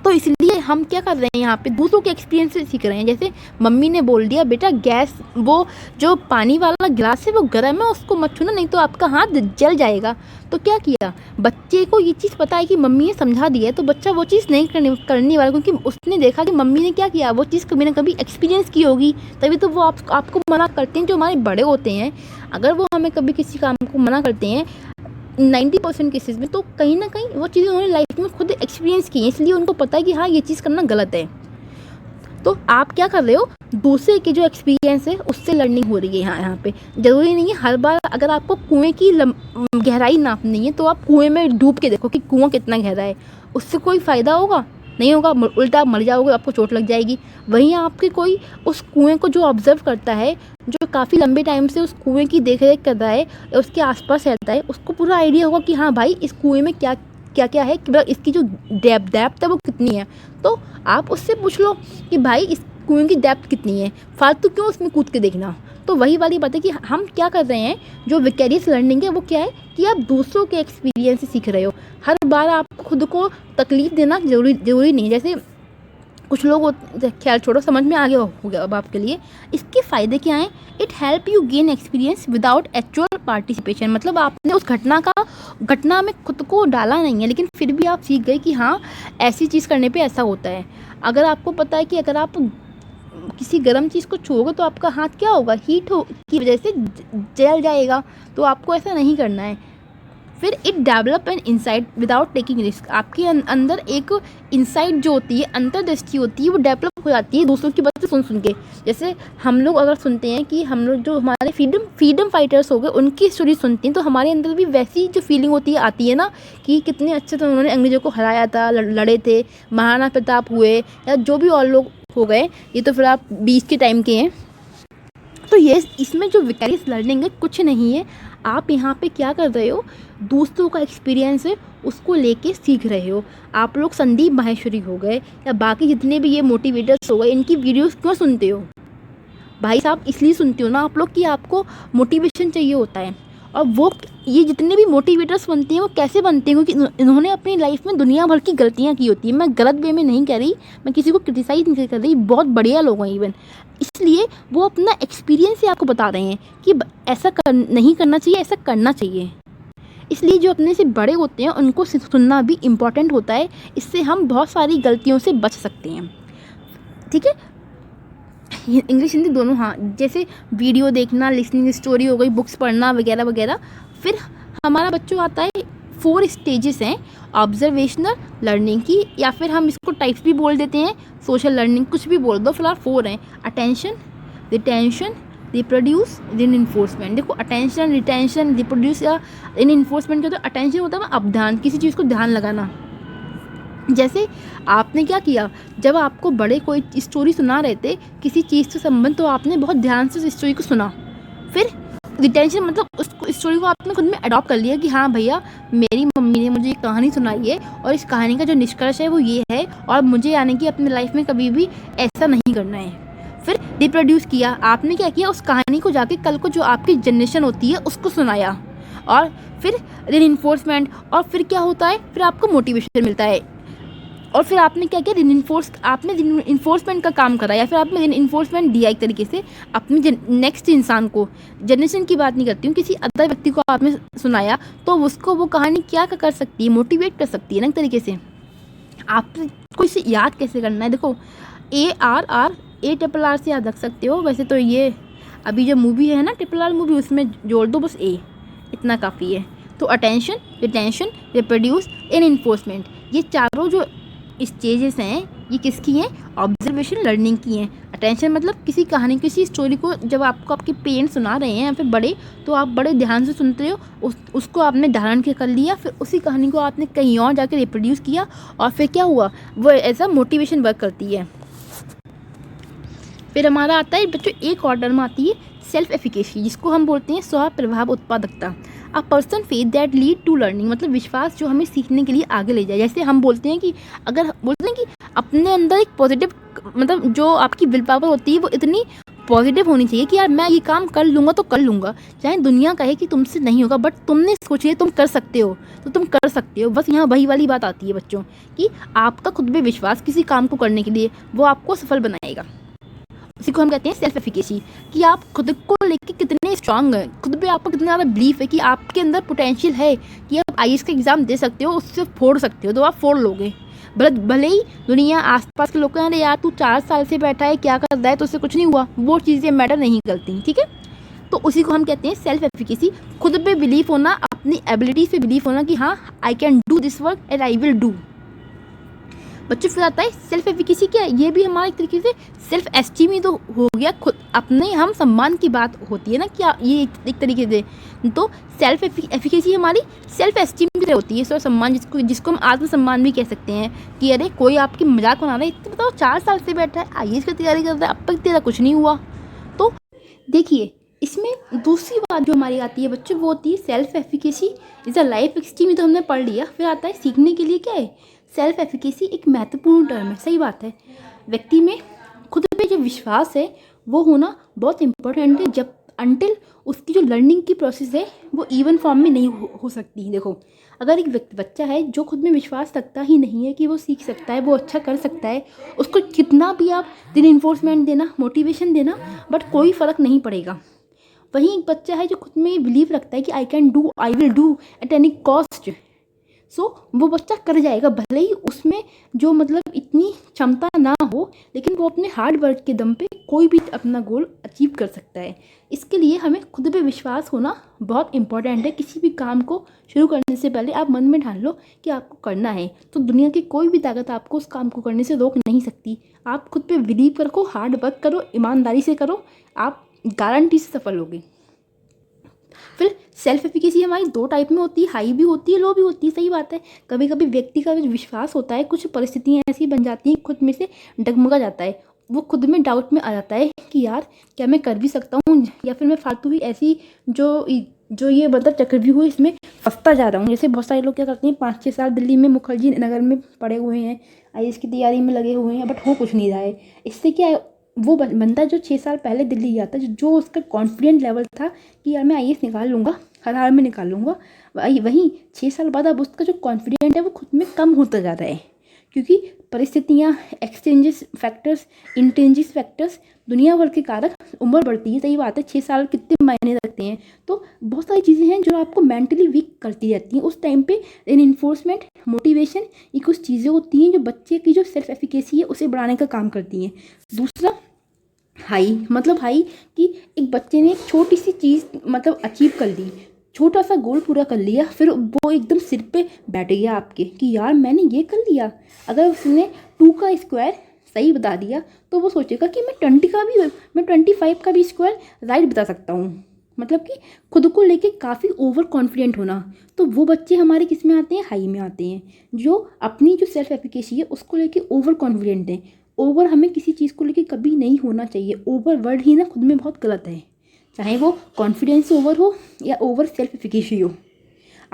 तो इसलिए हम क्या कर रहे हैं, यहाँ पे दूसरों के एक्सपीरियंस से सीख रहे हैं। जैसे मम्मी ने बोल दिया, बेटा गैस, वो जो पानी वाला गिलास है वो गर्म है, उसको मत छूना नहीं तो आपका हाथ जल जाएगा। तो क्या किया, बच्चे को ये चीज़ पता है कि मम्मी ने समझा दी है, तो बच्चा वो चीज़ नहीं करने वाला, क्योंकि उसने देखा कि मम्मी ने क्या किया, वो चीज़ कभी ना कभी एक्सपीरियंस की होगी, तभी तो वो आपको मना करते हैं। जो हमारे बड़े होते हैं, अगर वो हमें कभी किसी काम को मना करते हैं 90% केसेस में, तो कहीं ना कहीं वो चीज़ें उन्होंने लाइफ में खुद एक्सपीरियंस की है, इसलिए उनको पता है कि हाँ ये चीज़ करना गलत है। तो आप क्या कर रहे हो, दूसरे के जो एक्सपीरियंस है उससे लर्निंग हो रही है। यहाँ पे ज़रूरी नहीं है हर बार, अगर आपको कुएं की गहराई नापनी है तो आप कुएं में डूब के देखो कि कुआं कितना गहरा है, उससे कोई फ़ायदा होगा नहीं होगा, उल्टा मर जाओगे, आपको चोट लग जाएगी। वहीं आपके कोई उस कुएं को जो ऑब्जर्व करता है, जो काफ़ी लंबे टाइम से उस कुएं की देख रेख कर रहा है या उसके आसपास रहता है, उसको पूरा आइडिया होगा कि हाँ भाई इस कुएं में क्या क्या क्या है, कि इसकी जो डेप्थ है वो कितनी है। तो आप उससे पूछ लो कि भाई इस कुएं की डेप्थ कितनी है, फालतू क्यों उसमें कूद के देखना। तो वही वाली बात है कि हम क्या कर रहे हैं, जो विकैरियस लर्निंग है वो क्या है कि आप दूसरों के एक्सपीरियंस से सीख रहे हो। हर बार आप खुद को तकलीफ देना ज़रूरी नहीं। जैसे कुछ लोग, ख्याल छोड़ो, समझ में आ गया होगा अब आपके लिए। इसके फ़ायदे क्या हैं? It help you gain experience without actual participation. मतलब आपने उस घटना में खुद को डाला नहीं है, लेकिन फिर भी आप सीख गए कि हाँ ऐसी चीज़ करने पे ऐसा होता है। अगर आपको पता है कि अगर आप किसी गर्म चीज़ को छूओगे तो आपका हाथ क्या होगा, हीट की वजह से जल जाएगा, तो आपको ऐसा नहीं करना है। फिर it develop an insight without taking risk. आपके अंदर एक इंसाइट जो होती है, अंतर्दृष्टि होती है, वो डेवलप हो जाती है दूसरों की वजह से सुन सुन के। जैसे हम लोग अगर सुनते हैं कि हम लोग जो हमारे फ्रीडम फाइटर्स हो गए उनकी स्टोरी सुनते हैं तो हमारे अंदर भी वैसी जो फीलिंग होती है आती है ना, कि कितने अच्छे से उन्होंने अंग्रेज़ों को हराया था, लड़े थे, महाराणा प्रताप हुए या जो भी और लोग हो गए। ये तो फिर आप 20 के टाइम के हैं। तो ये इसमें जो विकैरियस लर्निंग है कुछ नहीं है, आप यहाँ पे क्या कर रहे हो, दूसरों का एक्सपीरियंस है उसको लेके सीख रहे हो। आप लोग संदीप माहेश्वरी हो गए या बाकी जितने भी ये मोटिवेटर्स हो गए, इनकी वीडियोस क्यों सुनते हो भाई साहब? इसलिए सुनते हो ना आप लोग कि आपको मोटिवेशन चाहिए होता है। और वो ये जितने भी मोटिवेटर्स बनते हैं वो कैसे बनते हैं, क्योंकि इन्होंने अपनी लाइफ में दुनिया भर की गलतियाँ की होती है। मैं गलत वे में नहीं कह रही, मैं किसी को क्रिटिसाइज नहीं कर रही, बहुत बढ़िया लोग हैं इवन, इसलिए वो अपना एक्सपीरियंस ही आपको बता रहे हैं कि ऐसा नहीं करना चाहिए, ऐसा करना चाहिए। इसलिए जो अपने से बड़े होते हैं उनको सुनना भी इम्पॉर्टेंट होता है, इससे हम बहुत सारी गलतियों से बच सकते हैं। ठीक है, इंग्लिश हिंदी दोनों, हाँ। जैसे वीडियो देखना, लिसनिंग स्टोरी हो गई, बुक्स पढ़ना वगैरह वगैरह। फिर हमारा बच्चों आता है 4 स्टेजेस हैं ऑब्जर्वेशनल लर्निंग की, या फिर हम इसको टाइप्स भी बोल देते हैं, सोशल लर्निंग, कुछ भी बोल दो, फिलहाल 4 हैं। Attention, retention, reproduce, reinforcement. देखो अटेंशन, रिटेंशन, रिप्रोड्यूस या रिइंफोर्समेंट का तो अटेंशन होता है अब ध्यान, किसी चीज़ को ध्यान लगाना। जैसे आपने क्या किया, जब आपको बड़े कोई स्टोरी सुना रहे थे किसी चीज़ से संबंध, तो आपने बहुत ध्यान से उस स्टोरी को सुना। फिर रिटेंशन मतलब उस स्टोरी को आपने खुद में अडॉप्ट कर लिया कि हाँ भैया मेरी मम्मी ने मुझे ये कहानी सुनाई है और इस कहानी का जो निष्कर्ष है वो ये है, और मुझे यानी कि अपनी लाइफ में कभी भी ऐसा नहीं करना है। फिर रिप्रोड्यूस किया, आपने क्या किया, उस कहानी को जाके कल को जो आपकी जनरेशन होती है उसको सुनाया। और फिर रिइंफोर्समेंट, और फिर क्या होता है, फिर आपको मोटिवेशन मिलता है। और फिर आपने क्या किया, आपने रिइंफोर्समेंट का काम करा, या फिर आपने रिइंफोर्समेंट दिया एक तरीके से अपनी नेक्स्ट इंसान को। जनरेशन की बात नहीं करती हूँ, किसी अदर व्यक्ति को आपने सुनाया तो उसको वो कहानी क्या कर सकती है, मोटिवेट कर सकती है ना एक तरीके से। आपको इसे याद कैसे करना है, देखो ARR से याद रख सकते हो। वैसे तो ये अभी जो मूवी है ना RRR मूवी, उसमें जोड़ दो बस A, इतना काफ़ी है। तो अटेंशन, रिटेंशन, रिप्रोड्यूस, रिइंफोर्समेंट, ये चारों जो स्टेजेस हैं ये किसकी हैं, ऑब्जर्वेशन लर्निंग की हैं। अटेंशन मतलब किसी कहानी, किसी स्टोरी को जब आपको आपके पेरेंट्स सुना रहे हैं या फिर बड़े, तो आप बड़े ध्यान से सुनते हो, उसको आपने धारण कर लिया, फिर उसी कहानी को आपने कहीं और जाकर रिप्रोड्यूस किया, और फिर क्या हुआ, वो ऐसा मोटिवेशन वर्क करती है। फिर हमारा आता है बच्चों एक ऑर्डर में आती है सेल्फ एफिकेसी, जिसको हम बोलते हैं स्व प्रभाव उत्पादकता। A person faith that lead to learning, मतलब विश्वास जो हमें सीखने के लिए आगे ले जाए। जैसे हम बोलते हैं कि अगर बोलते हैं कि अपने अंदर एक पॉजिटिव, मतलब जो आपकी विल पावर होती है वो इतनी पॉजिटिव होनी चाहिए कि यार मैं ये काम कर लूँगा तो कर लूँगा, चाहे दुनिया कहे कि तुमसे नहीं होगा, बट तुमने सोचिए तुम कर सकते हो तो तुम कर सकते हो। बस यहाँ वही वाली बात आती है बच्चों कि आपका खुद पे विश्वास किसी काम को करने के लिए वो आपको सफल बनाएगा। इसी को हम कहते हैं सेल्फ एफिकेसी, कि आप खुद को लेके कितने स्ट्रांग हैं, खुद पे आपको कितना ज़्यादा बिलीफ है कि आपके अंदर पोटेंशियल है कि आप IAS का एग्ज़ाम दे सकते हो, उससे फोड़ सकते हो, तो आप फोड़ लोगे। भले ही दुनिया आसपास के लोग कहें अरे यार तू 4 साल से बैठा है क्या कर रहा है, तो उससे कुछ नहीं हुआ, वो चीज़ें मैटर नहीं करती। ठीक है, तो उसी को हम कहते हैं सेल्फ एफिकेसी, खुद पे बिलीफ होना, अपनी एबिलिटीज़ पे बिलीफ होना कि हाँ आई can do this work and I will do. बच्चों फिर आता है सेल्फ एफिकेसी क्या है, ये भी हमारा एक तरीके से सेल्फ एस्टीम ही तो हो गया, खुद अपने हम सम्मान की बात होती है ना, क्या ये एक तरीके से। तो सेल्फ एफिकेसी हमारी सेल्फ एस्टीम भी होती है, स्व सम्मान, जिसको हम आत्मसम्मान भी कह सकते हैं कि अरे कोई आपकी मजाक बना रहा है, इतना बताओ 4 साल से बैठा है IAS की तैयारी कर रहा है, अब तक तेरा कुछ नहीं हुआ। तो देखिए इसमें दूसरी बात जो हमारी आती है बच्चों वो होती है self efficacy is a life esteem, तो हमने पढ़ लिया। फिर आता है सीखने के लिए क्या है, सेल्फ एफिकेसी एक महत्वपूर्ण टर्म है, सही बात है। व्यक्ति में खुद पे जो विश्वास है वो होना बहुत इम्पोर्टेंट है, जब अनटिल उसकी जो लर्निंग की प्रोसेस है वो इवन फॉर्म में नहीं हो सकती। देखो अगर एक बच्चा है जो खुद में विश्वास रखता ही नहीं है कि वो सीख सकता है, वो अच्छा कर सकता है, उसको कितना भी आप रिइंफोर्समेंट देना, मोटिवेशन देना, बट कोई फ़र्क नहीं पड़ेगा। वहीं एक बच्चा है जो खुद में बिलीव रखता है कि I can do, I will do at any cost, so वो बच्चा कर जाएगा, भले ही उसमें जो मतलब इतनी क्षमता ना हो, लेकिन वो अपने हार्ड वर्क के दम पे कोई भी अपना गोल अचीव कर सकता है। इसके लिए हमें खुद पे विश्वास होना बहुत इंपॉर्टेंट है। किसी भी काम को शुरू करने से पहले आप मन में ठान लो कि आपको करना है, तो दुनिया की कोई भी ताकत आपको उस काम को करने से रोक नहीं सकती। आप खुद पे बिलीव रखो, हार्ड वर्क करो, ईमानदारी से करो, आप गारंटी से सफल होगे। फिर सेल्फ एफिकेसी हमारी दो टाइप में होती है, हाई भी होती है, लो भी होती है। सही बात है, कभी कभी व्यक्ति का जो विश्वास होता है, कुछ परिस्थितियाँ ऐसी बन जाती हैं, खुद में से डगमगा जाता है, वो खुद में डाउट में आ जाता है कि यार क्या मैं कर भी सकता हूँ, या फिर मैं फालतू ही ऐसी जो ये मतलब चक्रव्यूह इसमें फंसता जा रहा हूँ। जैसे बहुत सारे लोग क्या करते हैं, 5-6 साल दिल्ली में मुखर्जी नगर में पड़े हुए हैं, आईएएस की तैयारी में लगे हुए हैं, बट हो कुछ नहीं रहा है। इससे क्या है, वो बंदा जो 6 साल पहले दिल्ली गया था, जो उसका कॉन्फिडेंट लेवल था कि यार मैं आईएएस निकाल लूँगा, हर हाल में निकाल लूँगा, वहीं 6 साल बाद अब उसका जो कॉन्फिडेंट है वो खुद में कम होता जा रहा है, क्योंकि परिस्थितियाँ, एक्सचेंजेस फैक्टर्स, इंटेंजेस फैक्टर्स, दुनिया भर के कारक, उम्र बढ़ती है। सही बात है, 6 साल कितने मायने रखते हैं। तो बहुत सारी चीज़ें हैं जो आपको मेंटली वीक करती रहती हैं उस टाइम पे। इन्फोर्समेंट, मोटिवेशन, ये कुछ चीज़ें होती हैं जो बच्चे की जो सेल्फ एफिकेसी है उसे बढ़ाने का काम करती हैं। दूसरा हाई, मतलब हाई कि एक बच्चे ने एक छोटी सी चीज़ मतलब अचीव कर ली, छोटा सा गोल पूरा कर लिया, फिर वो एकदम सिर पे बैठ गया आपके कि यार मैंने ये कर लिया। अगर उसने 2 का स्क्वायर सही बता दिया तो वो सोचेगा कि मैं 25 का भी स्क्वायर राइट बता सकता हूँ। मतलब कि खुद को लेके काफ़ी ओवर कॉन्फिडेंट होना। तो वो बच्चे हमारे किस में आते हैं, हाई में आते हैं, जो अपनी जो सेल्फ एफिकेसी है उसको लेके ओवर कॉन्फिडेंट हैं। ओवर हमें किसी चीज़ को लेके कभी नहीं होना चाहिए। ओवर वर्ड ही ना खुद में बहुत गलत है, चाहे वो कॉन्फिडेंस ओवर हो या ओवर सेल्फ एफिकेसी हो।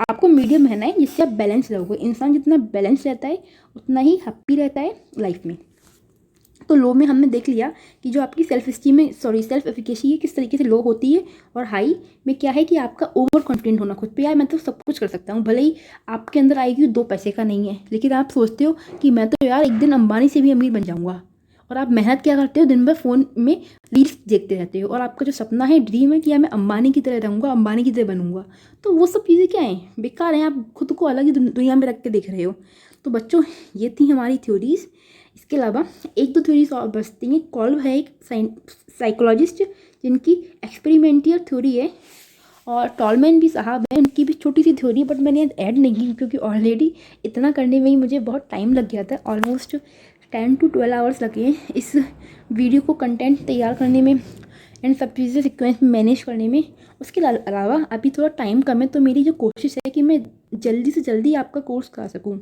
आपको मीडियम रहना है, जिससे आप बैलेंस रहोगे। इंसान जितना बैलेंस रहता है उतना ही हैप्पी रहता है लाइफ में। तो लो में हमने देख लिया कि जो आपकी सेल्फ एफिकेसी है किस तरीके से लो होती है, और हाई में क्या है कि आपका ओवर कॉन्फिडेंट होना खुद पे, यार मैं तो सब कुछ कर सकता हूँ। भले ही आपके अंदर आएगी 2 पैसे का नहीं है, लेकिन आप सोचते हो कि मैं तो यार एक दिन अंबानी से भी अमीर बन जाऊँगा, और आप मेहनत क्या करते हो, दिन भर फ़ोन में रील्स देखते रहते हो, और आपका जो सपना है, ड्रीम है कि यार मैं अंबानी की तरह रहूँगा, अंबानी की तरह बनूँगा। तो वो सब चीज़ें क्या हैं, बेकार हैं। आप खुद को अलग ही दुनिया में रख के देख रहे हो। तो बच्चों, ये थी हमारी थ्योरीज़। इसके अलावा 1-2 थ्योरीज और बचती हैं। कॉल्ब है एक साइकोलॉजिस्ट जिनकी एक्सपेरिमेंटल थ्योरी है, और टॉलमैन भी साहब है, उनकी भी छोटी सी थ्योरी, बट मैंने ऐड नहीं की क्योंकि ऑलरेडी इतना करने में ही मुझे बहुत टाइम लग गया था। ऑलमोस्ट 10 to 12 आवर्स लगे हैं इस वीडियो को कंटेंट तैयार करने में एंड सब चीज़ें सीक्वेंस में मैनेज करने में। उसके अलावा अभी थोड़ा टाइम कम है, तो मेरी जो कोशिश है कि मैं जल्दी से जल्दी आपका कोर्स करा सकूँ।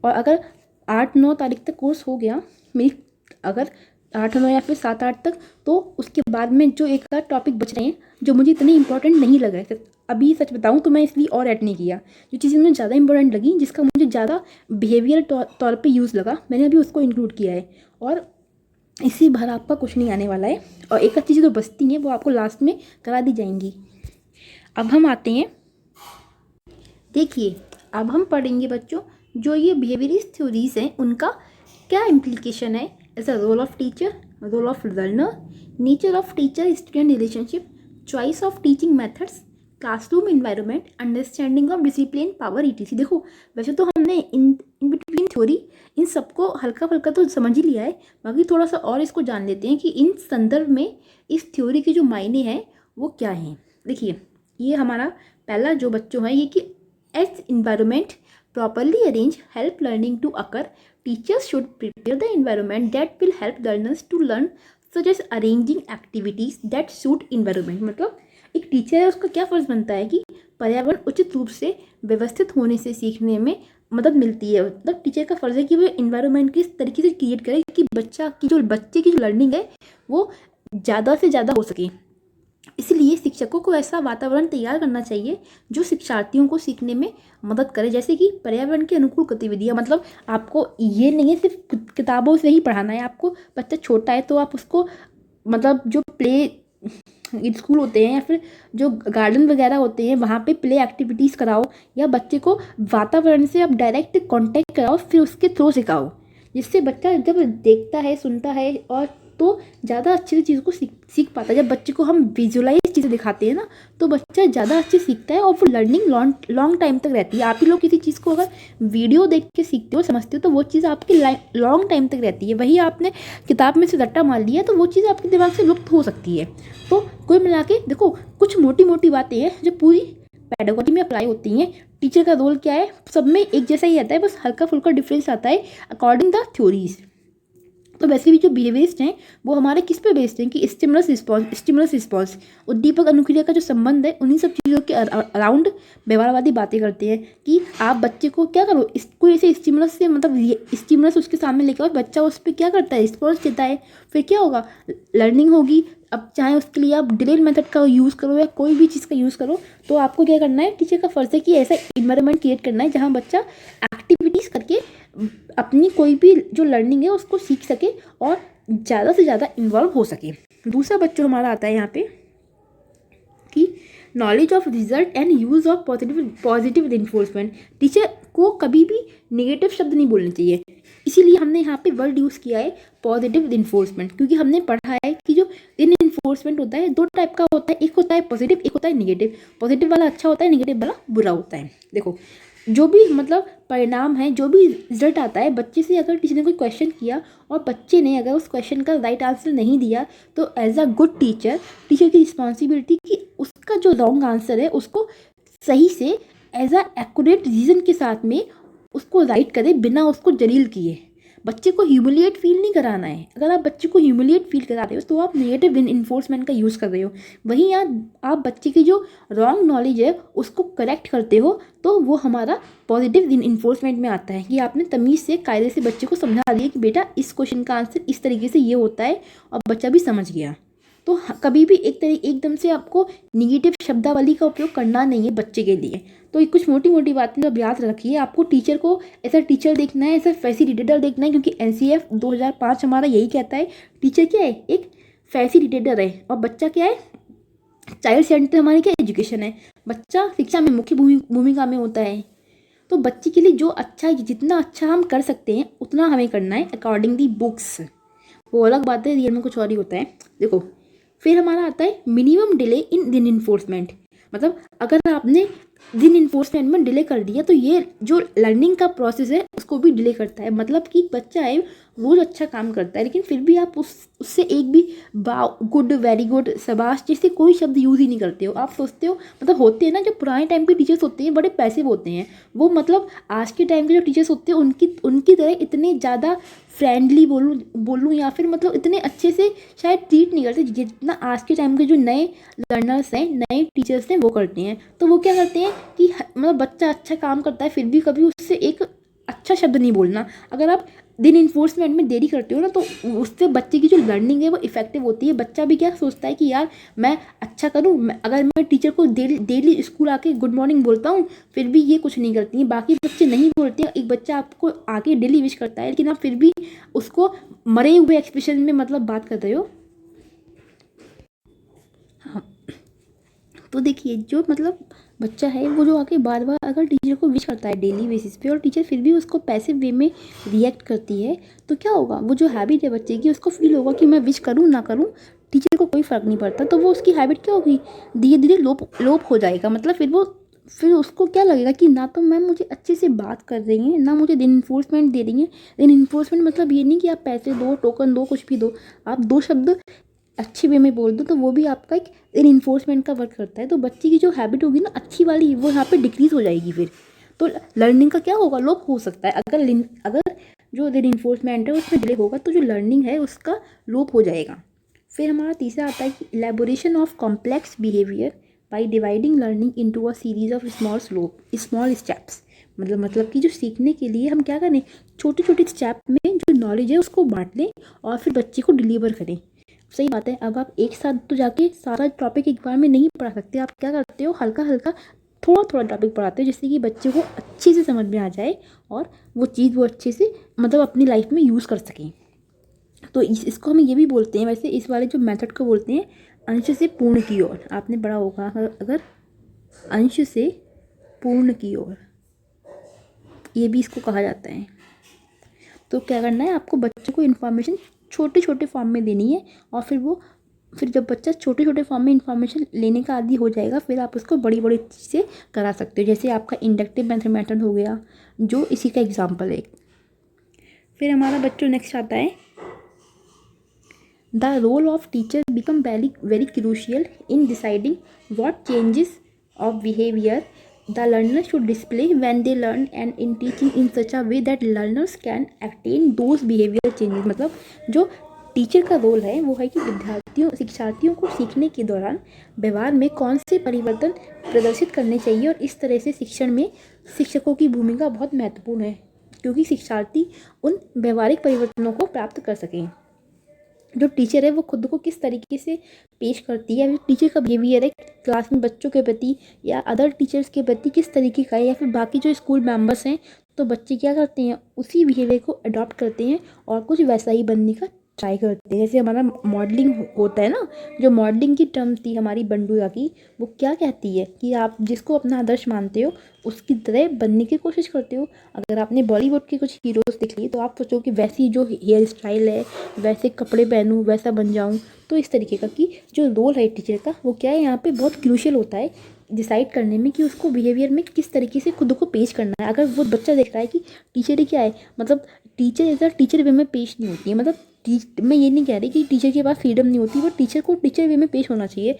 और अगर 8-9 तारीख तक कोर्स हो गया मेरी, अगर 8-9 या फिर 7-8 तक, तो उसके बाद में जो एक आध टॉपिक बच रहे हैं जो मुझे इतने इंपॉर्टेंट नहीं लगा है, अभी सच बताऊं तो मैं इसलिए और ऐड नहीं किया। जो चीज़ें मुझे ज़्यादा इंपॉर्टेंट लगी, जिसका मुझे ज़्यादा बिहेवियर तौर पे यूज़ लगा, मैंने अभी उसको इंक्लूड किया है, और इसी भर आपका कुछ नहीं आने वाला है। और एक आध चीज़ें जो बचती हैं वो आपको लास्ट में करा दी जाएंगी। अब हम आते हैं, देखिए अब हम पढ़ेंगे बच्चों, जो ये बिहेवियरिस्ट थ्योरीज हैं उनका क्या इम्प्लीकेशन है as a role of teacher, role of learner, nature of teacher student relationship, choice of teaching methods, classroom environment, understanding of discipline, power ETC. देखो वैसे तो हमने इन बिटवीन थ्योरी इन सबको हल्का फुल्का तो समझ ही लिया है, बाकी थोड़ा सा और इसको जान लेते हैं कि इन संदर्भ में इस थ्योरी के जो मायने हैं वो क्या हैं। देखिए ये हमारा पहला जो बच्चों है, ये कि as environment properly arrange help learning to occur, teachers should prepare the environment that will help learners to learn, such as arranging activities that suit environment। मतलब एक टीचर है, उसका क्या फ़र्ज़ बनता है कि पर्यावरण उचित रूप से व्यवस्थित होने से सीखने में मदद मिलती है। मतलब टीचर का फ़र्ज़ है कि वो इन्वायरमेंट किस तरीके से क्रिएट करे कि बच्चे की जो लर्निंग है वो ज़्यादा से ज़्यादा हो सके। इसलिए शिक्षकों को ऐसा वातावरण तैयार करना चाहिए जो शिक्षार्थियों को सीखने में मदद करे, जैसे कि पर्यावरण के अनुकूल गतिविधियाँ। मतलब आपको ये नहीं है सिर्फ किताबों से ही पढ़ाना है, आपको बच्चा छोटा है तो आप उसको मतलब जो प्ले स्कूल होते हैं या फिर जो गार्डन वगैरह होते हैं वहाँ पे प्ले एक्टिविटीज़ कराओ, या बच्चे को वातावरण से आप डायरेक्ट कांटेक्ट कराओ, फिर उसके थ्रू सिखाओ, जिससे बच्चा जब देखता है, सुनता है और तो ज़्यादा अच्छे से चीज़ को सीख पाता है। जब बच्चे को हम विजुअलाइज चीज़ें दिखाते हैं ना, तो बच्चा ज़्यादा अच्छे सीखता है और वो लर्निंग लॉन्ग टाइम तक रहती है। आप ही लोग किसी चीज़ को अगर वीडियो देख के सीखते हो, समझते हो, तो वो चीज़ आपकी लॉन्ग टाइम तक रहती है। वही आपने किताब में से रट्टा मार लिया तो वो चीज़ आपके दिमाग से लुप्त हो सकती है। तो कुल मिला के देखो, कुछ मोटी मोटी बातें हैं जो पूरी पेडागोजी में अप्लाई होती हैं। टीचर का रोल क्या है, सब में एक जैसा ही आता है, बस हल्का फुल्का डिफरेंस आता है अकॉर्डिंग द थ्योरीज। तो वैसे भी जो बिहेवियरिस्ट हैं वो हमारे किस पे बेस्ड हैं कि स्टिमुलस रिस्पॉन्स, उद्दीपक अनुक्रिया का जो संबंध है उन्हीं सब चीज़ों के अराउंड व्यवहारवादी बातें करते हैं कि आप बच्चे को क्या करो, कोई ऐसे स्टिमुलस से मतलब स्टिमुलस उसके सामने लेकर और बच्चा उस पर क्या करता है, रिस्पॉन्स देता है, फिर क्या होगा, लर्निंग होगी। अब चाहे उसके लिए आप डिलेड मेथड का यूज़ करो या कोई भी चीज़ का यूज़ करो, तो आपको क्या करना है, टीचर का फर्ज है कि ऐसा इन्वायरमेंट क्रिएट करना है जहाँ बच्चा एक्टिविटीज़ करके अपनी कोई भी जो लर्निंग है उसको सीख सके और ज़्यादा से ज़्यादा इन्वॉल्व हो सके। दूसरा बच्चों हमारा आता है यहाँ पे कि knowledge of result and use of positive reinforcement. Teacher को कभी भी नेगेटिव शब्द नहीं बोलने चाहिए, इसीलिए हमने यहाँ पे वर्ड यूज़ किया है पॉजिटिव रिइंफोर्समेंट, क्योंकि हमने पढ़ा है कि जो रिइंफोर्समेंट होता है दो टाइप का होता है, एक होता है पॉजिटिव, एक होता है नेगेटिव। पॉजिटिव वाला अच्छा होता है, नेगेटिव वाला बुरा होता है। देखो, जो भी मतलब परिणाम है, जो भी रिजल्ट आता है, बच्चे से अगर टीचर ने कोई क्वेश्चन किया और बच्चे ने अगर उस क्वेश्चन का राइट आंसर नहीं दिया, तो एज अ गुड टीचर की रिस्पॉन्सिबिलिटी कि उसका जो रॉन्ग आंसर है उसको सही से एज अ एक्यूरेट रीज़न के साथ में उसको राइट करे, बिना उसको जलील किए। बच्चे को ह्यूमिलिएट फील नहीं कराना है। अगर आप बच्चे को ह्यूमिलिएट फील करा रहे हो तो आप नेगेटिव इन्फोर्समेंट का यूज़ कर रहे हो। वहीं आप बच्चे की जो रॉन्ग नॉलेज है उसको करेक्ट करते हो, तो वो हमारा पॉजिटिव इन्फोर्समेंट में आता है कि आपने तमीज़ से, कायदे से बच्चे को समझा दिया कि बेटा इस क्वेश्चन का आंसर इस तरीके से ये होता है, और बच्चा भी समझ गया। तो कभी भी एकदम से आपको निगेटिव शब्दावली का उपयोग करना नहीं है बच्चे के लिए। तो ये कुछ मोटी मोटी बातें जब याद रखिए, आपको टीचर को ऐसा टीचर देखना है, ऐसा फैसिलिटेटर देखना है, क्योंकि एनसीएफ 2005 हमारा यही कहता है टीचर क्या है, एक फैसिलिटेटर है, और बच्चा क्या है, चाइल्ड सेंटर हमारी क्या एजुकेशन है। बच्चा शिक्षा में मुख्य भूमिका में होता है। तो बच्चे के लिए जो अच्छा, जितना अच्छा हम कर सकते हैं उतना हमें करना है अकॉर्डिंग दी बुक्स। वो अलग बात है, रियल में कुछ और ही होता है। देखो, फिर हमारा आता है मिनिमम डिले इन दिन इन्फोर्समेंट। मतलब अगर आपने दिन इन्फोर्समेंट में डिले कर दिया तो ये जो लर्निंग का प्रोसेस है उसको भी डिले करता है। मतलब कि बच्चा है रोज़ अच्छा काम करता है, लेकिन फिर भी आप उससे एक भी गुड, वेरी गुड, शाबाश जैसे कोई शब्द यूज़ ही नहीं करते हो। आप सोचते हो, मतलब होते हैं ना जो पुराने टाइम के टीचर्स होते हैं बड़े पैसिव होते हैं, वो मतलब आज के टाइम के जो टीचर्स होते हैं उनकी तरह इतने ज़्यादा फ्रेंडली बोलूँ या फिर मतलब इतने अच्छे से शायद ट्रीट नहीं करते जितना आज के टाइम के जो नए लर्नर्स हैं, नए टीचर्स हैं, वो करते हैं। तो वो क्या करते हैं कि मतलब बच्चा अच्छा काम करता है फिर भी कभी उससे एक अच्छा शब्द नहीं बोलना। अगर आप दिन इन्फोर्समेंट में देरी करते हो ना, तो उससे बच्चे की जो लर्निंग है वो इफेक्टिव होती है। बच्चा भी क्या सोचता है कि यार मैं अच्छा करूँ, अगर मैं टीचर को डेली स्कूल आके गुड मॉर्निंग बोलता हूँ फिर भी ये कुछ नहीं करती हैं, बाकी बच्चे नहीं बोलते हैं। एक बच्चा आपको आके डेली विश करता है, लेकिन आप फिर भी उसको मरे हुए एक्सप्रेशन में मतलब बात कर रहे हो। हाँ, तो देखिए, जो मतलब बच्चा है वो जो आके बार बार अगर टीचर को विश करता है डेली बेसिस पे और टीचर फिर भी उसको पैसिव वे में रिएक्ट करती है, तो क्या होगा, वो जो हैबिट है बच्चे की उसको फील होगा कि मैं विश करूँ ना करूँ टीचर को कोई फ़र्क नहीं पड़ता। तो वो उसकी हैबिट क्या होगी, धीरे धीरे लोप हो जाएगा। मतलब फिर उसको क्या लगेगा कि ना तो मैम मुझे अच्छे से बात कर रही हैं, ना मुझे दिन इन्फोर्समेंट दे रही हैं। दिन इन्फोर्समेंट मतलब ये नहीं कि आप पैसे दो, टोकन दो, कुछ भी दो, आप दो शब्द अच्छे वे में बोल दो तो वो भी आपका एक इन्फोर्समेंट का वर्क करता है। तो बच्चे की जो हैबिट होगी ना अच्छी वाली, वो यहाँ पे डिक्रीज हो जाएगी। फिर तो लर्निंग का क्या होगा, लोप हो सकता है। अगर जो इन्फोर्समेंट है उसमें डिले होगा तो जो लर्निंग है उसका लोप हो जाएगा। फिर हमारा तीसरा आता है कि elaboration of complex behaviour by dividing learning into a series of small steps. मतलब कि जो सीखने के लिए हम क्या करें, छोटे छोटे स्टेप में जो नॉलेज है उसको बांट लें और फिर बच्चे को डिलीवर करें। सही बात है। अब आप एक साथ तो जाके सारा टॉपिक एक बार में नहीं पढ़ा सकते। आप क्या करते हो, हल्का हल्का थोड़ा थोड़ा टॉपिक पढ़ाते हो जिससे कि बच्चे को अच्छे से समझ में आ जाए और वो चीज़ वो अच्छे से मतलब अपनी लाइफ में यूज़ कर सकें। तो इसको हम ये भी बोलते हैं, वैसे इस वाले जो मेथड को बोलते हैं अंश से पूर्ण की ओर। आपने पढ़ा होगा अगर अंश से पूर्ण की ओर, ये भी इसको कहा जाता है। तो क्या करना है, आपको बच्चों को इन्फॉर्मेशन छोटे छोटे फॉर्म में देनी है, और फिर जब बच्चा छोटे छोटे फॉर्म में इंफॉर्मेशन लेने का आदी हो जाएगा, फिर आप उसको बड़ी बड़ी चीज़ें करा सकते हो। जैसे आपका इंडक्टिव मेथड हो गया, जो इसी का एग्जाम्पल है। फिर हमारा बच्चों नेक्स्ट आता है, the role of teacher become very very crucial in deciding what changes of behavior the learner should display when they learn, and in teaching in such a way that learners can attain those behavioral changes। मतलब जो teacher का role है वो है कि शिक्षार्थियों को सीखने के दौरान व्यवहार में कौन से परिवर्तन प्रदर्शित करने चाहिए, और इस तरह से शिक्षण में शिक्षकों की भूमिका बहुत महत्वपूर्ण है, क्योंकि शिक्षार्थी उन व्यवहारिक परिवर्तनों को प्राप्त कर सकें। जो टीचर है वो खुद को किस तरीके से पेश करती है, टीचर का बिहेवियर है क्लास में बच्चों के प्रति या अदर टीचर्स के प्रति किस तरीके का है, या फिर बाकी जो स्कूल मेंबर्स हैं, तो बच्चे क्या करते हैं, उसी बिहेवियर को अडॉप्ट करते हैं और कुछ वैसा ही बनने का ट्राई करते हैं। जैसे हमारा मॉडलिंग होता है ना, जो मॉडलिंग की टर्म थी हमारी बंडूया की, वो क्या कहती है कि आप जिसको अपना आदर्श मानते हो उसकी तरह बनने की कोशिश करते हो। अगर आपने बॉलीवुड के कुछ हीरोज़ देख लिए तो आप सोचो कि वैसी जो हेयर स्टाइल है, वैसे कपड़े पहनूँ, वैसा बन जाऊँ। तो इस तरीके का कि जो रोल है टीचर का वो क्या है, यहाँ पे बहुत क्रूशियल होता है डिसाइड करने में कि उसको बिहेवियर में किस तरीके से खुद को पेश करना है। अगर वो बच्चा देख रहा है कि टीचर ही क्या है, मतलब टीचर ऐसा टीचर वे में पेश नहीं होती है, मतलब मैं ये नहीं कह रही कि टीचर के पास फ्रीडम नहीं होती, वो टीचर को टीचर वे में पेश होना चाहिए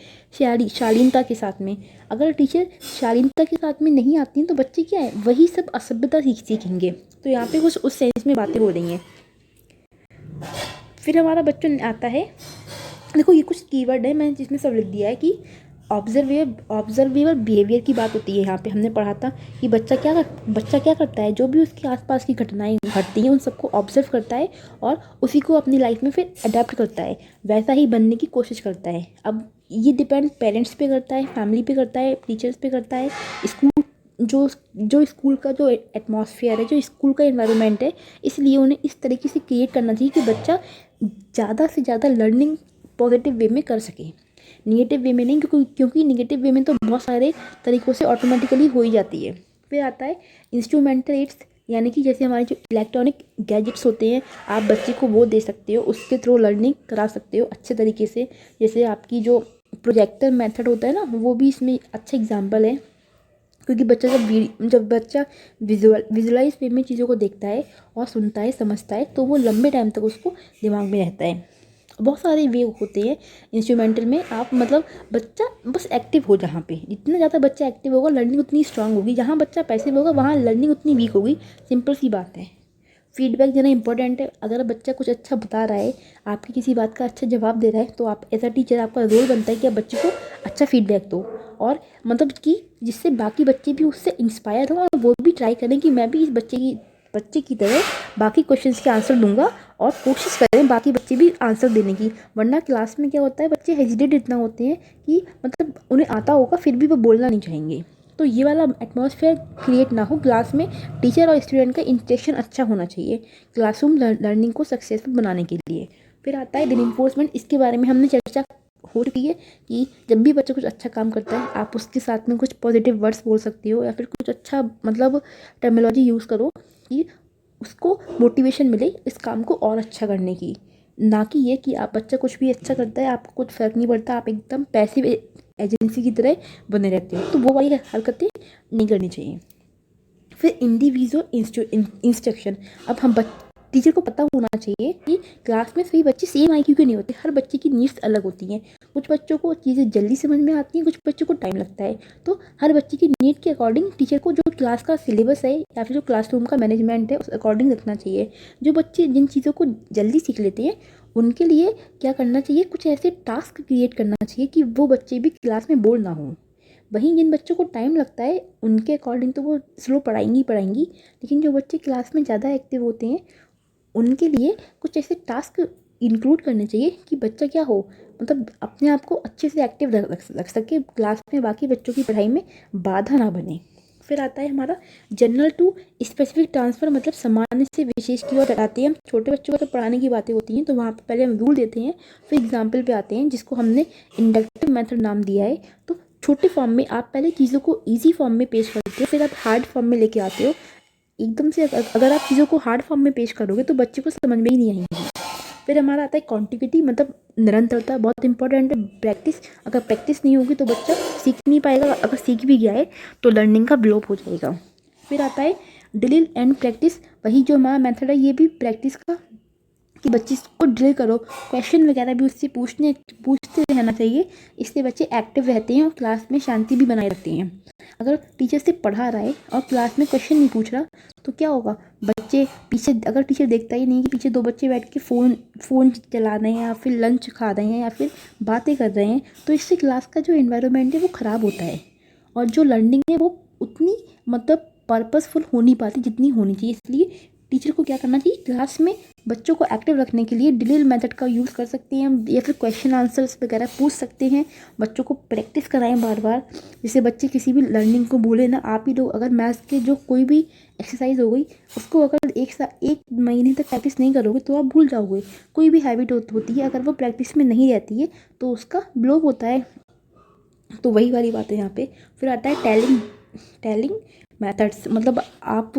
शालीनता के साथ में। अगर टीचर शालीनता के साथ में नहीं आती हैं तो बच्चे क्या है, वही सब असभ्यता सीखेंगे। तो यहाँ पे कुछ उस सेंस में बातें हो रही हैं। फिर हमारा बच्चों आता है, देखो ये कुछ कीवर्ड है मैंने जिसमें सब लिख दिया है कि ऑब्जर्वेबल बिहेवियर की बात होती है। यहाँ पे हमने पढ़ा था कि बच्चा क्या करता है, जो भी उसके आसपास की घटनाएं घटती हैं उन सबको ऑब्जर्व करता है और उसी को अपनी लाइफ में फिर अडेप्ट करता है, वैसा ही बनने की कोशिश करता है। अब ये डिपेंड पेरेंट्स पे करता है, फैमिली पे करता है, टीचर्स पे करता है, स्कूल जो स्कूल का जो एटमॉस्फेयर है, जो स्कूल का एनवायरनमेंट है, इसलिए उन्हें इस तरीके से क्रिएट करना चाहिए कि बच्चा ज़्यादा से ज़्यादा लर्निंग पॉजिटिव वे में कर सके, निगेटिव वे में नहीं, क्योंकि निगेटिव वे में तो बहुत सारे तरीक़ों से ऑटोमेटिकली हो ही जाती है। फिर आता है इंस्ट्रूमेंटल एड्स, यानी कि जैसे हमारे जो इलेक्ट्रॉनिक गैजेट्स होते हैं, आप बच्चे को वो दे सकते हो, उसके थ्रू लर्निंग करा सकते हो अच्छे तरीके से। जैसे आपकी जो प्रोजेक्टर मेथड होता है ना, वो भी इसमें अच्छा एग्जाम्पल है, क्योंकि बच्चा जब बच्चा विजुअलाइज वे में चीज़ों को देखता है और सुनता है, समझता है, तो वो लंबे टाइम तक उसको दिमाग में रहता है। बहुत सारे वे होते हैं इंस्ट्रूमेंटल में, आप मतलब बच्चा बस एक्टिव हो, जहाँ पे जितना ज़्यादा बच्चा एक्टिव होगा लर्निंग उतनी स्ट्रांग होगी, जहाँ बच्चा पैसिव होगा वहाँ लर्निंग उतनी वीक होगी। सिंपल सी बात है। फीडबैक देना इंपॉर्टेंट है। अगर बच्चा कुछ अच्छा बता रहा है, आपकी किसी बात का अच्छा जवाब दे रहा है, तो आप एज अ टीचर आपका रोल बनता है कि आप बच्चे को अच्छा फीडबैक दो, और मतलब कि जिससे बाकी बच्चे भी उससे इंस्पायर हो और वो भी ट्राई करें कि मैं भी इस बच्चे की तरह बाकी क्वेश्चंस के आंसर दूंगा, और कोशिश करें बाकी बच्चे भी आंसर देने की। वरना क्लास में क्या होता है, बच्चे हेजिटेट इतना होते हैं कि मतलब उन्हें आता होगा फिर भी वो बोलना नहीं चाहेंगे। तो ये वाला एटमॉस्फेयर क्रिएट ना हो क्लास में। टीचर और स्टूडेंट का इंटरेक्शन अच्छा होना चाहिए क्लासरूम लर्निंग को सक्सेसफुल बनाने के लिए। फिर आता है रिइंफोर्समेंट। इसके बारे में हमने चर्चा हो रही है कि जब भी बच्चा कुछ अच्छा काम करता है, आप उसके साथ में कुछ पॉजिटिव वर्ड्स बोल सकते हो, या फिर कुछ अच्छा मतलब टर्मिनोलॉजी यूज़ करो कि उसको मोटिवेशन मिले इस काम को और अच्छा करने की। ना कि ये कि आप बच्चा कुछ भी अच्छा करता है, आपको कुछ फ़र्क नहीं पड़ता, आप एकदम पैसिव एजेंसी की तरह बने रहते हो। तो वो वाली हरकतें नहीं करनी चाहिए। फिर इंडिविजुअल इंस्ट्रक्शन। अब हम टीचर को पता होना चाहिए कि क्लास में सभी बच्चे सेम IQ के नहीं होते, हर बच्चे की नीड्स अलग होती हैं। कुछ बच्चों को चीज़ें जल्दी समझ में आती हैं, कुछ बच्चों को टाइम लगता है। तो हर बच्चे की नीड के अकॉर्डिंग टीचर को जो क्लास का सिलेबस है या फिर जो क्लासरूम का मैनेजमेंट है उस अकॉर्डिंग रखना चाहिए। जो बच्चे जिन चीज़ों को जल्दी सीख लेते हैं उनके लिए क्या करना चाहिए, कुछ ऐसे टास्क क्रिएट करना चाहिए कि वो बच्चे भी क्लास में बोर ना हों। वहीं जिन बच्चों को टाइम लगता है उनके अकॉर्डिंग तो वो स्लो पढ़ाएंगी, लेकिन जो बच्चे क्लास में ज़्यादा एक्टिव होते हैं उनके लिए कुछ ऐसे टास्क इंक्लूड करने चाहिए कि बच्चा क्या हो, मतलब अपने आप को अच्छे से एक्टिव रख सके, क्लास में बाकी बच्चों की पढ़ाई में बाधा ना बने। फिर आता है हमारा जनरल टू स्पेसिफिक ट्रांसफ़र, मतलब सामान्य से विशेष की ओर आते हैं। हम छोटे बच्चों को तो पढ़ाने की बातें होती हैं तो वहाँ पे पहले हम रूल देते हैं, फिर एग्जाम्पल पे आते हैं जिसको हमने इंडक्टिव मेथड नाम दिया है। तो छोटे फॉर्म में आप पहले चीज़ों को ईजी फॉर्म में पेश करते हो, फिर आप हार्ड फॉर्म में लेके आते हो। एकदम से अगर आप चीज़ों को हार्ड फॉर्म में पेश करोगे तो बच्चे को समझ में ही नहीं आएंगी। फिर हमारा आता है कॉन्टिग्यूटी, मतलब निरंतरता, बहुत इंपॉर्टेंट है। प्रैक्टिस, अगर प्रैक्टिस नहीं होगी तो बच्चा सीख नहीं पाएगा, अगर सीख भी गया है तो लर्निंग का ब्लॉक हो जाएगा। फिर आता है ड्रिल एंड प्रैक्टिस, वही जो हमारा मेथड है ये भी प्रैक्टिस का, कि बच्चे को ड्रिल करो, क्वेश्चन वगैरह भी उससे पूछते रहना चाहिए। इससे बच्चे एक्टिव रहते हैं और क्लास में शांति भी बनाए रखते हैं। अगर टीचर से पढ़ा रहा है और क्लास में क्वेश्चन नहीं पूछ रहा तो क्या होगा, बच्चे पीछे, अगर टीचर देखता ही नहीं कि पीछे दो बच्चे बैठ के फ़ोन चला रहे हैं या फिर लंच खा रहे हैं या फिर बातें कर रहे हैं, तो इससे क्लास का जो एनवायरनमेंट है वो ख़राब होता है और जो लर्निंग है वो उतनी मतलब पर्पसफुल हो नहीं पाती जितनी होनी चाहिए। इसलिए टीचर को क्या करना चाहिए, क्लास में बच्चों को एक्टिव रखने के लिए ड्रिल मेथड का यूज़ कर सकते हैं हम, या फिर क्वेश्चन आंसर्स वगैरह पूछ सकते हैं। बच्चों को प्रैक्टिस कराएं बार बार, जिससे बच्चे किसी भी लर्निंग को भूले ना। आप ही लोग अगर मैथ्स के जो कोई भी एक्सरसाइज हो गई उसको अगर एक महीने तक प्रैक्टिस नहीं करोगे तो आप भूल जाओगे। कोई भी हैबिट होती है, अगर वो प्रैक्टिस में नहीं रहती है तो उसका ब्लॉक होता है। तो वही वाली बात है यहाँ पे। फिर आता है टेलिंग मेथड्स, मतलब आप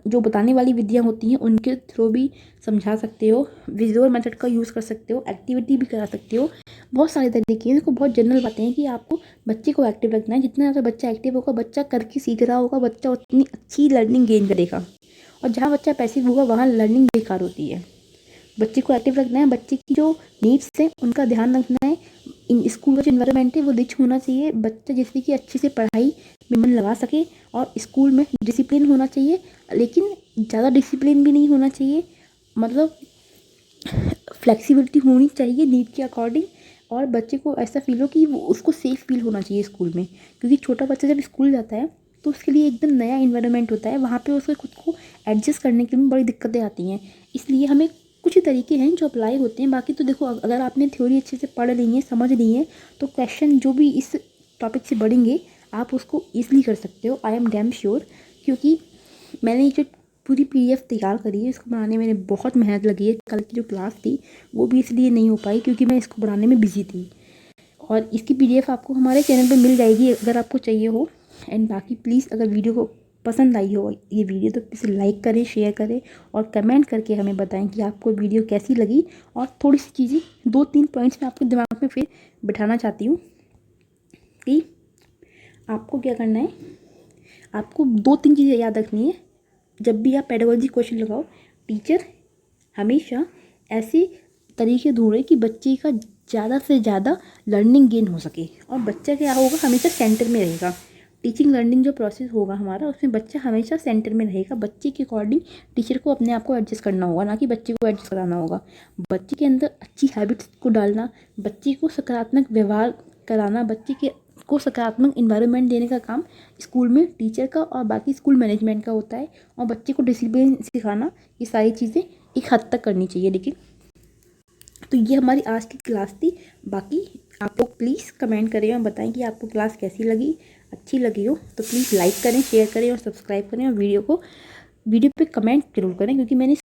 जो बताने वाली विधियाँ होती हैं उनके थ्रू भी समझा सकते हो, विजुअल मेथड का यूज़ कर सकते हो, एक्टिविटी भी करा सकते हो। बहुत सारे तरीके हैं, इसको बहुत जनरल बातें हैं कि आपको बच्चे को एक्टिव रखना है। जितना ज़्यादा बच्चा एक्टिव होगा, बच्चा करके सीख रहा होगा, बच्चा उतनी अच्छी लर्निंग गेन करेगा। और जहाँ बच्चा पैसिव होगा वहाँ लर्निंग बेकार होती है। बच्चे को एक्टिव रखना है, बच्चे की जो नीड्स हैं उनका ध्यान रखना है। स्कूल का जो इन्वायरमेंट है वो रिच होना चाहिए, बच्चा जिससे कि अच्छे से पढ़ाई में मन लगा सके। और स्कूल में डिसिप्लिन होना चाहिए, लेकिन ज़्यादा डिसिप्लिन भी नहीं होना चाहिए, मतलब फ्लेक्सिबिलिटी होनी चाहिए नीड के अकॉर्डिंग। और बच्चे को ऐसा फील हो कि वो उसको सेफ़ फील होना चाहिए स्कूल में, क्योंकि छोटा बच्चा जब स्कूल जाता है तो उसके लिए एकदम नया इन्वायरमेंट होता है, वहाँ पे उसको खुद को एडजस्ट करने के लिए बड़ी दिक्कतें आती हैं। इसलिए हमें कुछ ही तरीके हैं जो अप्लाई होते हैं। बाकी तो देखो, अगर आपने थ्योरी अच्छे से पढ़ ली है, समझ ली है, तो क्वेश्चन जो भी इस टॉपिक से बढ़ेंगे आप उसको ईजिली कर सकते हो। आई एम डैम श्योर, क्योंकि मैंने जो पूरी PDF तैयार करी है, इसको बनाने में मैंने बहुत मेहनत लगी है। कल की जो क्लास थी वो भी इसलिए नहीं हो पाई क्योंकि मैं इसको बनाने में बिजी थी। और इसकी PDF आपको हमारे चैनल पे मिल जाएगी अगर आपको चाहिए हो। एंड बाकी प्लीज़, अगर वीडियो को पसंद आई हो ये वीडियो तो प्लीज़ लाइक करें, शेयर करें और कमेंट करके हमें बताएं कि आपको वीडियो कैसी लगी। और थोड़ी सी चीज़ें, 2-3 पॉइंट्स मैं आपके दिमाग में फिर बिठाना चाहती हूँ कि आपको क्या करना है। आपको 2-3 चीज़ें याद रखनी है जब भी आप पेडागोजी क्वेश्चन लगाओ। टीचर हमेशा ऐसे तरीके ढूंढे कि बच्चे का ज़्यादा से ज़्यादा लर्निंग गेन हो सके, और बच्चा क्या होगा, हमेशा सेंटर में रहेगा। टीचिंग लर्निंग जो प्रोसेस होगा हमारा, उसमें बच्चा हमेशा सेंटर में रहेगा। बच्चे के अकॉर्डिंग टीचर को अपने आप को एडजस्ट करना होगा, ना कि बच्चे को एडजस्ट कराना होगा। बच्चे के अंदर अच्छी हैबिट्स को डालना, बच्चे को सकारात्मक व्यवहार कराना, बच्चे को सकारात्मक इन्वायरमेंट देने का काम स्कूल में टीचर का और बाकी स्कूल मैनेजमेंट का होता है। और बच्चे को डिसिप्लिन सिखाना, ये सारी चीज़ें एक हद तक करनी चाहिए। लेकिन तो ये हमारी आज की क्लास थी। बाकी आप लोग प्लीज़ कमेंट करें और बताएं कि आपको क्लास कैसी लगी। अच्छी लगी हो तो प्लीज़ लाइक करें, शेयर करें और सब्सक्राइब करें, और वीडियो पे कमेंट जरूर करें, क्योंकि मैंने